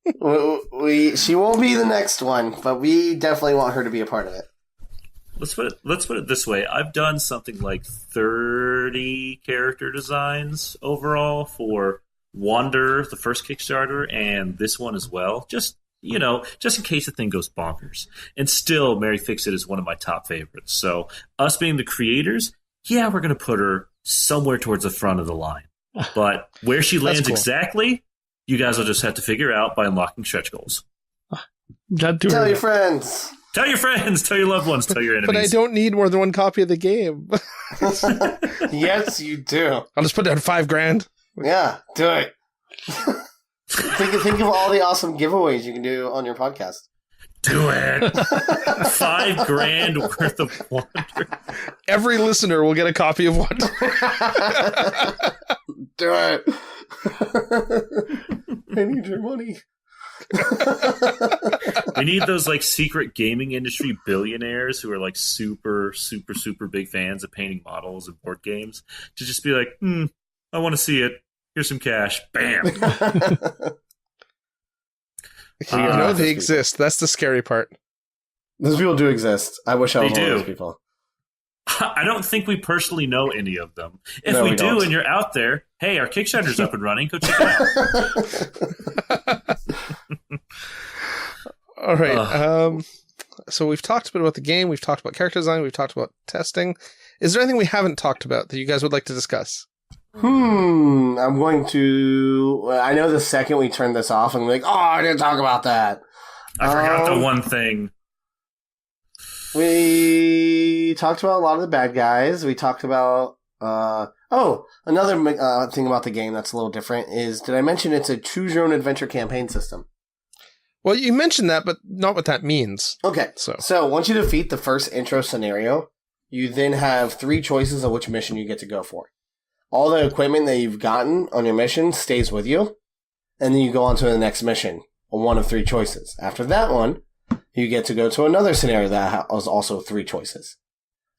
She won't be the next one, but we definitely want her to be a part of it. Let's put it this way. I've done something like 30 character designs overall for Wander, the first Kickstarter, and this one as well. Just in case the thing goes bonkers. And still, Mary Fixit is one of my top favorites. So us being the creators, we're going to put her somewhere towards the front of the line. But where she lands exactly, you guys will just have to figure out by unlocking stretch goals. Tell your friends. Tell your friends, tell your loved ones, tell your enemies. But I don't need more than one copy of the game. Yes, you do. I'll just put down $5,000. Yeah, do it. Think of all the awesome giveaways you can do on your podcast. Do it. $5,000 worth of Wonder. Every listener will get a copy of Wonder. Do it. I need your money. We need those like secret gaming industry billionaires who are like super, super, super big fans of painting models and board games to just be like, I want to see it. Here's some cash. Bam. They exist. That's the scary part. Those people do exist. I wish I was one of those people. I don't think we personally know any of them. If we do, and you're out there, hey, our Kickstarter's up and running. Go check it out. All right. So we've talked a bit about the game. We've talked about character design. We've talked about testing. Is there anything we haven't talked about that you guys would like to discuss? I'm going to... I know the second we turn this off, I'm like, I didn't talk about that. I forgot the one thing. We talked about a lot of the bad guys. We talked about... another thing about the game that's a little different is, did I mention it's a choose-your-own-adventure campaign system? Well, you mentioned that, but not what that means. Okay, so once you defeat the first intro scenario, you then have 3 choices of which mission you get to go for. All the equipment that you've gotten on your mission stays with you, and then you go on to the next mission, one of 3 choices. After that one, you get to go to another scenario that has also 3 choices.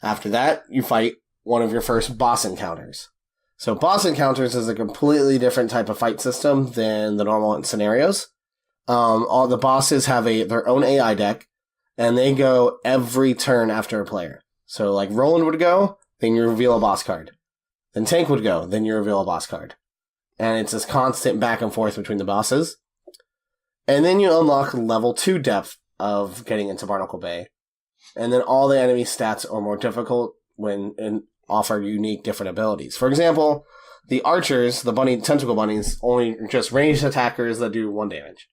After that, you fight one of your first boss encounters. So boss encounters is a completely different type of fight system than the normal scenarios. All the bosses have their own AI deck, and they go every turn after a player. So like Roland would go, then you reveal a boss card. Then Tank would go, then you reveal a boss card. And it's this constant back and forth between the bosses. And then you unlock level 2 depth of getting into Barnacle Bay. And then all the enemy stats are more difficult and offer unique different abilities. For example, the archers, the tentacle bunnies, only just ranged attackers that do 1 damage.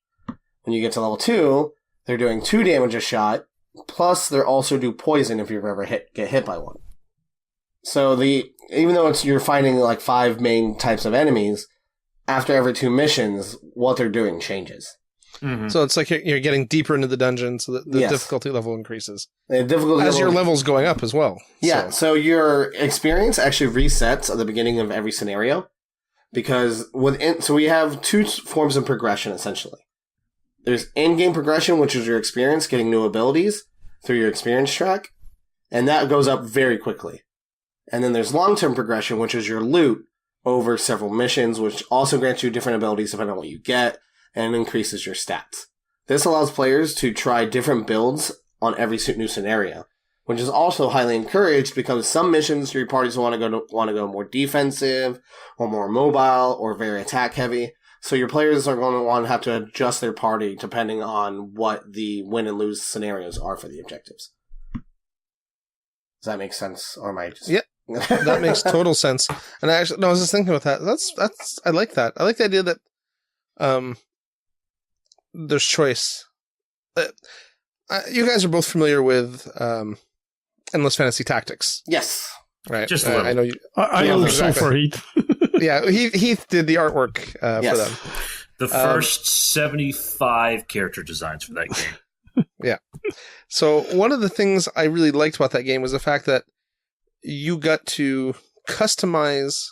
When you get to level 2, they're doing 2 damage a shot, plus they also do poison if you ever get hit by one. So even though you're fighting like 5 main types of enemies, after every 2 missions, what they're doing changes. Mm-hmm. So it's like you're getting deeper into the dungeon, so the Yes. difficulty level increases. The difficulty As your level- level's going up as well. Yeah, so your experience actually resets at the beginning of every scenario. Because so we have 2 forms of progression, essentially. There's in-game progression, which is your experience, getting new abilities through your experience track. And that goes up very quickly. And then there's long-term progression, which is your loot over several missions, which also grants you different abilities depending on what you get, and increases your stats. This allows players to try different builds on every new scenario, which is also highly encouraged because some missions your parties want to go more defensive, or more mobile, or very attack heavy. So your players are going to want to have to adjust their party depending on what the win and lose scenarios are for the objectives. Does that make sense? Or am I just... Yeah, that makes total sense. And I was just thinking about that. That's I like that. I like the idea that there's choice. You guys are both familiar with Endless Fantasy Tactics, Yes. right? Just a little. I know you. I Yeah, hope exactly. so for Heath. Yeah, Heath did the artwork for Yes. them. The first 75 character designs for that game. Yeah. So one of the things I really liked about that game was the fact that you got to customize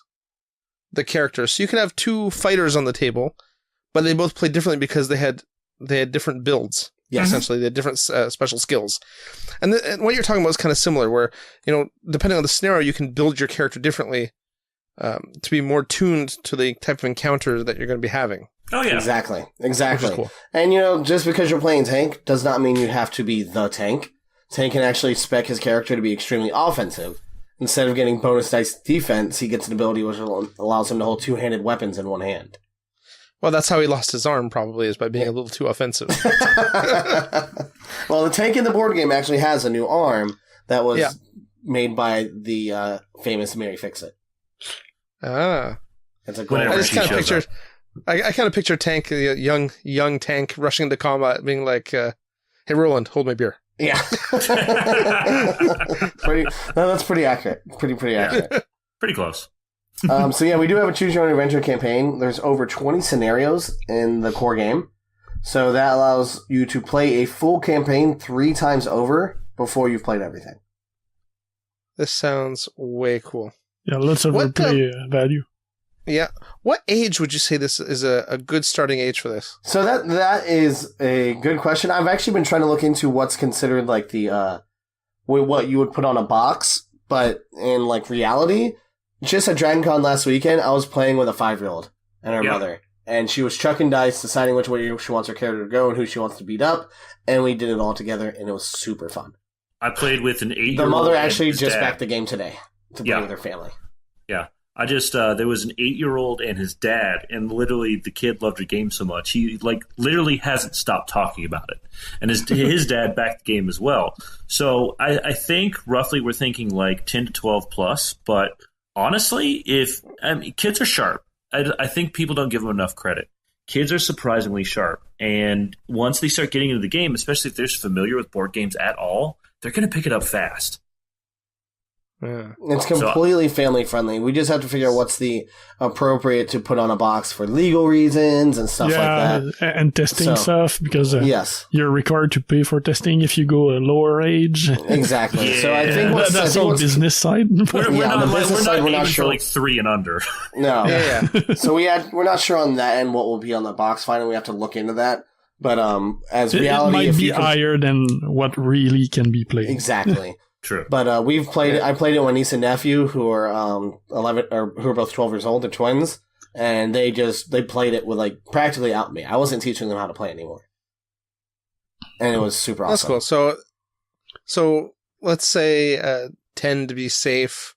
the characters. So you could have 2 fighters on the table, but they both played differently because they had different builds. Yes. Essentially, they had different special skills. And what you're talking about is kind of similar, where, depending on the scenario, you can build your character differently to be more tuned to the type of encounter that you're going to be having. Oh, yeah. Exactly. Which is cool. And, just because you're playing tank does not mean you have to be the tank. Tank can actually spec his character to be extremely offensive. Instead of getting bonus dice defense, he gets an ability which allows him to hold 2-handed weapons in one hand. Well, that's how he lost his arm, probably, is by being a little too offensive. Well, the tank in the board game actually has a new arm that was made by the famous Mary Fixit. Ah. It's a gold. Whenever I just she kind of shows picture... I kind of picture Tank, the young Tank, rushing into combat, being like, "Hey, Roland, hold my beer." Yeah. That's pretty accurate. Pretty accurate. Pretty close. So yeah, we do have a choose your own adventure campaign. There's over 20 scenarios in the core game. So that allows you to play a full campaign 3 times over before you've played everything. This sounds way cool. Yeah, lots of What replay value. Yeah. What age would you say this is a good starting age for this? So that is a good question. I've actually been trying to look into what's considered like the what you would put on a box, but in like reality, just at Dragon Con last weekend, I was playing with a 5-year-old and her mother, and she was chucking dice, deciding which way she wants her character to go and who she wants to beat up, and we did it all together, and it was super fun. I played with an 8-year-old. The mother actually and his just dad. backed the game today to play with her family. Yeah. I just, there was an 8-year-old and his dad, and literally the kid loved the game so much. He, literally hasn't stopped talking about it. And his dad backed the game as well. So I think roughly we're thinking like 10 to 12 plus. But honestly, kids are sharp. I think people don't give them enough credit. Kids are surprisingly sharp. And once they start getting into the game, especially if they're familiar with board games at all, they're going to pick it up fast. Yeah. It's completely family friendly. We just have to figure out what's the appropriate to put on a box for legal reasons and stuff like that. And testing stuff, because yes, you're required to pay for testing if you go a lower age. Exactly. So I think that's all business side. We're on the business side, we're not aiming sure. for like 3 and under. No. Yeah. So we're not sure on that and what will be on the box. Finally, we have to look into that. But as reality, it might if be you can... higher than what really can be played. Exactly. True. But I played it with my niece and nephew who are 11 or who are both 12 years old. They're twins, and they played it with like practically out me. I wasn't teaching them how to play anymore, and it was super awesome. That's cool. So let's say 10 to be safe,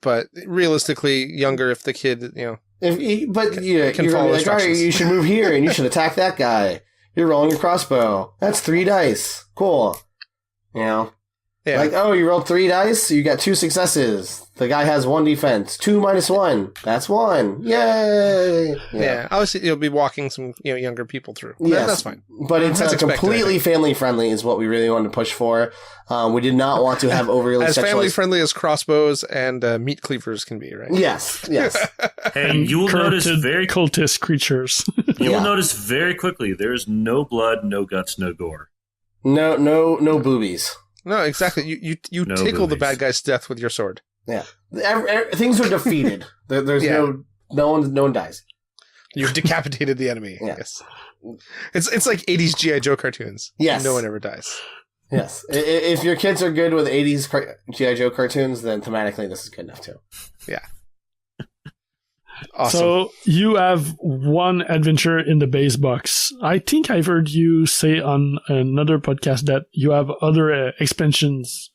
but realistically younger if the kid You're can gonna follow be like, all right, instructions. you should move here and you should attack that guy. You're rolling your crossbow. That's 3 dice. Cool. Yeah. Like, oh, you rolled 3 dice, so you got 2 successes. The guy has 1 defense. 2 minus 1. That's 1. Yay! Yeah. Obviously, you'll be walking some younger people through. Yes, That's fine. But it's That's expected, completely family friendly is what we really wanted to push for. We did not want to have overly as family sexualized... friendly as crossbows and meat cleavers can be, right? Yes. Hey, you will notice cultist creatures. You will notice very quickly. There's no blood, no guts, no gore. No boobies. No, exactly. You No tickle the boobies. bad guy's death with your sword. Yeah. Things are defeated. There's no one dies. You've decapitated the enemy. Yeah. Yes. It's like 80s G.I. Joe cartoons. Yes. No one ever dies. Yes. If your kids are good with 80s G.I. Joe cartoons, then thematically this is good enough too. Yeah. Awesome. So you have one adventure in the base box. I think I've heard you say on another podcast that you have other expansions.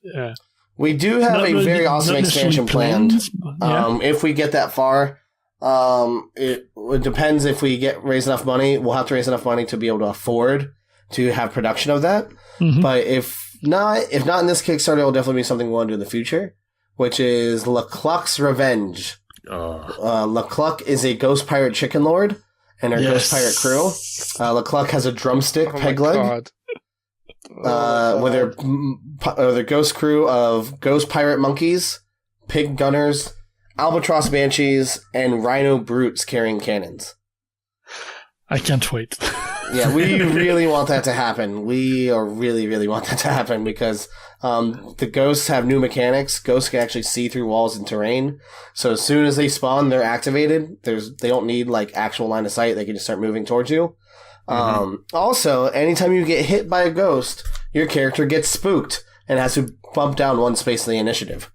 We do have a very awesome expansion planned. If we get that far, it depends if we raise enough money. We'll have to raise enough money to be able to afford to have production of that. Mm-hmm. But if not in this Kickstarter, it'll definitely be something we'll do in the future, which is Lecluck's Revenge. Lecluck is a ghost pirate chicken lord and her ghost pirate crew. Lecluck has a drumstick peg leg. With their ghost crew of ghost pirate monkeys, pig gunners, albatross banshees, and rhino brutes carrying cannons. I can't wait. Yeah, we really want that to happen. We really, really want that to happen because the ghosts have new mechanics. Ghosts can actually see through walls and terrain. So as soon as they spawn, they're activated. They don't need like actual line of sight. They can just start moving towards you. Also, anytime you get hit by a ghost, your character gets spooked and has to bump down 1 space in the initiative.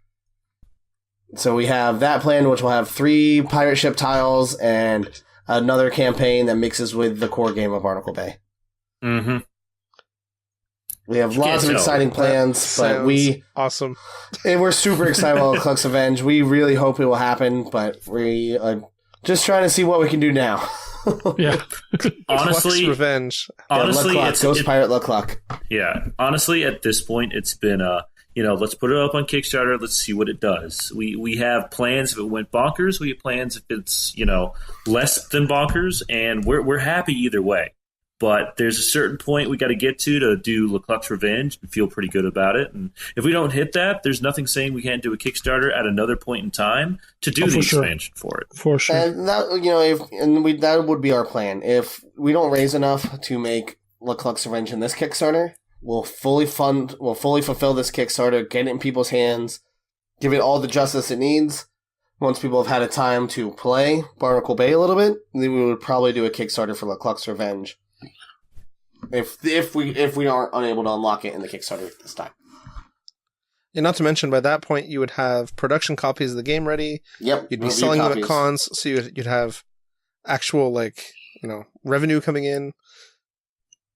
So we have that plan, which will have 3 pirate ship tiles and another campaign that mixes with the core game of Barnacle Bay. Mm-hmm. We have lots of exciting plans, but awesome. And we're super excited about Lecluck's Revenge. We really hope it will happen, but we are just trying to see what we can do now. Yeah. Honestly, Revenge. Honestly, Lecluck, Ghost Pirate Lecluck. Yeah. Honestly, at this point, it's been let's put it up on Kickstarter. Let's see what it does. We have plans if it went bonkers. We have plans if it's less than bonkers, and we're happy either way. But there's a certain point we got to get to do Lecluck's Revenge and feel pretty good about it. And if we don't hit that, there's nothing saying we can't do a Kickstarter at another point in time to do the expansion for it. For sure. And that that would be our plan. If we don't raise enough to make Lecluck's Revenge in this Kickstarter, we'll fully fulfill this Kickstarter, get it in people's hands, give it all the justice it needs. Once people have had a time to play Barnacle Bay a little bit, then we would probably do a Kickstarter for Lecluck's Revenge. If we aren't unable to unlock it in the Kickstarter this time. And not to mention, by that point, you would have production copies of the game ready. Yep. You'd be selling them at cons, so you'd have actual revenue coming in.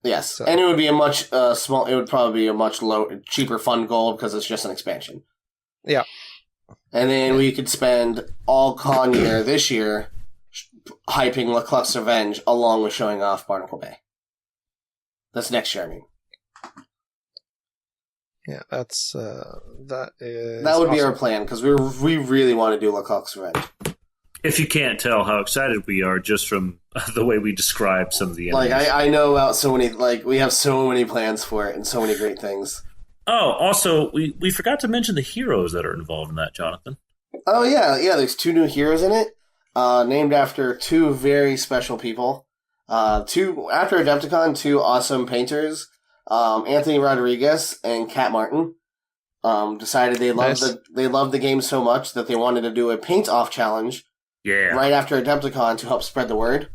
Yes, So. and it would be a much small. It would probably be a much cheaper fund goal because it's just an expansion. Yeah, and then we could spend all con year this year hyping Lecluck's Revenge along with showing off Barnacle Bay. That's next year, I mean. Yeah, that would be our plan because we really want to do Lecluck's Revenge. If you can't tell how excited we are just from the way we describe some of the enemies. I know about so many, we have so many plans for it and so many great things. Oh, also, we forgot to mention the heroes that are involved in that, Jonathan. Oh, yeah, there's 2 new heroes in it, named after 2 very special people. After Adepticon, 2 awesome painters, Anthony Rodriguez and Kat Martin, decided they loved the game so much that they wanted to do a paint-off challenge. Yeah. Right after Adepticon to help spread the word.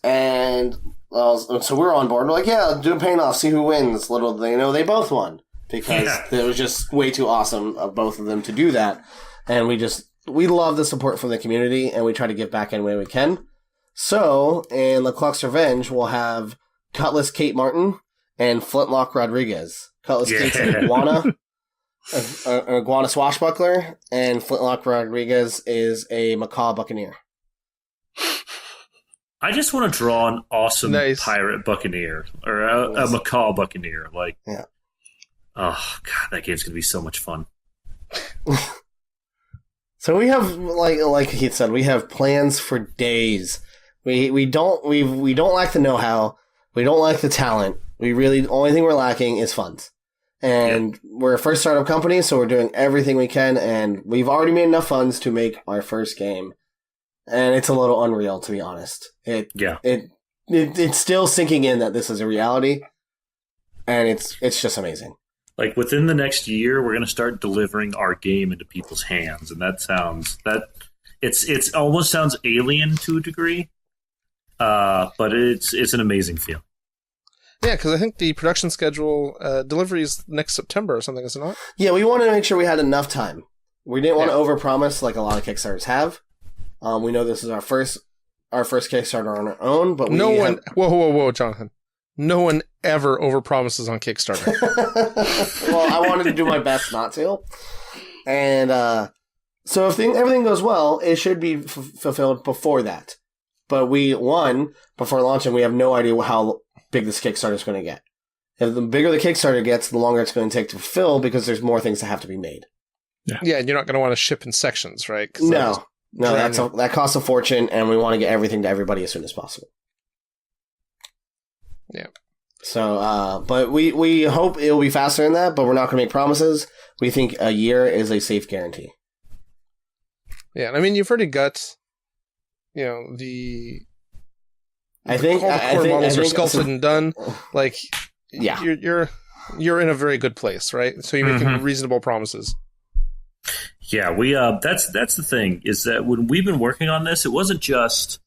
And so we're on board. We're like, yeah, do a paint-off, see who wins. Little do they know they both won. Because it was just way too awesome of both of them to do that. And we love the support from the community, and we try to give back any way we can. So, in Lecluck's Revenge, we'll have Cutlass Kate Martin and Flintlock Rodriguez. Cutlass Kate's an iguana. An iguana swashbuckler, and Flintlock Rodriguez is a macaw buccaneer. I just want to draw an awesome pirate buccaneer or a macaw buccaneer. Yeah. Oh god, that game's gonna be so much fun. So we have, like Heath said, we have plans for days. We don't lack the know-how. We don't lack the talent. The only thing we're lacking is funds. And we're a first startup company, so we're doing everything we can, and we've already made enough funds to make our first game. And it's a little unreal, to be honest. It's still sinking in that this is a reality, and it's just amazing. Like within the next year, we're going to start delivering our game into people's hands, and it's almost sounds alien to a degree, but it's an amazing feeling. Yeah, because I think the production schedule delivery is next September or something, is it not? Yeah, we wanted to make sure we had enough time. We didn't want to overpromise like a lot of Kickstarters have. We know this is our first Kickstarter on our own, but whoa, Jonathan. No one ever overpromises on Kickstarter. Well, I wanted to do my best not to. And so if everything goes well, it should be fulfilled before that. But before launching, we have no idea how big this Kickstarter is going to get. If the bigger the Kickstarter gets, the longer it's going to take to fulfill because there's more things that have to be made. Yeah, and you're not going to want to ship in sections, right? No, that costs a fortune, and we want to get everything to everybody as soon as possible. Yeah. So, but we hope it'll be faster than that, but we're not going to make promises. We think a year is a safe guarantee. Yeah, I mean, you've already got, I think models are sculpted and done. Like, yeah, you're in a very good place, right? So you're making reasonable promises. Yeah, we that's the thing is that when we've been working on this, it wasn't just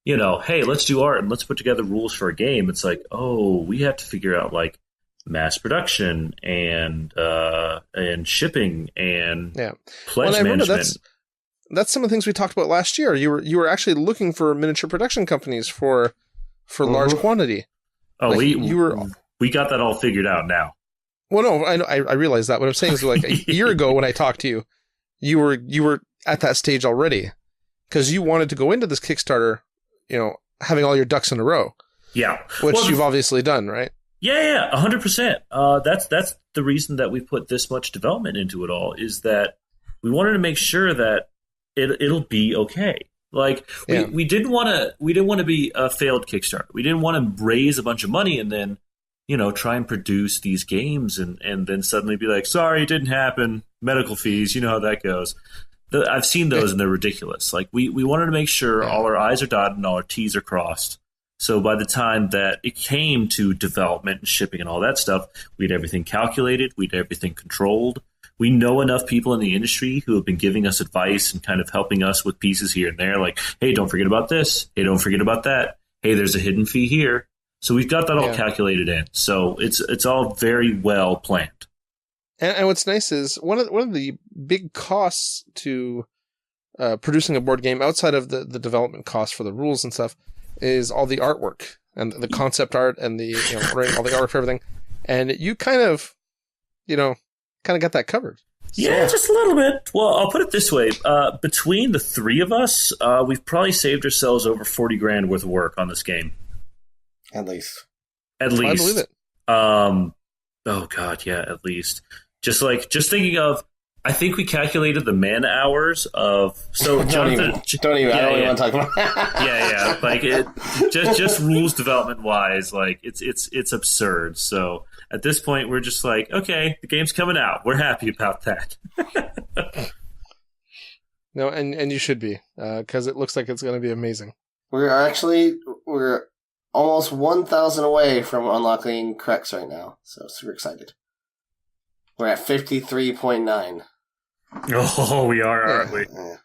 hey, let's do art and let's put together rules for a game. It's like, oh, we have to figure out like mass production and shipping and pledge management. That's some of the things we talked about last year. You were actually looking for miniature production companies for large quantity. Oh, we got that all figured out now. Well, no, I realize that. What I'm saying is, like a year ago when I talked to you, you were at that stage already because you wanted to go into this Kickstarter, having all your ducks in a row. Yeah, which you've obviously done, right? Yeah, 100%. That's the reason that we put this much development into it all is that we wanted to make sure that it'll be okay. Like we didn't want to be a failed Kickstarter. We didn't want to raise a bunch of money and then try and produce these games and then suddenly be like, sorry, it didn't happen. Medical fees, you know how that goes. I've seen those and they're ridiculous. Like we wanted to make sure all our I's are dotted and all our T's are crossed. So by the time that it came to development and shipping and all that stuff, we had everything calculated. We had everything controlled. We know enough people in the industry who have been giving us advice and kind of helping us with pieces here and there. Like, hey, don't forget about this. Hey, don't forget about that. Hey, there's a hidden fee here. So we've got that all calculated in. So it's all very well planned. And what's nice is one of the big costs to producing a board game outside of the development costs for the rules and stuff is all the artwork and the concept art and the writing all the artwork for everything. And you kind of got that covered. Yeah, just a little bit. Well, I'll put it this way: between the three of us, we've probably saved ourselves over $40,000 worth of work on this game. At least. I believe it. Oh God, yeah, at least. Just thinking of, I think we calculated the man hours of. So Jonathan, don't even. I don't even want to talk about. yeah. Like it, just rules development wise, like it's absurd. So at this point, we're just like, okay, the game's coming out. We're happy about that. No, and you should be, because it looks like it's going to be amazing. We're almost 1,000 away from unlocking Crex right now, so super excited. We're at 53.9. Oh, we are, aren't we? Yeah.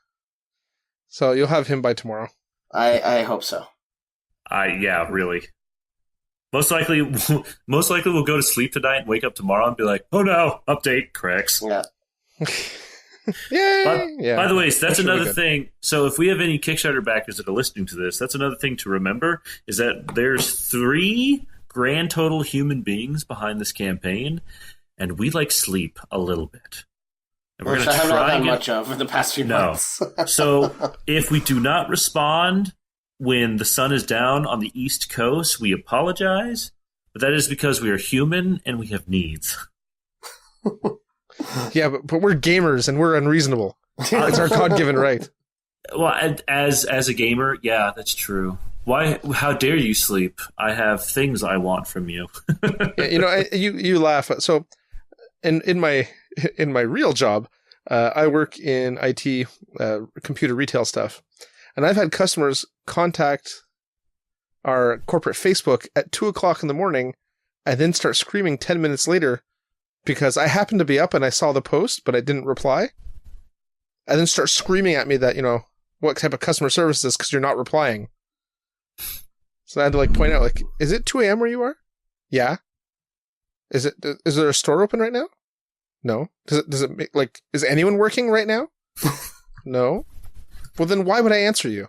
So you'll have him by tomorrow. I hope so. Yeah, really. Most likely we'll go to sleep tonight and wake up tomorrow and be like, oh no, update, Crex. Yeah. Yay! By the way, that's another thing. So if we have any Kickstarter backers that are listening to this, that's another thing to remember, is that there's 3 grand total human beings behind this campaign, and we sleep a little bit. And Which I have not had much of in the past few months. So if we do not respond when the sun is down on the East Coast, we apologize, but that is because we are human and we have needs. Yeah, but we're gamers and we're unreasonable. It's our God-given right. Well, as a gamer, yeah, that's true. Why? How dare you sleep? I have things I want from you. Yeah, you laugh. So, in my real job, I work in IT, computer retail stuff, and I've had customers contact our corporate Facebook at 2:00 in the morning, and then start screaming 10 minutes later because I happened to be up and I saw the post, but I didn't reply, and then start screaming at me that what type of customer service is this because you're not replying. So I had to point out is it 2 a.m. where you are? Yeah. Is there a store open right now? No. Does it make, is anyone working right now? No. Well, then why would I answer you?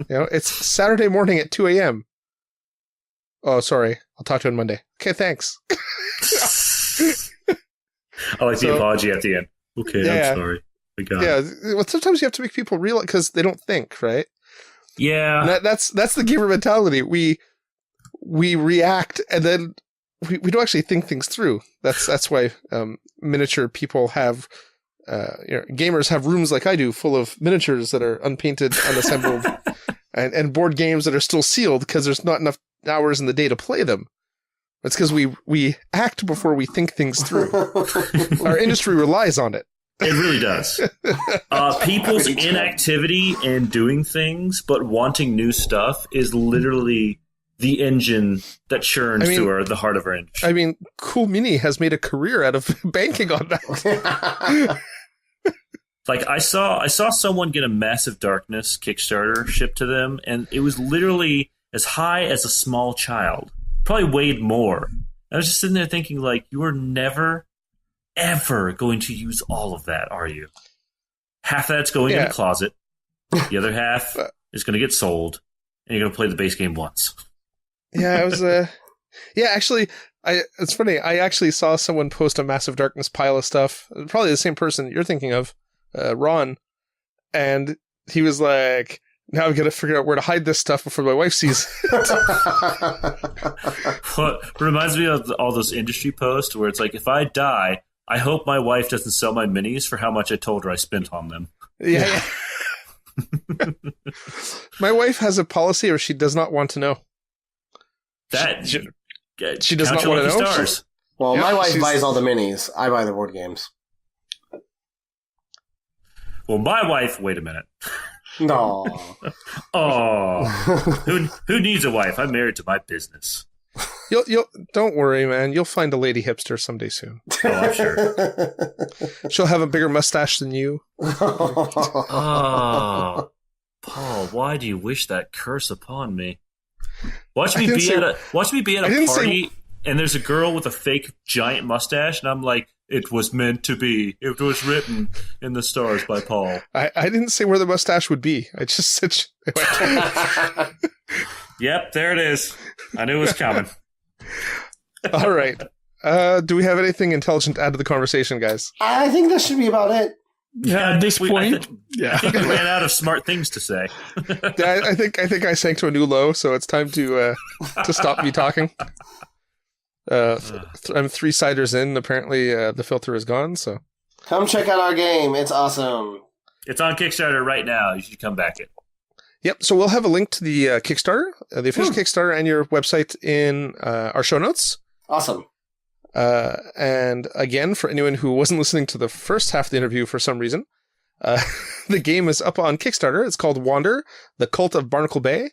It's Saturday morning at 2 a.m. Oh, sorry. I'll talk to you on Monday. Okay, thanks. I like the apology at the end. Okay, yeah. I'm sorry. Well, sometimes you have to make people realize because they don't think, right? Yeah. And that's the gamer mentality. We react and then we don't actually think things through. That's why miniature people have gamers have rooms like I do full of miniatures that are unpainted, unassembled, and board games that are still sealed because there's not enough hours in the day to play them. It's because we act before we think things through. Our industry relies on it. It really does. People's inactivity in doing things but wanting new stuff is literally the engine that churns through the heart of our industry. I mean, Cool Mini has made a career out of banking on that. I saw someone get a Massive Darkness Kickstarter shipped to them, and it was literally as high as a small child. Probably weighed more. I was just sitting there thinking, you are never, ever going to use all of that, are you? Half of that's going in the closet. The other half is going to get sold, and you're going to play the base game once. Yeah, it was actually, it's funny. I actually saw someone post a Massive Darkness pile of stuff. Probably the same person you're thinking of, Ron. And he was like, now I've got to figure out where to hide this stuff before my wife sees it. What reminds me of all those industry posts where it's if I die, I hope my wife doesn't sell my minis for how much I told her I spent on them. Yeah. My wife has a policy where she does not want to know. She does not want to know. Stars. Well, my wife buys all the minis. I buy the board games. Well, my wife... Wait a minute. No. Oh. Who needs a wife? I'm married to my business. You'll don't worry, man. You'll find a lady hipster someday soon. Oh, I'm sure. She'll have a bigger mustache than you. Oh, Paul, why do you wish that curse upon me? Watch me be at a party, and there's a girl with a fake giant mustache, and I'm like, it was meant to be. It was written in the stars by Paul. I didn't say where the mustache would be. I just said... Yep, there it is. I knew it was coming. All right. Do we have anything intelligent to add to the conversation, guys? I think that should be about it. Yeah, at this point, I think we ran out of smart things to say. I think I sank to a new low, so it's time to stop me talking. I'm 3 ciders in. Apparently, the filter is gone. So come check out our game. It's awesome. It's on Kickstarter right now. You should come back it. Yep. So we'll have a link to the Kickstarter, the official Kickstarter, and your website in our show notes. Awesome. And again, for anyone who wasn't listening to the first half of the interview for some reason, the game is up on Kickstarter. It's called Wander, the Cult of Barnacle Bay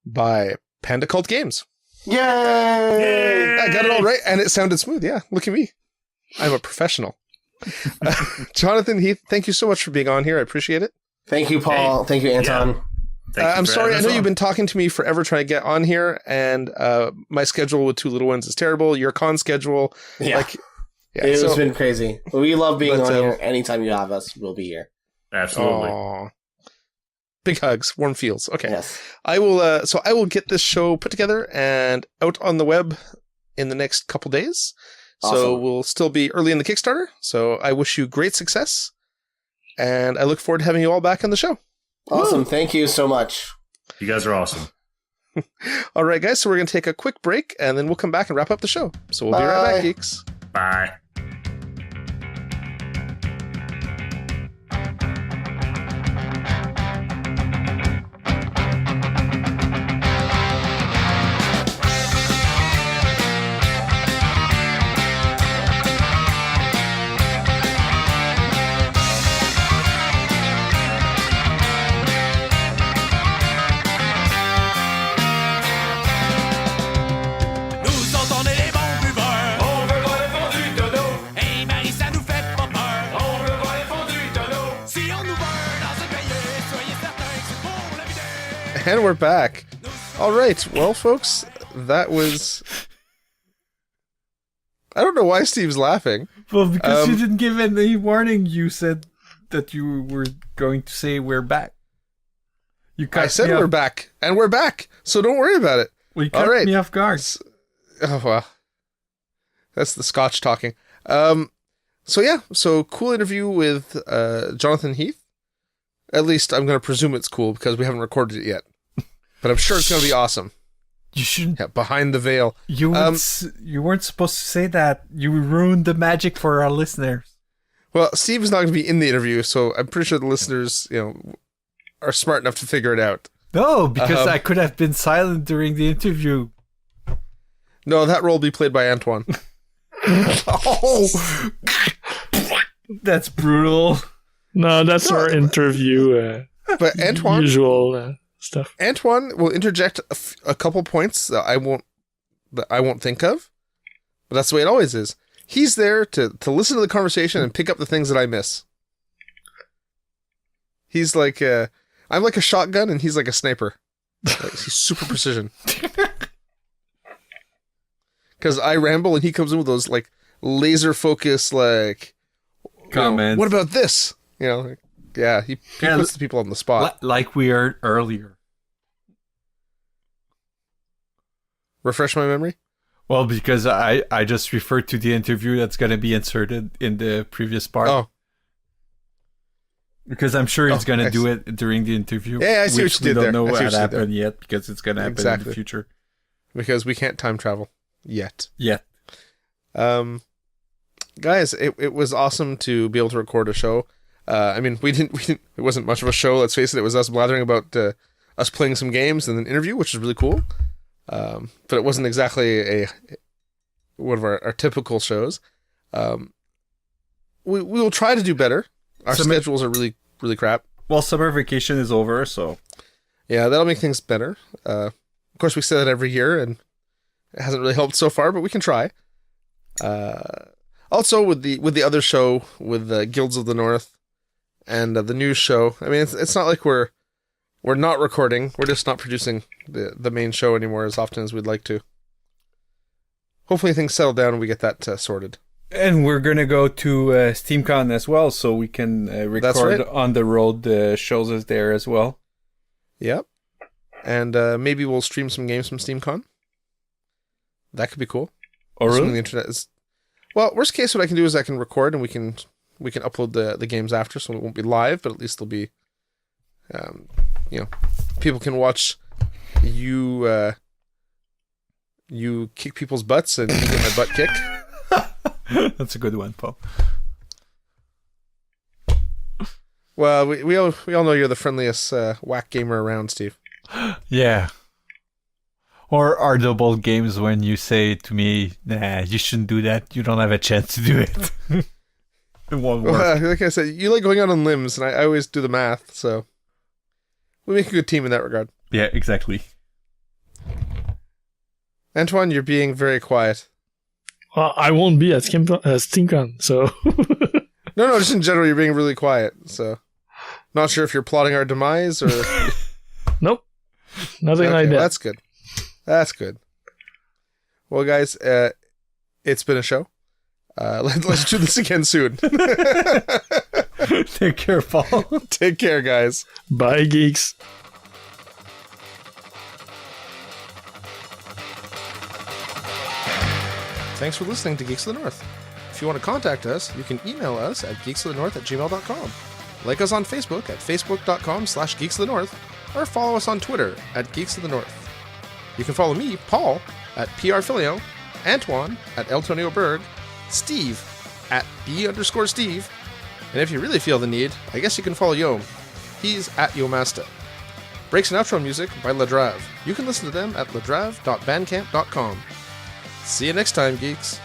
by Panda Cult Games. Yay! I got it all right, and it sounded smooth. Yeah, look at me. I'm a professional. Jonathan, Heath, thank you so much for being on here. I appreciate it. Thank you, Paul. Thank you, Anton. Yeah. I'm sorry. I know you've been talking to me forever trying to get on here, and my schedule with 2 little ones is terrible. Your con schedule, it's been crazy. We love being on here. Anytime you have us, we'll be here. Absolutely. Aww. Big hugs, warm feels. Okay, yes. I will. So I will get this show put together and out on the web in the next couple days. Awesome. So we'll still be early in the Kickstarter. So I wish you great success, and I look forward to having you all back on the show. Awesome. Woo. Thank you so much. You guys are awesome. All right, guys, so we're going to take a quick break, and then we'll come back and wrap up the show. So we'll be right Bye. back, geeks. Bye. Nous autres, on est les bons buveurs. On veut voir le fond du tonneau. Hey Marie, ça nous fait pas peur. On veut voir le fond du tonneau. Si on nous beurre dans un cahier, soyez certains que c'est pour la vider. And we're back. All right, well, folks, that was... I don't know why Steve's laughing. Well, because you didn't give any warning. You said that you were going to say we're back. You I said we're back, and we're back, so don't worry about it. Well, you cut All right. me off guard. Oh, well. That's the Scotch talking. So cool interview with Jonathan Heath. At least I'm going to presume it's cool because we haven't recorded it yet. But I'm sure it's going to be awesome. You shouldn't. Yeah, behind the veil. You weren't supposed to say that. You ruined the magic for our listeners. Well, Steve is not going to be in the interview, so I'm pretty sure the listeners, are smart enough to figure it out. No, because I could have been silent during the interview. No, that role will be played by Antoine. Oh, that's brutal. No, that's our interview. But Antoine, Usual stuff. Antoine will interject a couple points that I won't think of, but that's the way it always is. He's there to listen to the conversation and pick up the things that I miss. He's like I'm like a shotgun and he's like a sniper. Like, he's super precision. Because I ramble and he comes in with those like laser focus like Comments. What about this? He puts the people on the spot. Like we heard earlier. Refresh my memory. Well, because I just referred to the interview that's going to be inserted in the previous part. Oh. Because I'm sure he's going to I do it during the interview. Yeah, I see which what you did we there. don't know I see what what you did happened yet because it's going to happen in Exactly. the future. Because we can't time travel yet. Yet. Guys, it was awesome to be able to record a show. We didn't. It wasn't much of a show. Let's face it. It was us blathering about us playing some games and an interview, which is really cool. But it wasn't exactly one of our typical shows. We will try to do better. Our schedules are really, really crap. Well, summer vacation is over, so Yeah, that'll make things better. Of course, we say that every year, and it hasn't really helped so far, but we can try. Also, with the other show, with Guilds of the North, and the news show, it's not like we're not recording. We're just not producing the main show anymore as often as we'd like to. Hopefully things settle down and we get that sorted. And we're going to go to SteamCon as well, so we can record on the road shows us there as well. Yep. And maybe we'll stream some games from SteamCon. That could be cool. Oh, really? Assuming the internet is... Well, worst case, what I can do is I can record and we can upload the games after, so it won't be live, but at least they'll be... people can watch you kick people's butts and you get my butt kicked. That's a good one, Paul. Well, we all know you're the friendliest whack gamer around, Steve. Yeah. Or our double games when you say to me, nah, you shouldn't do that. You don't have a chance to do it. It won't work. Well, like I said, you like going out on limbs, and I always do the math, so we make a good team in that regard. Yeah, exactly. Antoine, you're being very quiet. Well, I won't be at SteamCon, so... No, just in general, you're being really quiet, so... Not sure if you're plotting our demise, or... Nope. Nothing like that. That's good. That's good. Well, guys, it's been a show. Let's do this again soon. Take care, Paul. Take care, guys. Bye, geeks. Thanks for listening to Geeks of the North. If you want to contact us, you can email us at geeksofthenorth@gmail.com. Like us on Facebook at facebook.com/geeksofthenorth, or follow us on Twitter at Geeks of the North. You can follow me, Paul, at PRFilio, Antoine at Eltonio Berg, Steve at B_Steve, and if you really feel the need, I guess you can follow Yom. He's at Yomasta. Breaks and outro music by Ladrave. You can listen to them at ladrave.bandcamp.com. See you next time, geeks.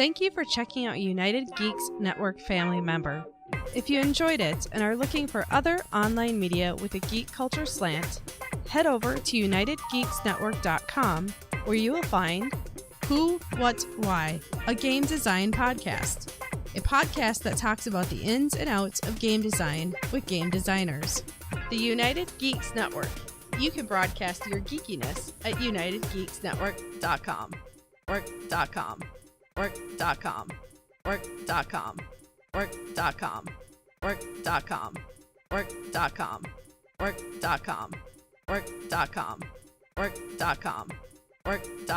Thank you for checking out United Geeks Network family member. If you enjoyed it and are looking for other online media with a geek culture slant, head over to UnitedGeeksNetwork.com, where you will find Who, What, Why, a game design podcast. A podcast that talks about the ins and outs of game design with game designers. The United Geeks Network. You can broadcast your geekiness at UnitedGeeksNetwork.com. Work.com. Work.com. Work.com. Work.com. Work.com. Work.com. Work.com. Work.com. Work.com. Work.com.